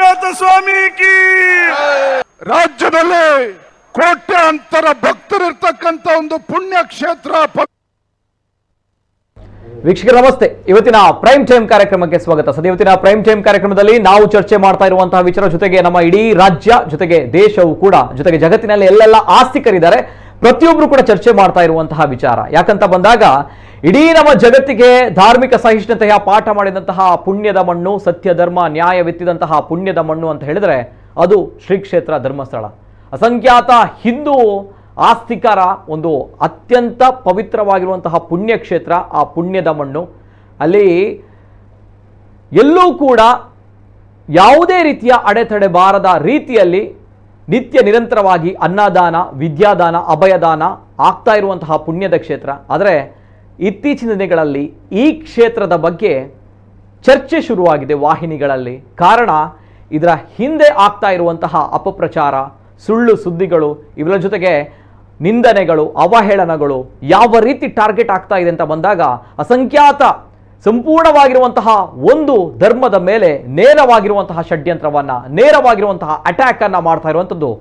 ಮಂಜುನಾಥ ಸ್ವಾಮಿ ಕಿ ರಾಜ್ಯದಲ್ಲಿ ಕೋಟ್ಯಾಂತರ ಭಕ್ತರಿರ್ತಕ್ಕಂಥ ಒಂದು ಪುಣ್ಯ ಕ್ಷೇತ್ರ. ವೀಕ್ಷಕರ ನಮಸ್ತೆ. ಇವತ್ತಿನ ಪ್ರೈಮ್ ಟೈಮ್ ಕಾರ್ಯಕ್ರಮಕ್ಕೆ ಸ್ವಾಗತ. ಇವತ್ತಿನ ಪ್ರೈಮ್ ಟೈಮ್ ಕಾರ್ಯಕ್ರಮದಲ್ಲಿ ನಾವು ಚರ್ಚೆ ಮಾಡ್ತಾ ಇರುವಂತಹ ವಿಚಾರ ಜೊತೆಗೆ ನಮ್ಮ ಇಡೀ ರಾಜ್ಯ ಜೊತೆಗೆ ದೇಶವು ಕೂಡ ಜೊತೆಗೆ ಜಗತ್ತಿನಲ್ಲಿ ಎಲ್ಲೆಲ್ಲ ಆಸ್ತಿಕರಿದ್ದಾರೆ ಪ್ರತಿಯೊಬ್ಬರು ಕೂಡ ಚರ್ಚೆ ಮಾಡ್ತಾ ಇರುವಂತಹ ವಿಚಾರ. ಯಾಕಂತ ಬಂದಾಗ ಇಡೀ ನಮ್ಮ ಜಗತ್ತಿಗೆ ಧಾರ್ಮಿಕ ಸಹಿಷ್ಣುತೆಯ ಪಾಠ ಮಾಡಿದಂತಹ ಪುಣ್ಯದ ಮಣ್ಣು, ಸತ್ಯ ಧರ್ಮ ನ್ಯಾಯವೆತ್ತಿದಂತಹ ಪುಣ್ಯದ ಮಣ್ಣು ಅಂತ ಹೇಳಿದ್ರೆ ಅದು ಶ್ರೀ ಕ್ಷೇತ್ರ ಧರ್ಮಸ್ಥಳ. ಅಸಂಖ್ಯಾತ ಹಿಂದೂ ಆಸ್ತಿಕರ ಒಂದು ಅತ್ಯಂತ ಪವಿತ್ರವಾಗಿರುವಂತಹ ಪುಣ್ಯಕ್ಷೇತ್ರ, ಆ ಪುಣ್ಯದ ಮಣ್ಣು. ಅಲ್ಲಿ ಎಲ್ಲೂ ಕೂಡ ಯಾವುದೇ ರೀತಿಯ ಅಡೆತಡೆ ಬಾರದ ರೀತಿಯಲ್ಲಿ ನಿತ್ಯ ನಿರಂತರವಾಗಿ ಅನ್ನದಾನ, ವಿದ್ಯಾದಾನ, ಅಭಯದಾನ ಆಗ್ತಾ ಇರುವಂತಹ ಪುಣ್ಯದ ಕ್ಷೇತ್ರ. ಆದರೆ ಇತ್ತೀಚಿನ ದಿನಗಳಲ್ಲಿ ಈ ಕ್ಷೇತ್ರದ ಬಗ್ಗೆ ಚರ್ಚೆ ಶುರುವಾಗಿದೆ ವಾಹಿನಿಗಳಲ್ಲಿ. ಕಾರಣ ಇದರ ಹಿಂದೆ ಆಗ್ತಾ ಇರುವಂತಹ ಅಪಪ್ರಚಾರ, ಸುಳ್ಳು ಸುದ್ದಿಗಳು, ಇವರ ಜೊತೆಗೆ ನಿಂದನೆಗಳು, ಅವಹೇಳನಗಳು ಯಾವ ರೀತಿ ಟಾರ್ಗೆಟ್ ಆಗ್ತಾ ಇದೆ ಅಂತ ಬಂದಾಗ ಅಸಂಖ್ಯಾತ ಸಂಪೂರ್ಣವಾಗಿರುವಂತಹ ಒಂದು ಧರ್ಮದ ಮೇಲೆ ನೇರವಾಗಿರುವಂತಹ ಷಡ್ಯಂತ್ರವನ್ನ, ನೇರವಾಗಿರುವಂತಹ ಅಟ್ಯಾಕ್ ಅನ್ನ ಮಾಡ್ತಾ ಇರುವಂಥದ್ದು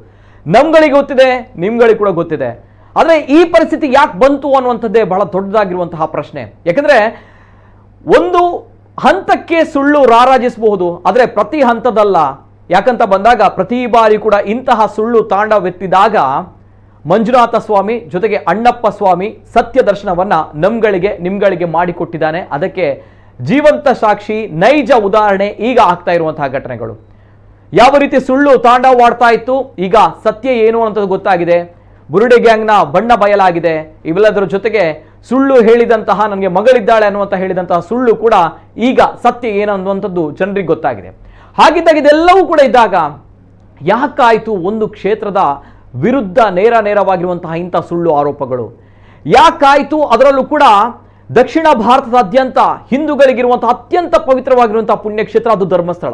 ನಮ್ಗಳಿಗೆ ಗೊತ್ತಿದೆ, ನಿಮ್ಗಳಿಗೆ ಕೂಡ ಗೊತ್ತಿದೆ. ಆದರೆ ಈ ಪರಿಸ್ಥಿತಿ ಯಾಕೆ ಬಂತು ಅನ್ನುವಂಥದ್ದೇ ಬಹಳ ದೊಡ್ಡದಾಗಿರುವಂತಹ ಪ್ರಶ್ನೆ. ಯಾಕಂದ್ರೆ ಒಂದು ಹಂತಕ್ಕೆ ಸುಳ್ಳು ರಾರಾಜಿಸಬಹುದು, ಆದರೆ ಪ್ರತಿ ಹಂತದಲ್ಲ. ಯಾಕಂತ ಬಂದಾಗ ಪ್ರತಿ ಬಾರಿ ಕೂಡ ಇಂತಹ ಸುಳ್ಳು ತಾಂಡವೆತ್ತಿದಾಗ ಮಂಜುನಾಥ ಸ್ವಾಮಿ ಜೊತೆಗೆ ಅಣ್ಣಪ್ಪ ಸ್ವಾಮಿ ಸತ್ಯ ದರ್ಶನವನ್ನ ನಮ್ಗಳಿಗೆ ನಿಮ್ಗಳಿಗೆ ಮಾಡಿಕೊಟ್ಟಿದ್ದಾನೆ. ಅದಕ್ಕೆ ಜೀವಂತ ಸಾಕ್ಷಿ, ನೈಜ ಉದಾಹರಣೆ ಈಗ ಆಗ್ತಾ ಇರುವಂತಹ ಘಟನೆಗಳು. ಯಾವ ರೀತಿ ಸುಳ್ಳು ತಾಂಡವಾಡ್ತಾ ಇತ್ತು, ಈಗ ಸತ್ಯ ಏನು ಅನ್ನೋದು ಗೊತ್ತಾಗಿದೆ. ಬುರುಡೆ ಗ್ಯಾಂಗ್ನ ಬಣ್ಣ ಬಯಲಾಗಿದೆ. ಇವೆಲ್ಲದರ ಜೊತೆಗೆ ಸುಳ್ಳು ಹೇಳಿದಂತಹ, ನನಗೆ ಮಗಳಿದ್ದಾಳೆ ಅನ್ನುವಂತ ಹೇಳಿದಂತಹ ಸುಳ್ಳು ಕೂಡ ಈಗ ಸತ್ಯ ಏನು ಅನ್ನುವಂಥದ್ದು ಜನರಿಗೆ ಗೊತ್ತಾಗಿದೆ. ಹಾಗಿದ್ದಾಗ ಇದೆಲ್ಲವೂ ಕೂಡ ಇದ್ದಾಗ ಯಾಕಾಯಿತು ಒಂದು ಕ್ಷೇತ್ರದ ವಿರುದ್ಧ ನೇರವಾಗಿರುವಂತಹ ಇಂಥ ಸುಳ್ಳು ಆರೋಪಗಳು ಯಾಕಾಯಿತು? ಅದರಲ್ಲೂ ಕೂಡ ದಕ್ಷಿಣ ಭಾರತದಾದ್ಯಂತ ಹಿಂದೂಗಳಿಗಿರುವಂತಹ ಅತ್ಯಂತ ಪವಿತ್ರವಾಗಿರುವಂತಹ ಪುಣ್ಯಕ್ಷೇತ್ರ ಅದು ಧರ್ಮಸ್ಥಳ.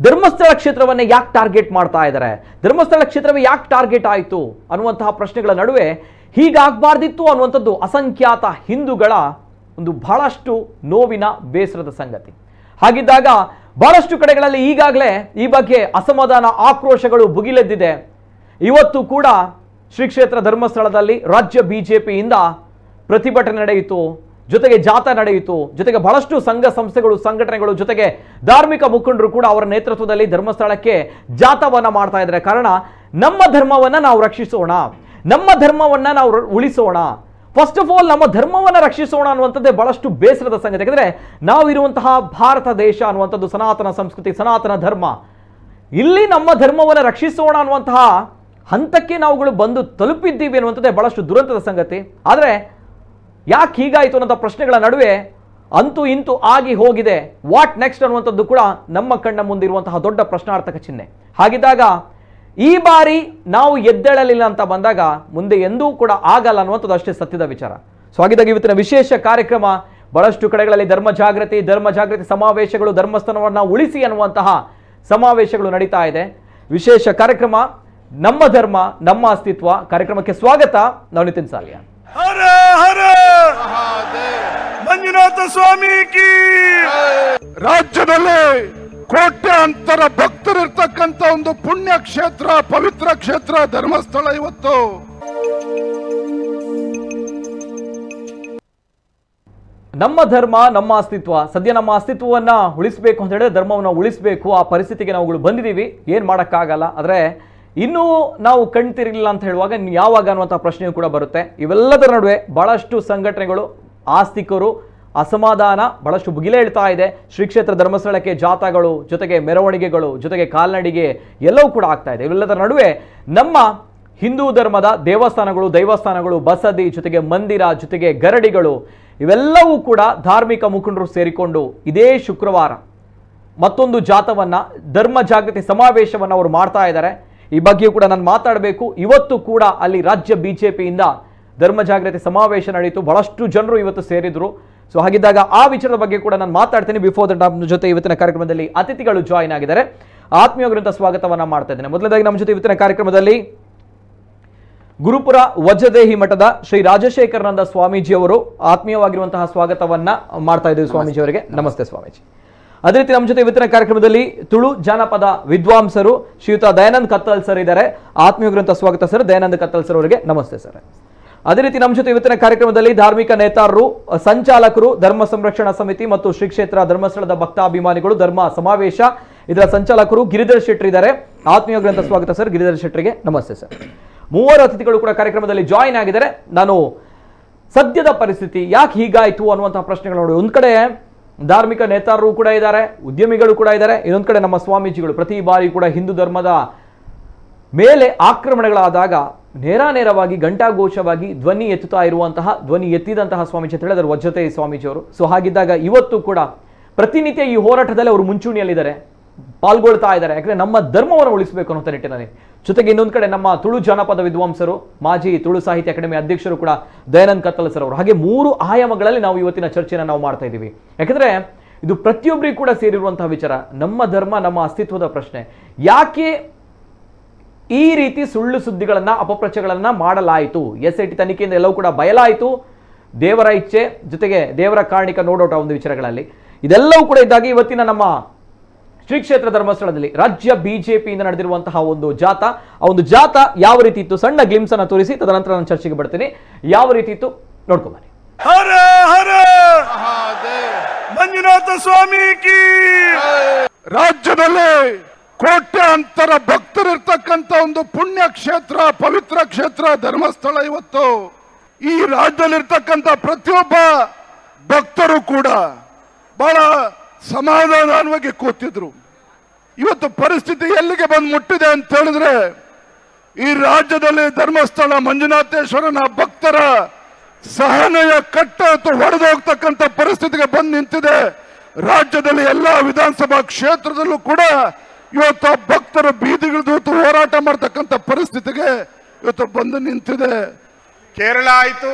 ಧರ್ಮಸ್ಥಳ ಕ್ಷೇತ್ರವನ್ನೇ ಯಾಕೆ ಟಾರ್ಗೆಟ್ ಮಾಡ್ತಾ ಇದ್ದಾರೆ? ಧರ್ಮಸ್ಥಳ ಕ್ಷೇತ್ರವೇ ಯಾಕೆ ಟಾರ್ಗೆಟ್ ಆಯಿತು ಅನ್ನುವಂತಹ ಪ್ರಶ್ನೆಗಳ ನಡುವೆ ಹೀಗಾಗಬಾರ್ದಿತ್ತು ಅನ್ನುವಂಥದ್ದು ಅಸಂಖ್ಯಾತ ಹಿಂದೂಗಳ ಒಂದು ಬಹಳಷ್ಟು ನೋವಿನ ಬೇಸರದ ಸಂಗತಿ. ಹಾಗಿದ್ದಾಗ ಬಹಳಷ್ಟು ಕಡೆಗಳಲ್ಲಿ ಈಗಾಗಲೇ ಈ ಬಗ್ಗೆ ಅಸಮಾಧಾನ, ಆಕ್ರೋಶಗಳು ಭುಗಿಲೆದ್ದಿದೆ. ಇವತ್ತು ಕೂಡ ಶ್ರೀ ಕ್ಷೇತ್ರ ಧರ್ಮಸ್ಥಳದಲ್ಲಿ ರಾಜ್ಯ ಬಿಜೆಪಿಯಿಂದ ಪ್ರತಿಭಟನೆ ನಡೆಯಿತು, ಜೊತೆಗೆ ಜಾಥಾ ನಡೆಯಿತು, ಜೊತೆಗೆ ಬಹಳಷ್ಟು ಸಂಘ ಸಂಸ್ಥೆಗಳು, ಸಂಘಟನೆಗಳು, ಜೊತೆಗೆ ಧಾರ್ಮಿಕ ಮುಖಂಡರು ಕೂಡ ಅವರ ನೇತೃತ್ವದಲ್ಲಿ ಧರ್ಮಸ್ಥಳಕ್ಕೆ ಜಾಥಾವನ್ನ ಮಾಡ್ತಾ ಇದ್ದಾರೆ. ಕಾರಣ ನಮ್ಮ ಧರ್ಮವನ್ನ ನಾವು ರಕ್ಷಿಸೋಣ, ನಮ್ಮ ಧರ್ಮವನ್ನ ನಾವು ಉಳಿಸೋಣ. ಫಸ್ಟ್ ಆಫ್ ಆಲ್ ನಮ್ಮ ಧರ್ಮವನ್ನ ರಕ್ಷಿಸೋಣ ಅನ್ನುವಂಥದ್ದೇ ಬಹಳಷ್ಟು ಬೇಸರದ ಸಂಗತಿ. ಯಾಕಂದ್ರೆ ನಾವು ಇರುವಂತಹ ಭಾರತ ದೇಶ ಅನ್ನುವಂಥದ್ದು ಸನಾತನ ಸಂಸ್ಕೃತಿ, ಸನಾತನ ಧರ್ಮ. ಇಲ್ಲಿ ನಮ್ಮ ಧರ್ಮವನ್ನ ರಕ್ಷಿಸೋಣ ಅನ್ನುವಂತಹ ಹಂತಕ್ಕೆ ನಾವುಗಳು ಬಂದು ತಲುಪಿದ್ದೀವಿ ಅನ್ನುವಂಥದ್ದೇ ಬಹಳಷ್ಟು ದುರಂತದ ಸಂಗತಿ. ಆದರೆ ಯಾಕೆ ಹೀಗಾಯಿತು ಅನ್ನೋ ಪ್ರಶ್ನೆಗಳ ನಡುವೆ ಅಂತೂ ಇಂತೂ ಆಗಿ ಹೋಗಿದೆ. ವಾಟ್ ನೆಕ್ಸ್ಟ್ ಅನ್ನುವಂಥದ್ದು ಕೂಡ ನಮ್ಮ ಕಣ್ಣ ಮುಂದಿರುವಂತಹ ದೊಡ್ಡ ಪ್ರಶ್ನಾರ್ಥಕ ಚಿಹ್ನೆ. ಹಾಗಿದ್ದಾಗ ಈ ಬಾರಿ ನಾವು ಎದ್ದೇಳಲಿಲ್ಲ ಅಂತ ಬಂದಾಗ ಮುಂದೆ ಎಂದೂ ಕೂಡ ಆಗಲ್ಲ ಅನ್ನುವಂಥದ್ದು ಅಷ್ಟೇ ಸತ್ಯದ ವಿಚಾರ. ಸೊ ಹಾಗಿದ್ದಾಗ ಇವತ್ತಿನ ವಿಶೇಷ ಕಾರ್ಯಕ್ರಮ, ಬಹಳಷ್ಟು ಕಡೆಗಳಲ್ಲಿ ಧರ್ಮ ಜಾಗೃತಿ ಸಮಾವೇಶಗಳು, ಧರ್ಮಸ್ಥಾನವನ್ನು ಉಳಿಸಿ ಅನ್ನುವಂತಹ ಸಮಾವೇಶಗಳು ನಡೀತಾ ಇದೆ. ವಿಶೇಷ ಕಾರ್ಯಕ್ರಮ ನಮ್ಮ ಧರ್ಮ ನಮ್ಮ ಅಸ್ತಿತ್ವ ಕಾರ್ಯಕ್ರಮಕ್ಕೆ ಸ್ವಾಗತ. ನಾವು ನಿತಿನ್ ಸಾಲಿಯ. ಹರ ಹರ ಮಂಜುನಾಥ ಸ್ವಾಮಿ ಕಿ. ರಾಜ್ಯದಲ್ಲಿ ಕೋಟ್ಯಾಂತರ ಭಕ್ತರಿರ್ತಕ್ಕಂಥ ಒಂದು ಪುಣ್ಯ ಕ್ಷೇತ್ರ, ಪವಿತ್ರ ಕ್ಷೇತ್ರ ಧರ್ಮಸ್ಥಳ. ಇವತ್ತು ನಮ್ಮ ಧರ್ಮ ನಮ್ಮ ಅಸ್ತಿತ್ವ. ಸದ್ಯ ನಮ್ಮ ಅಸ್ತಿತ್ವವನ್ನ ಉಳಿಸಬೇಕು ಅಂತ ಹೇಳಿದ್ರೆ ಧರ್ಮವನ್ನು ಉಳಿಸಬೇಕು. ಆ ಪರಿಸ್ಥಿತಿಗೆ ನಾವುಗಳು ಬಂದಿದ್ದೀವಿ, ಏನು ಮಾಡೋಕ್ಕಾಗಲ್ಲ. ಆದರೆ ಇನ್ನೂ ನಾವು ಕಣ್ತಿರಲಿಲ್ಲ ಅಂತ ಹೇಳುವಾಗ ಯಾವಾಗ ಅನ್ನುವಂಥ ಪ್ರಶ್ನೆಯೂ ಕೂಡ ಬರುತ್ತೆ. ಇವೆಲ್ಲದರ ನಡುವೆ ಬಹಳಷ್ಟು ಸಂಘಟನೆಗಳು, ಆಸ್ತಿಕರು ಅಸಮಾಧಾನ ಬಹಳಷ್ಟು ಭುಗಿಲೆ ಹೇಳ್ತಾ ಇದೆ. ಶ್ರೀ ಕ್ಷೇತ್ರ ಧರ್ಮಸ್ಥಳಕ್ಕೆ ಜಾಥಾಗಳು, ಜೊತೆಗೆ ಮೆರವಣಿಗೆಗಳು, ಜೊತೆಗೆ ಕಾಲ್ನಡಿಗೆ ಎಲ್ಲವೂ ಕೂಡ ಆಗ್ತಾ ಇದೆ. ಇವೆಲ್ಲದರ ನಡುವೆ ನಮ್ಮ ಹಿಂದೂ ಧರ್ಮದ ದೇವಸ್ಥಾನಗಳು, ದೈವಸ್ಥಾನಗಳು, ಬಸದಿ, ಜೊತೆಗೆ ಮಂದಿರ, ಜೊತೆಗೆ ಗರಡಿಗಳು ಇವೆಲ್ಲವೂ ಕೂಡ ಧಾರ್ಮಿಕ ಮುಖಂಡರು ಸೇರಿಕೊಂಡು ಇದೇ ಶುಕ್ರವಾರ ಮತ್ತೊಂದು ಜಾಥಾವನ್ನ, ಧರ್ಮ ಜಾಗೃತಿ ಸಮಾವೇಶವನ್ನು ಅವರು ಮಾಡ್ತಾ ಇದ್ದಾರೆ. ಈ ಬಗ್ಗೆಯೂ ಕೂಡ ನಾನು ಮಾತಾಡಬೇಕು. ಇವತ್ತು ಕೂಡ ಅಲ್ಲಿ ರಾಜ್ಯ ಬಿಜೆಪಿಯಿಂದ ಧರ್ಮ ಜಾಗೃತಿ ಸಮಾವೇಶ ನಡೆಯಿತು. ಬಹಳಷ್ಟು ಜನರು ಇವತ್ತು ಸೇರಿದ್ರು. ಸೊ ಹಾಗಿದ್ದಾಗ ಆ ವಿಚಾರದ ಬಗ್ಗೆ ಕೂಡ ನಾನು ಮಾತಾಡ್ತೀನಿ. ಬಿಫೋರ್ ದ ನಮ್ಮ ಜೊತೆ ಇವತ್ತಿನ ಕಾರ್ಯಕ್ರಮದಲ್ಲಿ ಅತಿಥಿಗಳು ಜಾಯಿನ್ ಆಗಿದ್ದಾರೆ. ಆತ್ಮೀಯವಾಗಿರುವಂತಹ ಸ್ವಾಗತವನ್ನ ಮಾಡ್ತಾ ಇದ್ದೇನೆ. ಮೊದಲನೇದಾಗಿ ನಮ್ಮ ಜೊತೆ ಇವತ್ತಿನ ಕಾರ್ಯಕ್ರಮದಲ್ಲಿ ಗುರುಪುರ ವಜ್ರದೇಹಿ ಮಠದ ಶ್ರೀ ರಾಜಶೇಖರಾನಂದ ಸ್ವಾಮೀಜಿ ಅವರು ಆತ್ಮೀಯವಾಗಿರುವಂತಹ ಸ್ವಾಗತವನ್ನ ಮಾಡ್ತಾ ಇದ್ದೀವಿ. ಸ್ವಾಮೀಜಿ ಅವರಿಗೆ ನಮಸ್ತೆ. ಸ್ವಾಮೀಜಿ, ಅದೇ ರೀತಿ ನಮ್ಮ ಜೊತೆ ಇವತ್ತಿನ ಕಾರ್ಯಕ್ರಮದಲ್ಲಿ ತುಳು ಜಾನಪದ ವಿದ್ವಾಂಸರು ಶ್ರೀಯುತ ದಯಾನಂದ್ ಕತ್ತಲ್ ಸರ್ ಇದ್ದಾರೆ. ಆತ್ಮೀಯರಂತ ಸ್ವಾಗತ ಸರ್. ದಯಾನಂದ್ ಕತ್ತಲ್ ಸರ್ ಅವರಿಗೆ ನಮಸ್ತೆ ಸರ್. ಅದೇ ರೀತಿ ನಮ್ಮ ಜೊತೆ ಇವತ್ತಿನ ಕಾರ್ಯಕ್ರಮದಲ್ಲಿ ಧಾರ್ಮಿಕ ನೇತಾರರು, ಸಂಚಾಲಕರು, ಧರ್ಮ ಸಂರಕ್ಷಣಾ ಸಮಿತಿ ಮತ್ತು ಶ್ರೀ ಕ್ಷೇತ್ರ ಧರ್ಮಸ್ಥಳದ ಭಕ್ತಾಭಿಮಾನಿಗಳು, ಧರ್ಮ ಸಮಾವೇಶ ಇದರ ಸಂಚಾಲಕರು ಗಿರಿಧರ್ ಶೆಟ್ಟಿ ಇದ್ದಾರೆ. ಆತ್ಮೀಯರಂತ ಸ್ವಾಗತ ಸರ್. ಗಿರಿಧರ್ ಶೆಟ್ಟರಿಗೆ ನಮಸ್ತೆ ಸರ್. ಮೂವರು ಅತಿಥಿಗಳು ಕೂಡ ಕಾರ್ಯಕ್ರಮದಲ್ಲಿ ಜಾಯಿನ್ ಆಗಿದ್ದಾರೆ. ನಾನು ಸದ್ಯದ ಪರಿಸ್ಥಿತಿ ಯಾಕೆ ಹೀಗಾಯ್ತು ಅನ್ನುವಂತಹ ಪ್ರಶ್ನೆಗಳು ನೋಡಿ, ಒಂದ್ ಕಡೆ ಧಾರ್ಮಿಕ ನೇತಾರರು ಕೂಡ ಇದ್ದಾರೆ, ಉದ್ಯಮಿಗಳು ಕೂಡ ಇದ್ದಾರೆ, ಇನ್ನೊಂದು ಕಡೆ ನಮ್ಮ ಸ್ವಾಮೀಜಿಗಳು ಪ್ರತಿ ಬಾರಿ ಕೂಡ ಹಿಂದೂ ಧರ್ಮದ ಮೇಲೆ ಆಕ್ರಮಣಗಳಾದಾಗ ನೇರವಾಗಿ ಘಂಟಾಘೋಷವಾಗಿ ಧ್ವನಿ ಎತ್ತಿದಂತಹ ಸ್ವಾಮೀಜಿ ಅಂತ ಹೇಳಿದ್ರೆ ವಜ್ರತೆ ಸ್ವಾಮೀಜಿಯವರು. ಸೊ ಹಾಗಿದ್ದಾಗ ಇವತ್ತು ಕೂಡ ಪ್ರತಿನಿತ್ಯ ಈ ಹೋರಾಟದಲ್ಲಿ ಅವರು ಮುಂಚೂಣಿಯಲ್ಲಿದ್ದಾರೆ, ಪಾಲ್ಗೊಳ್ತಾ ಇದ್ದಾರೆ. ಯಾಕಂದ್ರೆ ನಮ್ಮ ಧರ್ಮವನ್ನು ಉಳಿಸಬೇಕು ಅನ್ನೋ ನಿಟ್ಟಿನಲ್ಲಿ. ಜೊತೆಗೆ ಇನ್ನೊಂದು ಕಡೆ ನಮ್ಮ ತುಳು ಜಾನಪದ ವಿದ್ವಾಂಸರು, ಮಾಜಿ ತುಳು ಸಾಹಿತ್ಯ ಅಕಾಡೆಮಿ ಅಧ್ಯಕ್ಷರು ಕೂಡ ದಯಾನಂದ್ ಕತ್ತಲ್ ಸರ್ ಅವರು. ಹಾಗೆ 3 ಆಯಾಮಗಳಲ್ಲಿ ನಾವು ಇವತ್ತಿನ ಚರ್ಚೆಯನ್ನು ನಾವು ಮಾಡ್ತಾ ಇದ್ದೀವಿ. ಯಾಕಂದ್ರೆ ಇದು ಪ್ರತಿಯೊಬ್ಬರಿಗೂ ಕೂಡ ಸೇರಿರುವಂತಹ ವಿಚಾರ. ನಮ್ಮ ಧರ್ಮ, ನಮ್ಮ ಅಸ್ತಿತ್ವದ ಪ್ರಶ್ನೆ. ಯಾಕೆ ಈ ರೀತಿ ಸುಳ್ಳು ಸುದ್ದಿಗಳನ್ನ, ಅಪಪ್ರಚಾರಗಳನ್ನ ಮಾಡಲಾಯಿತು? SIT ತನಿಖೆಯಿಂದ ಎಲ್ಲವೂ ಕೂಡ ಬಯಲಾಯಿತು. ದೇವರ ಇಚ್ಛೆ ಜೊತೆಗೆ ದೇವರ ಕಾರಣಿಕ ನೋಡೋಟ ಒಂದು ವಿಚಾರಗಳಲ್ಲಿ ಇದೆಲ್ಲವೂ ಕೂಡ ಇದ್ದಾಗ ಇವತ್ತಿನ ನಮ್ಮ ಶ್ರೀ ಕ್ಷೇತ್ರ ಧರ್ಮಸ್ಥಳದಲ್ಲಿ ರಾಜ್ಯ ಬಿಜೆಪಿಯಿಂದ ನಡೆದಿರುವಂತಹ ಒಂದು ಜಾಥಾ, ಆ ಒಂದು ಜಾಥಾ ಯಾವ ರೀತಿ ಇತ್ತು ಸಣ್ಣ ಗ್ಲಿಮ್ಸ್ ಅನ್ನ ತೋರಿಸಿ ತದನಂತರ ನಾನು ಚರ್ಚೆಗೆ ಬರ್ತೀನಿ. ಯಾವ ರೀತಿ ಇತ್ತು ನೋಡ್ಕೊಂಬನ್ನಿ. ಹರ ಹರ ಮಂಜುನಾಥ ಸ್ವಾಮಿ ಕಿ. ರಾಜ್ಯದಲ್ಲಿ ಕೋಟ್ಯಾಂತರ ಭಕ್ತರಿರ್ತಕ್ಕಂಥ ಒಂದು ಪುಣ್ಯ ಕ್ಷೇತ್ರ, ಪವಿತ್ರ ಕ್ಷೇತ್ರ ಧರ್ಮಸ್ಥಳ. ಇವತ್ತು ಈ ರಾಜ್ಯದಲ್ಲಿರ್ತಕ್ಕಂಥ ಪ್ರತಿಯೊಬ್ಬ ಭಕ್ತರು ಕೂಡ ಬಹಳ ಸಮಾಧಾನವಾಗಿ ಕೂತಿದ್ರು. ಇವತ್ತು ಪರಿಸ್ಥಿತಿ ಎಲ್ಲಿಗೆ ಬಂದು ಮುಟ್ಟಿದೆ ಅಂತ ಹೇಳಿದ್ರೆ, ಈ ರಾಜ್ಯದಲ್ಲಿ ಧರ್ಮಸ್ಥಳ ಮಂಜುನಾಥೇಶ್ವರನ ಭಕ್ತರ ಸಹನೆಯ ಕಟ್ಟತ್ತು ಹೊಡೆದು ಹೋಗ್ತಕ್ಕಂಥ ಪರಿಸ್ಥಿತಿಗೆ ಬಂದು ನಿಂತಿದೆ. ರಾಜ್ಯದಲ್ಲಿ ಎಲ್ಲಾ ವಿಧಾನಸಭಾ ಕ್ಷೇತ್ರದಲ್ಲೂ ಕೂಡ ಇವತ್ತು ಭಕ್ತರು ಬೀದಿಗಿಳಿದು ಹೋರಾಟ ಮಾಡ್ತಕ್ಕಂಥ ಪರಿಸ್ಥಿತಿಗೆ ಇವತ್ತು ಬಂದು ನಿಂತಿದೆ. ಕೇರಳ ಆಯ್ತು,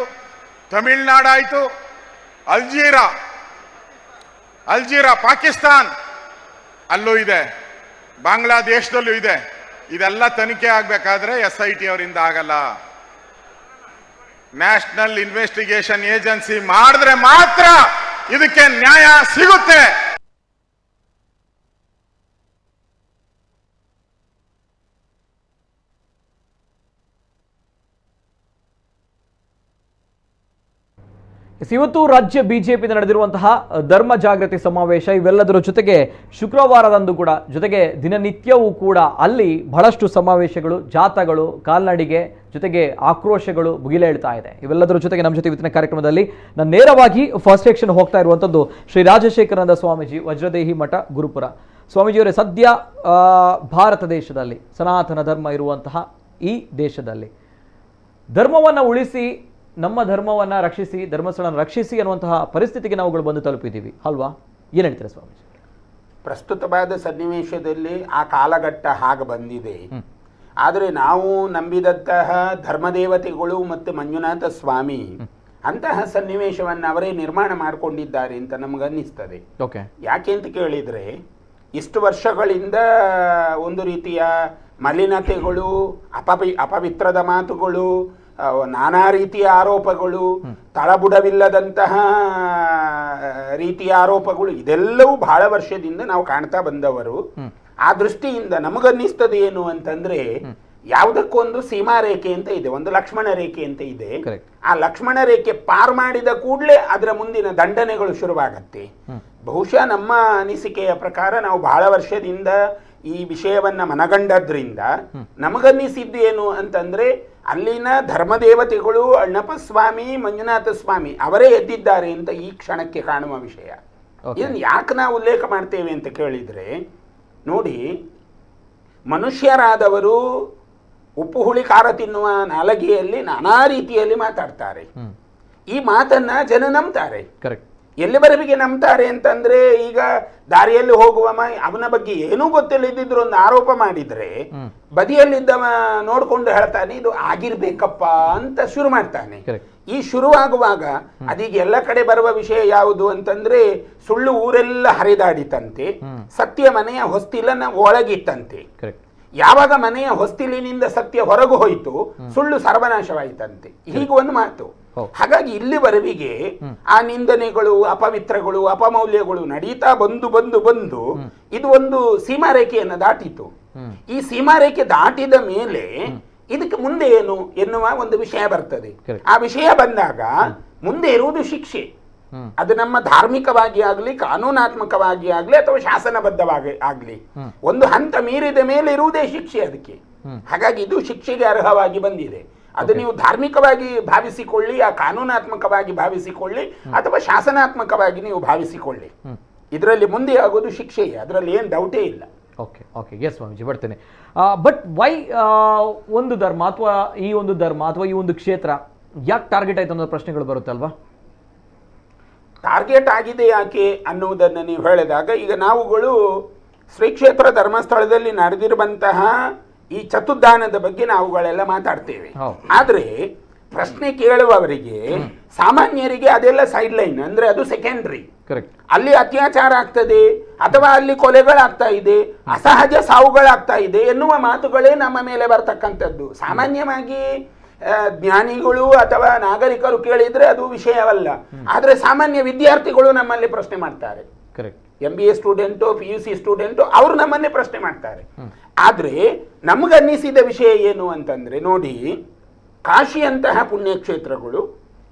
ತಮಿಳುನಾಡು ಆಯ್ತು, ಅಲ್ಜೀರಾ ಪಾಕಿಸ್ತಾನ್ ಅಲ್ಲೂ ಇದೆ, ಬಾಂಗ್ಲಾದೇಶದಲ್ಲೂ ಇದೆ. ಇದೆಲ್ಲ ತನಿಖೆ ಆಗ್ಬೇಕಾದ್ರೆ SIT ಅವರಿಂದ ಆಗಲ್ಲ. ನ್ಯಾಷನಲ್ ಇನ್ವೆಸ್ಟಿಗೇಷನ್ ಏಜೆನ್ಸಿ ಮಾಡಿದ್ರೆ ಮಾತ್ರ ಇದಕ್ಕೆ ನ್ಯಾಯ ಸಿಗುತ್ತೆ. ಇವತ್ತು ರಾಜ್ಯ ಬಿಜೆಪಿಯಿಂದ ನಡೆದಿರುವಂತಹ ಧರ್ಮ ಜಾಗೃತಿ ಸಮಾವೇಶ, ಇವೆಲ್ಲದರ ಜೊತೆಗೆ ಶುಕ್ರವಾರದಂದು ಕೂಡ, ಜೊತೆಗೆ ದಿನನಿತ್ಯವೂ ಕೂಡ ಅಲ್ಲಿ ಬಹಳಷ್ಟು ಸಮಾವೇಶಗಳು, ಜಾಥಾಗಳು, ಕಾಲ್ನಡಿಗೆ, ಜೊತೆಗೆ ಆಕ್ರೋಶಗಳು ಭುಗಿಲೇಳ್ತಾ ಇದೆ. ಇವೆಲ್ಲದರ ಜೊತೆಗೆ ನಮ್ಮ ಜೊತೆ ಇವತ್ತಿನ ಕಾರ್ಯಕ್ರಮದಲ್ಲಿ ನಾನು ನೇರವಾಗಿ ಫಸ್ಟ್ ಸೆಕ್ಷನ್ ಹೋಗ್ತಾ ಇರುವಂಥದ್ದು ಶ್ರೀ ರಾಜಶೇಖರಾನಂದ ಸ್ವಾಮೀಜಿ, ವಜ್ರದೇಹಿ ಮಠ, ಗುರುಪುರ. ಸ್ವಾಮೀಜಿಯವರೇ, ಸದ್ಯ ಭಾರತ ದೇಶದಲ್ಲಿ ಸನಾತನ ಧರ್ಮ ಇರುವಂತಹ ಈ ದೇಶದಲ್ಲಿ ಧರ್ಮವನ್ನು ಉಳಿಸಿ, ನಮ್ಮ ಧರ್ಮವನ್ನು ರಕ್ಷಿಸಿ, ಧರ್ಮಸ್ಥಳನ ರಕ್ಷಿಸಿ ಅನ್ನುವಂತಹ ಪರಿಸ್ಥಿತಿಗೆ ನಾವುಗಳು ಬಂದು ತಲುಪಿದ್ದೀವಿ ಅಲ್ವಾ? ಏನು ಹೇಳ್ತೀರಾ ಸ್ವಾಮೀಜಿ? ಪ್ರಸ್ತುತವಾದ ಸನ್ನಿವೇಶದಲ್ಲಿ ಆ ಕಾಲಘಟ್ಟ ಹಾಗೆ ಬಂದಿದೆ. ಆದರೆ ನಾವು ನಂಬಿದಂತಹ ಧರ್ಮದೇವತೆಗಳು ಮತ್ತು ಮಂಜುನಾಥ ಸ್ವಾಮಿ ಅಂತಹ ಸನ್ನಿವೇಶವನ್ನು ಅವರೇ ನಿರ್ಮಾಣ ಮಾಡಿಕೊಂಡಿದ್ದಾರೆ ಅಂತ ನಮಗನ್ನಿಸ್ತದೆ. ಯಾಕೆ ಅಂತ ಕೇಳಿದರೆ, ಇಷ್ಟು ವರ್ಷಗಳಿಂದ ಒಂದು ರೀತಿಯ ಮಲಿನತೆಗಳು, ಅಪವಿತ್ರದ ಮಾತುಗಳು, ನಾನಾ ರೀತಿಯ ಆರೋಪಗಳು, ತಳಬುಡವಿಲ್ಲದಂತಹ ರೀತಿಯ ಆರೋಪಗಳು, ಇದೆಲ್ಲವೂ ಬಹಳ ವರ್ಷದಿಂದ ನಾವು ಕಾಣ್ತಾ ಬಂದವರು. ಆ ದೃಷ್ಟಿಯಿಂದ ನಮಗನ್ನಿಸ್ತದೆ ಏನು ಅಂತಂದ್ರೆ, ಯಾವುದಕ್ಕೊಂದು ಸೀಮಾ ರೇಖೆ ಅಂತ ಇದೆ, ಒಂದು ಲಕ್ಷ್ಮಣ ರೇಖೆ ಅಂತ ಇದೆ. ಆ ಲಕ್ಷ್ಮಣ ರೇಖೆ ಪಾರ್ ಮಾಡಿದ ಕೂಡಲೇ ಅದರ ಮುಂದಿನ ದಂಡನೆಗಳು ಶುರುವಾಗತ್ತೆ. ಬಹುಶಃ ನಮ್ಮ ಅನಿಸಿಕೆಯ ಪ್ರಕಾರ ನಾವು ಬಹಳ ವರ್ಷದಿಂದ ಈ ವಿಷಯವನ್ನ ಮನಗಂಡದ್ರಿಂದ ನಮಗನ್ನಿಸಿದ್ದು ಏನು ಅಂತಂದ್ರೆ, ಅಲ್ಲಿನ ಧರ್ಮದೇವತೆಗಳು ಅಣ್ಣಪ್ಪ ಸ್ವಾಮಿ, ಮಂಜುನಾಥ ಸ್ವಾಮಿ ಅವರೇ ಎದ್ದಿದ್ದಾರೆ ಅಂತ ಈ ಕ್ಷಣಕ್ಕೆ ಕಾಣುವ ವಿಷಯ. ಇದನ್ನು ಯಾಕೆ ನಾವು ಉಲ್ಲೇಖ ಮಾಡ್ತೇವೆ ಅಂತ ಕೇಳಿದ್ರೆ, ನೋಡಿ, ಮನುಷ್ಯರಾದವರು ಉಪ್ಪು ಹುಳಿ ಖಾರ ತಿನ್ನುವ ನಾಲಗೆಯಲ್ಲಿ ನಾನಾ ರೀತಿಯಲ್ಲಿ ಮಾತಾಡ್ತಾರೆ. ಈ ಮಾತನ್ನ ಜನ ನಂಬ್ತಾರೆ. ಎಲ್ಲಿವರೆಗೆ ನಂಬ್ತಾರೆ ಅಂತಂದ್ರೆ, ಈಗ ದಾರಿಯಲ್ಲಿ ಹೋಗುವ ಅವನ ಬಗ್ಗೆ ಏನೂ ಗೊತ್ತಿಲ್ಲದಿದ್ರು ಒಂದು ಆರೋಪ ಮಾಡಿದ್ರೆ ಬದಿಯಲ್ಲಿದ್ದವ ನೋಡ್ಕೊಂಡು ಹೇಳ್ತಾನೆ ಇದು ಆಗಿರ್ಬೇಕಪ್ಪ ಅಂತ ಶುರು ಮಾಡ್ತಾನೆ. ಈ ಶುರುವಾಗುವಾಗ ಅದೀಗ ಎಲ್ಲ ಕಡೆ ಬರುವ ವಿಷಯ ಯಾವುದು ಅಂತಂದ್ರೆ, ಸುಳ್ಳು ಊರೆಲ್ಲ ಹರಿದಾಡಿತಂತೆ, ಸತ್ಯ ಮನೆಯ ಹೊಸ್ತಿಲನ ಒಳಗಿತ್ತಂತೆ. ಯಾವಾಗ ಮನೆಯ ಹೊಸ್ತಿಲಿನಿಂದ ಸತ್ಯ ಹೊರಗು ಹೋಯಿತು ಸುಳ್ಳು ಸರ್ವನಾಶವಾಯಿತಂತೆ, ಹೀಗೆ ಒಂದು ಮಾತು. ಹಾಗಾಗಿ ಇಲ್ಲಿವರೆವಿಗೆ ಆ ನಿಂದನೆಗಳು, ಅಪವಿತ್ರಗಳು, ಅಪಮೌಲ್ಯಗಳು ನಡೀತಾ ಬಂದು ಬಂದು ಬಂದು ಇದು ಒಂದು ಸೀಮಾರೇಖೆಯನ್ನು ದಾಟಿತು. ಈ ಸೀಮಾರೇಖೆ ದಾಟಿದ ಮೇಲೆ ಇದಕ್ಕೆ ಮುಂದೆ ಏನು ಎನ್ನುವ ಒಂದು ವಿಷಯ ಬರ್ತದೆ. ಆ ವಿಷಯ ಬಂದಾಗ ಮುಂದೆ ಇರುವುದು ಶಿಕ್ಷೆ. ಅದು ನಮ್ಮ ಧಾರ್ಮಿಕವಾಗಿ ಆಗ್ಲಿ, ಕಾನೂನಾತ್ಮಕವಾಗಿ ಆಗ್ಲಿ, ಅಥವಾ ಶಾಸನಬದ್ಧವಾಗಿ ಆಗ್ಲಿ, ಒಂದು ಹಂತ ಮೀರಿದ ಮೇಲೆ ಇರುವುದೇ ಶಿಕ್ಷೆ ಅದಕ್ಕೆ. ಹಾಗಾಗಿ ಇದು ಶಿಕ್ಷೆಗೆ ಅರ್ಹವಾಗಿ ಬಂದಿದೆ. ಅದು ನೀವು ಧಾರ್ಮಿಕವಾಗಿ ಭಾವಿಸಿಕೊಳ್ಳಿ, ಆ ಕಾನೂನಾತ್ಮಕವಾಗಿ ಭಾವಿಸಿಕೊಳ್ಳಿ, ಅಥವಾ ಶಾಸನಾತ್ಮಕವಾಗಿ ನೀವು ಭಾವಿಸಿಕೊಳ್ಳಿ, ಇದರಲ್ಲಿ ಮುಂದೆ ಆಗೋದು ಶಿಕ್ಷೆಯೇ, ಅದರಲ್ಲಿ ಏನು ಡೌಟೇ ಇಲ್ಲ. ಓಕೆ ಓಕೆ ಎಸ್ ಸ್ವಾಮೀಜಿ, ಬರ್ತೇನೆ. ಬಟ್ ವೈ ಒಂದು ಧರ್ಮ ಅಥವಾ ಈ ಒಂದು ಧರ್ಮ ಅಥವಾ ಈ ಒಂದು ಕ್ಷೇತ್ರ ಯಾಕೆ ಟಾರ್ಗೆಟ್ ಆಯ್ತು ಅನ್ನೋ ಪ್ರಶ್ನೆಗಳು ಬರುತ್ತಲ್ವಾ? ಟಾರ್ಗೆಟ್ ಆಗಿದೆ ಯಾಕೆ ಅನ್ನುವುದನ್ನು ನೀವು ಹೇಳಿದಾಗ, ಈಗ ನಾವುಗಳು ಶ್ರೀ ಕ್ಷೇತ್ರ ಧರ್ಮಸ್ಥಳದಲ್ಲಿ ನಡೆದಿರುವಂತಹ ಈ ಚತುರ್ದಾನದ ಬಗ್ಗೆ ನಾವುಗಳೆಲ್ಲ ಮಾತಾಡ್ತೇವೆ. ಆದ್ರೆ ಪ್ರಶ್ನೆ ಕೇಳುವವರಿಗೆ, ಸಾಮಾನ್ಯರಿಗೆ ಅದೆಲ್ಲ ಸೈಡ್ ಲೈನ್, ಅಂದ್ರೆ ಅದು ಸೆಕೆಂಡ್ರಿ. ಅಲ್ಲಿ ಅತ್ಯಾಚಾರ ಆಗ್ತದೆ ಅಥವಾ ಅಲ್ಲಿ ಕೊಲೆಗಳಾಗ್ತಾ ಇದೆ, ಅಸಹಜ ಸಾವುಗಳಾಗ್ತಾ ಇದೆ ಎನ್ನುವ ಮಾತುಗಳೇ ನಮ್ಮ ಮೇಲೆ ಬರ್ತಕ್ಕಂಥದ್ದು. ಸಾಮಾನ್ಯವಾಗಿ ಜ್ಞಾನಿಗಳು ಅಥವಾ ನಾಗರಿಕರು ಕೇಳಿದ್ರೆ ಅದು ವಿಷಯವಲ್ಲ. ಆದ್ರೆ ಸಾಮಾನ್ಯ ವಿದ್ಯಾರ್ಥಿಗಳು ನಮ್ಮಲ್ಲಿ ಪ್ರಶ್ನೆ ಮಾಡ್ತಾರೆ. MBA ಸ್ಟೂಡೆಂಟು, PUC ಸ್ಟೂಡೆಂಟು, ಅವರು ನಮ್ಮನ್ನೇ ಪ್ರಶ್ನೆ ಮಾಡ್ತಾರೆ. ಆದ್ರೆ ನಮಗನ್ನಿಸಿದ ವಿಷಯ ಏನು ಅಂತಂದ್ರೆ, ನೋಡಿ, ಕಾಶಿಯಂತಹ ಪುಣ್ಯಕ್ಷೇತ್ರಗಳು,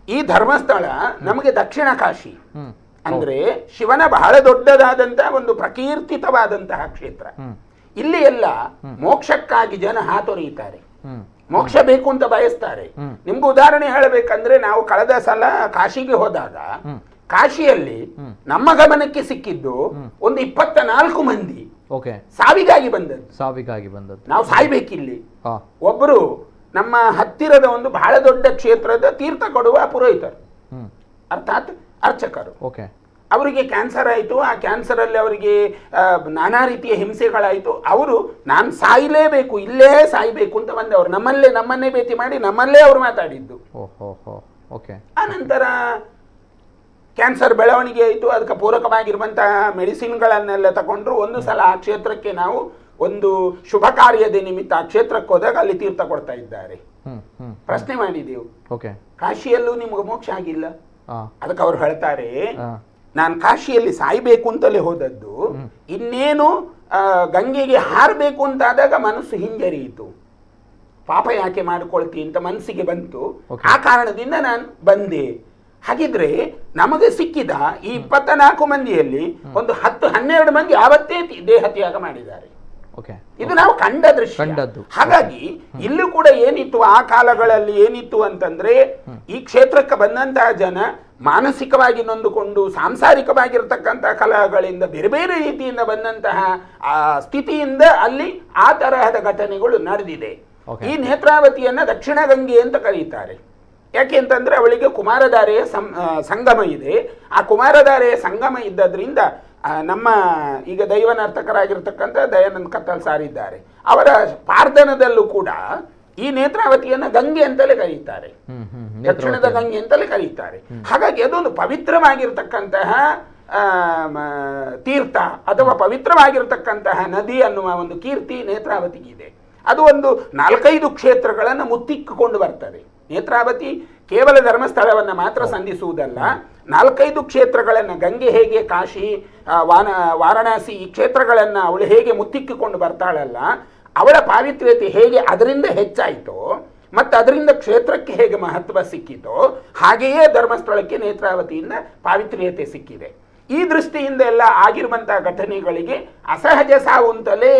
ಈ ಧರ್ಮಸ್ಥಳ ನಮಗೆ ದಕ್ಷಿಣ ಕಾಶಿ ಅಂದ್ರೆ ಶಿವನ ಬಹಳ ದೊಡ್ಡದಾದಂತಹ ಒಂದು ಪ್ರಕೀರ್ತಿತವಾದಂತಹ ಕ್ಷೇತ್ರ. ಇಲ್ಲಿ ಎಲ್ಲ ಮೋಕ್ಷಕ್ಕಾಗಿ ಜನ ಹಾತೊರೆಯುತ್ತಾರೆ, ಮೋಕ್ಷ ಬೇಕು ಅಂತ ಬಯಸ್ತಾರೆ. ನಿಮ್ಗೆ ಉದಾಹರಣೆ ಹೇಳಬೇಕಂದ್ರೆ, ನಾವು ಕಳೆದ ಸಲ ಕಾಶಿಗೆ ಹೋದಾಗ ಕಾಶಿಯಲ್ಲಿ ನಮ್ಮ ಗಮನಕ್ಕೆ ಸಿಕ್ಕಿದ್ದು ಒಂದು 24 ಮಂದಿ ಸಾವಿಗಾಗಿ ಬಂದದ್ದು. ನಾವು ಸಾಯ್ಬೇಕಿಲ್ಲಿ. ಒಬ್ಬರು ನಮ್ಮ ಹತ್ತಿರದ ಒಂದು ಬಹಳ ದೊಡ್ಡ ಕ್ಷೇತ್ರದ ತೀರ್ಥ ಕೊಡುವ ಪುರೋಹಿತರು, ಅರ್ಥಾತ್ ಅರ್ಚಕರು. ಅವರಿಗೆ ಕ್ಯಾನ್ಸರ್ ಆಯಿತು. ಆ ಕ್ಯಾನ್ಸರ್ ಅಲ್ಲಿ ಅವರಿಗೆ ನಾನಾ ರೀತಿಯ ಹಿಂಸೆಗಳಾಯಿತು. ಅವರು ನಾನು ಸಾಯಲೇಬೇಕು, ಇಲ್ಲೇ ಸಾಯ್ಬೇಕು ಅಂತ ಬಂದವರು. ನಮ್ಮನ್ನೇ ಭೇಟಿ ಮಾಡಿ ನಮ್ಮಲ್ಲೇ ಅವರು ಮಾತಾಡಿದ್ದು. ಆ ನಂತರ ಕ್ಯಾನ್ಸರ್ ಬೆಳವಣಿಗೆ ಆಯಿತು. ಅದಕ್ಕೆ ಪೂರಕವಾಗಿರುವಂತಹ ಮೆಡಿಸಿನ್ಗಳನ್ನೆಲ್ಲ ತಗೊಂಡ್ರು. ಒಂದು ಸಲ ಆ ಕ್ಷೇತ್ರಕ್ಕೆ ನಾವು ಒಂದು ಶುಭ ಕಾರ್ಯದ ನಿಮಿತ್ತ ಆ ಕ್ಷೇತ್ರಕ್ಕೆ ಹೋದಾಗ ಅಲ್ಲಿ ತೀರ್ಥ ಕೊಡ್ತಾ ಇದ್ದಾರೆ. ಪ್ರಶ್ನೆ ಮಾಡಿದೆವು, ಕಾಶಿಯಲ್ಲೂ ನಿಮ್ಗೆ ಮೋಕ್ಷ ಆಗಿಲ್ಲ? ಅದಕ್ಕೆ ಅವ್ರು ಹೇಳ್ತಾರೆ, ನಾನು ಕಾಶಿಯಲ್ಲಿ ಸಾಯ್ಬೇಕು ಅಂತಲೇ ಹೋದದ್ದು, ಇನ್ನೇನು ಗಂಗೆಗೆ ಹಾರಬೇಕು ಅಂತಾದಾಗ ಮನಸ್ಸು ಹಿಂಜರಿಯಿತು. ಪಾಪ ಯಾಕೆ ಮಾಡಿಕೊಳ್ತಿ ಅಂತ ಮನಸ್ಸಿಗೆ ಬಂತು. ಆ ಕಾರಣದಿಂದ ನಾನು ಬಂದೆ. ಹಾಗಿದ್ರೆ ನಮಗೆ ಸಿಕ್ಕಿದ ಈ 24 ಮಂದಿಯಲ್ಲಿ ಒಂದು 10-12 ಮಂದಿ ಯಾವತ್ತೇ ದೇಹ ತ್ಯಾಗ ಮಾಡಿದ್ದಾರೆ. ಇದು ನಾವು ಕಂಡ ದೃಶ್ಯ. ಹಾಗಾಗಿ ಇಲ್ಲೂ ಕೂಡ ಏನಿತ್ತು, ಆ ಕಾಲಗಳಲ್ಲಿ ಏನಿತ್ತು ಅಂತಂದ್ರೆ, ಈ ಕ್ಷೇತ್ರಕ್ಕೆ ಬಂದಂತಹ ಜನ ಮಾನಸಿಕವಾಗಿ ನೊಂದುಕೊಂಡು ಸಾಂಸಾರಿಕವಾಗಿರ್ತಕ್ಕಂತಹ ಕಲಹಗಳಿಂದ ಬೇರೆ ಬೇರೆ ರೀತಿಯಿಂದ ಬಂದಂತಹ ಆ ಸ್ಥಿತಿಯಿಂದ ಅಲ್ಲಿ ಆ ತರಹದ ಘಟನೆಗಳು ನಡೆದಿದೆ. ಈ ನೇತ್ರಾವತಿಯನ್ನ ದಕ್ಷಿಣ ಗಂಗೆ ಅಂತ ಕರೀತಾರೆ. ಯಾಕೆ ಅಂತಂದ್ರೆ ಅವಳಿಗೆ ಕುಮಾರಧಾರೆಯ ಸಂಗಮ ಇದೆ. ಆ ಕುಮಾರಧಾರೆಯ ಸಂಗಮ ಇದ್ದದ್ರಿಂದ ನಮ್ಮ ಈಗ ದೈವನರ್ತಕರಾಗಿರ್ತಕ್ಕಂಥ ದಯಾನಂದ ಕತ್ತಲ್ ಸಾರಿದ್ದಾರೆ, ಅವರ ಪಾರ್ಧನದಲ್ಲೂ ಕೂಡ ಈ ನೇತ್ರಾವತಿಯನ್ನ ಗಂಗೆ ಅಂತಲೇ ಕರೀತಾರೆ, ದಕ್ಷಿಣದ ಗಂಗೆ ಅಂತಲೇ ಕರೀತಾರೆ. ಹಾಗಾಗಿ ಅದೊಂದು ಪವಿತ್ರವಾಗಿರ್ತಕ್ಕಂತಹ ತೀರ್ಥ ಅಥವಾ ಪವಿತ್ರವಾಗಿರ್ತಕ್ಕಂತಹ ನದಿ ಅನ್ನುವ ಒಂದು ಕೀರ್ತಿ ನೇತ್ರಾವತಿಗಿದೆ. ಅದು ಒಂದು 4-5 ಕ್ಷೇತ್ರಗಳನ್ನು ಮುತ್ತಿಕ್ಕಿಕೊಂಡು ಬರ್ತದೆ. ನೇತ್ರಾವತಿ ಕೇವಲ ಧರ್ಮಸ್ಥಳವನ್ನು ಮಾತ್ರ ಸಂಧಿಸುವುದಲ್ಲ, 4-5 ಕ್ಷೇತ್ರಗಳನ್ನು, ಗಂಗೆ ಹೇಗೆ ಕಾಶಿ, ವಾರಣಾಸಿ ಈ ಕ್ಷೇತ್ರಗಳನ್ನು ಅವಳು ಹೇಗೆ ಮುತ್ತಿಕ್ಕಿಕೊಂಡು ಬರ್ತಾಳಲ್ಲ, ಅವಳ ಪಾವಿತ್ರ್ಯತೆ ಹೇಗೆ ಅದರಿಂದ ಹೆಚ್ಚಾಯಿತೋ ಮತ್ತು ಅದರಿಂದ ಕ್ಷೇತ್ರಕ್ಕೆ ಹೇಗೆ ಮಹತ್ವ ಸಿಕ್ಕಿತೋ, ಹಾಗೆಯೇ ಧರ್ಮಸ್ಥಳಕ್ಕೆ ನೇತ್ರಾವತಿಯಿಂದ ಪಾವಿತ್ರ್ಯತೆ ಸಿಕ್ಕಿದೆ. ಈ ದೃಷ್ಟಿಯಿಂದ ಎಲ್ಲ ಆಗಿರುವಂತಹ ಘಟನೆಗಳಿಗೆ ಅಸಹಜ ಸಾವು ಅಂತಲೇ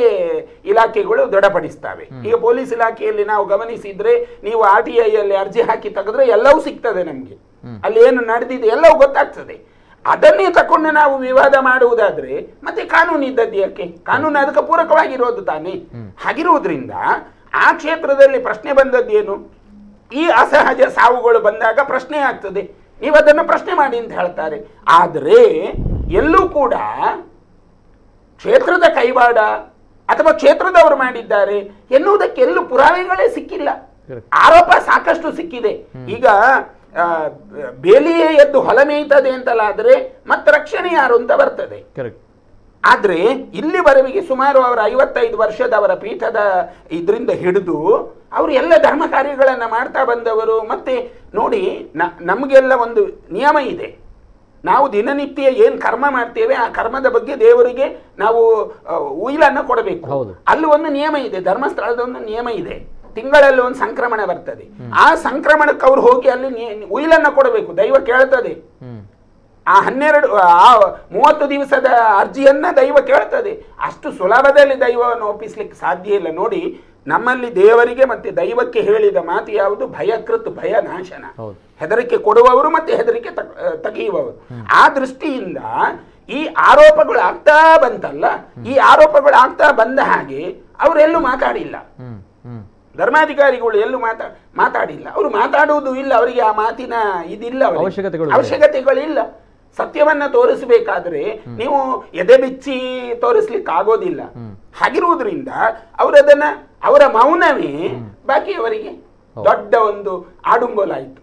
ಇಲಾಖೆಗಳು ದೃಢಪಡಿಸ್ತವೆ. ಈಗ ಪೊಲೀಸ್ ಇಲಾಖೆಯಲ್ಲಿ ನಾವು ಗಮನಿಸಿದ್ರೆ, ನೀವು RTI ಅಲ್ಲಿ ಅರ್ಜಿ ಹಾಕಿ ತೆಗೆದ್ರೆ ಎಲ್ಲವೂ ಸಿಗ್ತದೆ ನಮ್ಗೆ, ಅಲ್ಲಿ ಏನು ನಡೆದಿದೆ ಎಲ್ಲವೂ ಗೊತ್ತಾಗ್ತದೆ. ಅದನ್ನೇ ತಕೊಂಡು ನಾವು ವಿವಾದ ಮಾಡುವುದಾದ್ರೆ ಮತ್ತೆ ಕಾನೂನು ಇದ್ದದ್ದು ಯಾಕೆ? ಕಾನೂನು ಅದಕ್ಕೆ ಪೂರಕವಾಗಿರೋದು ತಾನೇ. ಹಾಗಿರುವುದರಿಂದ ಆ ಕ್ಷೇತ್ರದಲ್ಲಿ ಪ್ರಶ್ನೆ ಬಂದದ್ದೇನು? ಈ ಅಸಹಜ ಸಾವುಗಳು ಬಂದಾಗ ಪ್ರಶ್ನೆ ಆಗ್ತದೆ, ನೀವು ಅದನ್ನು ಪ್ರಶ್ನೆ ಮಾಡಿ ಅಂತ ಹೇಳ್ತಾರೆ. ಆದರೆ ಎಲ್ಲೂ ಕೂಡ ಕ್ಷೇತ್ರದ ಕೈವಾಡ ಅಥವಾ ಕ್ಷೇತ್ರದವರು ಮಾಡಿದ್ದಾರೆ ಎನ್ನುವುದಕ್ಕೆ ಎಲ್ಲೂ ಪುರಾವೆಗಳೇ ಸಿಕ್ಕಿಲ್ಲ. ಆರೋಪ ಸಾಕಷ್ಟು ಸಿಕ್ಕಿದೆ. ಈಗ ಬೇಲಿಯೇ ಎದ್ದು ಹೊಲ ಮೇಯ್ತದೆ ಅಂತಲಾದ್ರೆ ಮತ್ತೆ ರಕ್ಷಣೆ ಯಾರು ಅಂತ ಬರ್ತದೆ. ಆದ್ರೆ ಇಲ್ಲಿವರೆಗೆ ಸುಮಾರು ಅವರ 55 ವರ್ಷದ ಅವರ ಪೀಠದ ಇದರಿಂದ ಹಿಡಿದು ಅವರು ಎಲ್ಲ ಧರ್ಮ ಕಾರ್ಯಗಳನ್ನ ಮಾಡ್ತಾ ಬಂದವರು. ಮತ್ತೆ ನೋಡಿ, ನಮಗೆಲ್ಲ ಒಂದು ನಿಯಮ ಇದೆ. ನಾವು ದಿನನಿತ್ಯ ಏನ್ ಕರ್ಮ ಮಾಡ್ತೇವೆ ಆ ಕರ್ಮದ ಬಗ್ಗೆ ದೇವರಿಗೆ ನಾವು ಉಯಿಲನ್ನು ಕೊಡಬೇಕು. ಅಲ್ಲಿ ಒಂದು ನಿಯಮ ಇದೆ, ಧರ್ಮಸ್ಥಳದ ಒಂದು ನಿಯಮ ಇದೆ. ತಿಂಗಳಲ್ಲಿ ಒಂದು ಸಂಕ್ರಮಣ ಬರ್ತದೆ. ಆ ಸಂಕ್ರಮಣಕ್ಕೆ ಅವ್ರು ಹೋಗಿ ಅಲ್ಲಿ ಉಯಿಲನ್ನ ಕೊಡಬೇಕು. ದೈವ ಕೇಳ್ತದೆ. ಆ 30 ದಿವಸದ ಅರ್ಜಿಯನ್ನ ದೈವ ಕೇಳ್ತದೆ. ಅಷ್ಟು ಸುಲಭದಲ್ಲಿ ದೈವವನ್ನು ಒಪ್ಪಿಸ್ಲಿಕ್ಕೆ ಸಾಧ್ಯ ಇಲ್ಲ. ನೋಡಿ, ನಮ್ಮಲ್ಲಿ ದೇವರಿಗೆ ಮತ್ತೆ ದೈವಕ್ಕೆ ಹೇಳಿದ ಮಾತು ಯಾವುದು? ಭಯಕೃತ್ ಭಯ ನಾಶನ. ಹೆದರಿಕೆ ಕೊಡುವವರು ಮತ್ತೆ ಹೆದರಿಕೆ ತೆಗೆಯುವವರು. ಆ ದೃಷ್ಟಿಯಿಂದ ಈ ಆರೋಪಗಳು ಆಗ್ತಾ ಬಂತಲ್ಲ, ಈ ಆರೋಪಗಳು ಆಗ್ತಾ ಬಂದ ಹಾಗೆ ಅವರೆಲ್ಲೂ ಮಾತಾಡಿಲ್ಲ. ಧರ್ಮಾಧಿಕಾರಿಗಳು ಎಲ್ಲೂ ಮಾತಾಡಿಲ್ಲ. ಅವರು ಮಾತಾಡುವುದು ಇಲ್ಲ. ಅವರಿಗೆ ಆ ಮಾತಿನ ಇದಿಲ್ಲ, ಅವಶ್ಯಕತೆಗಳಿಲ್ಲ. ಸತ್ಯವನ್ನ ತೋರಿಸಬೇಕಾದ್ರೆ ನೀವು ಎದೆ ಬಿಚ್ಚಿ ತೋರಿಸ್ಲಿಕ್ಕೆ ಆಗೋದಿಲ್ಲ. ಹಾಗಿರುವುದರಿಂದ ಅವರದನ್ನ ಅವರ ಮೌನವೇ ಬಾಕಿಯವರಿಗೆ ದೊಡ್ಡ ಒಂದು ಆಡುಂಬೋಲಾಯಿತು.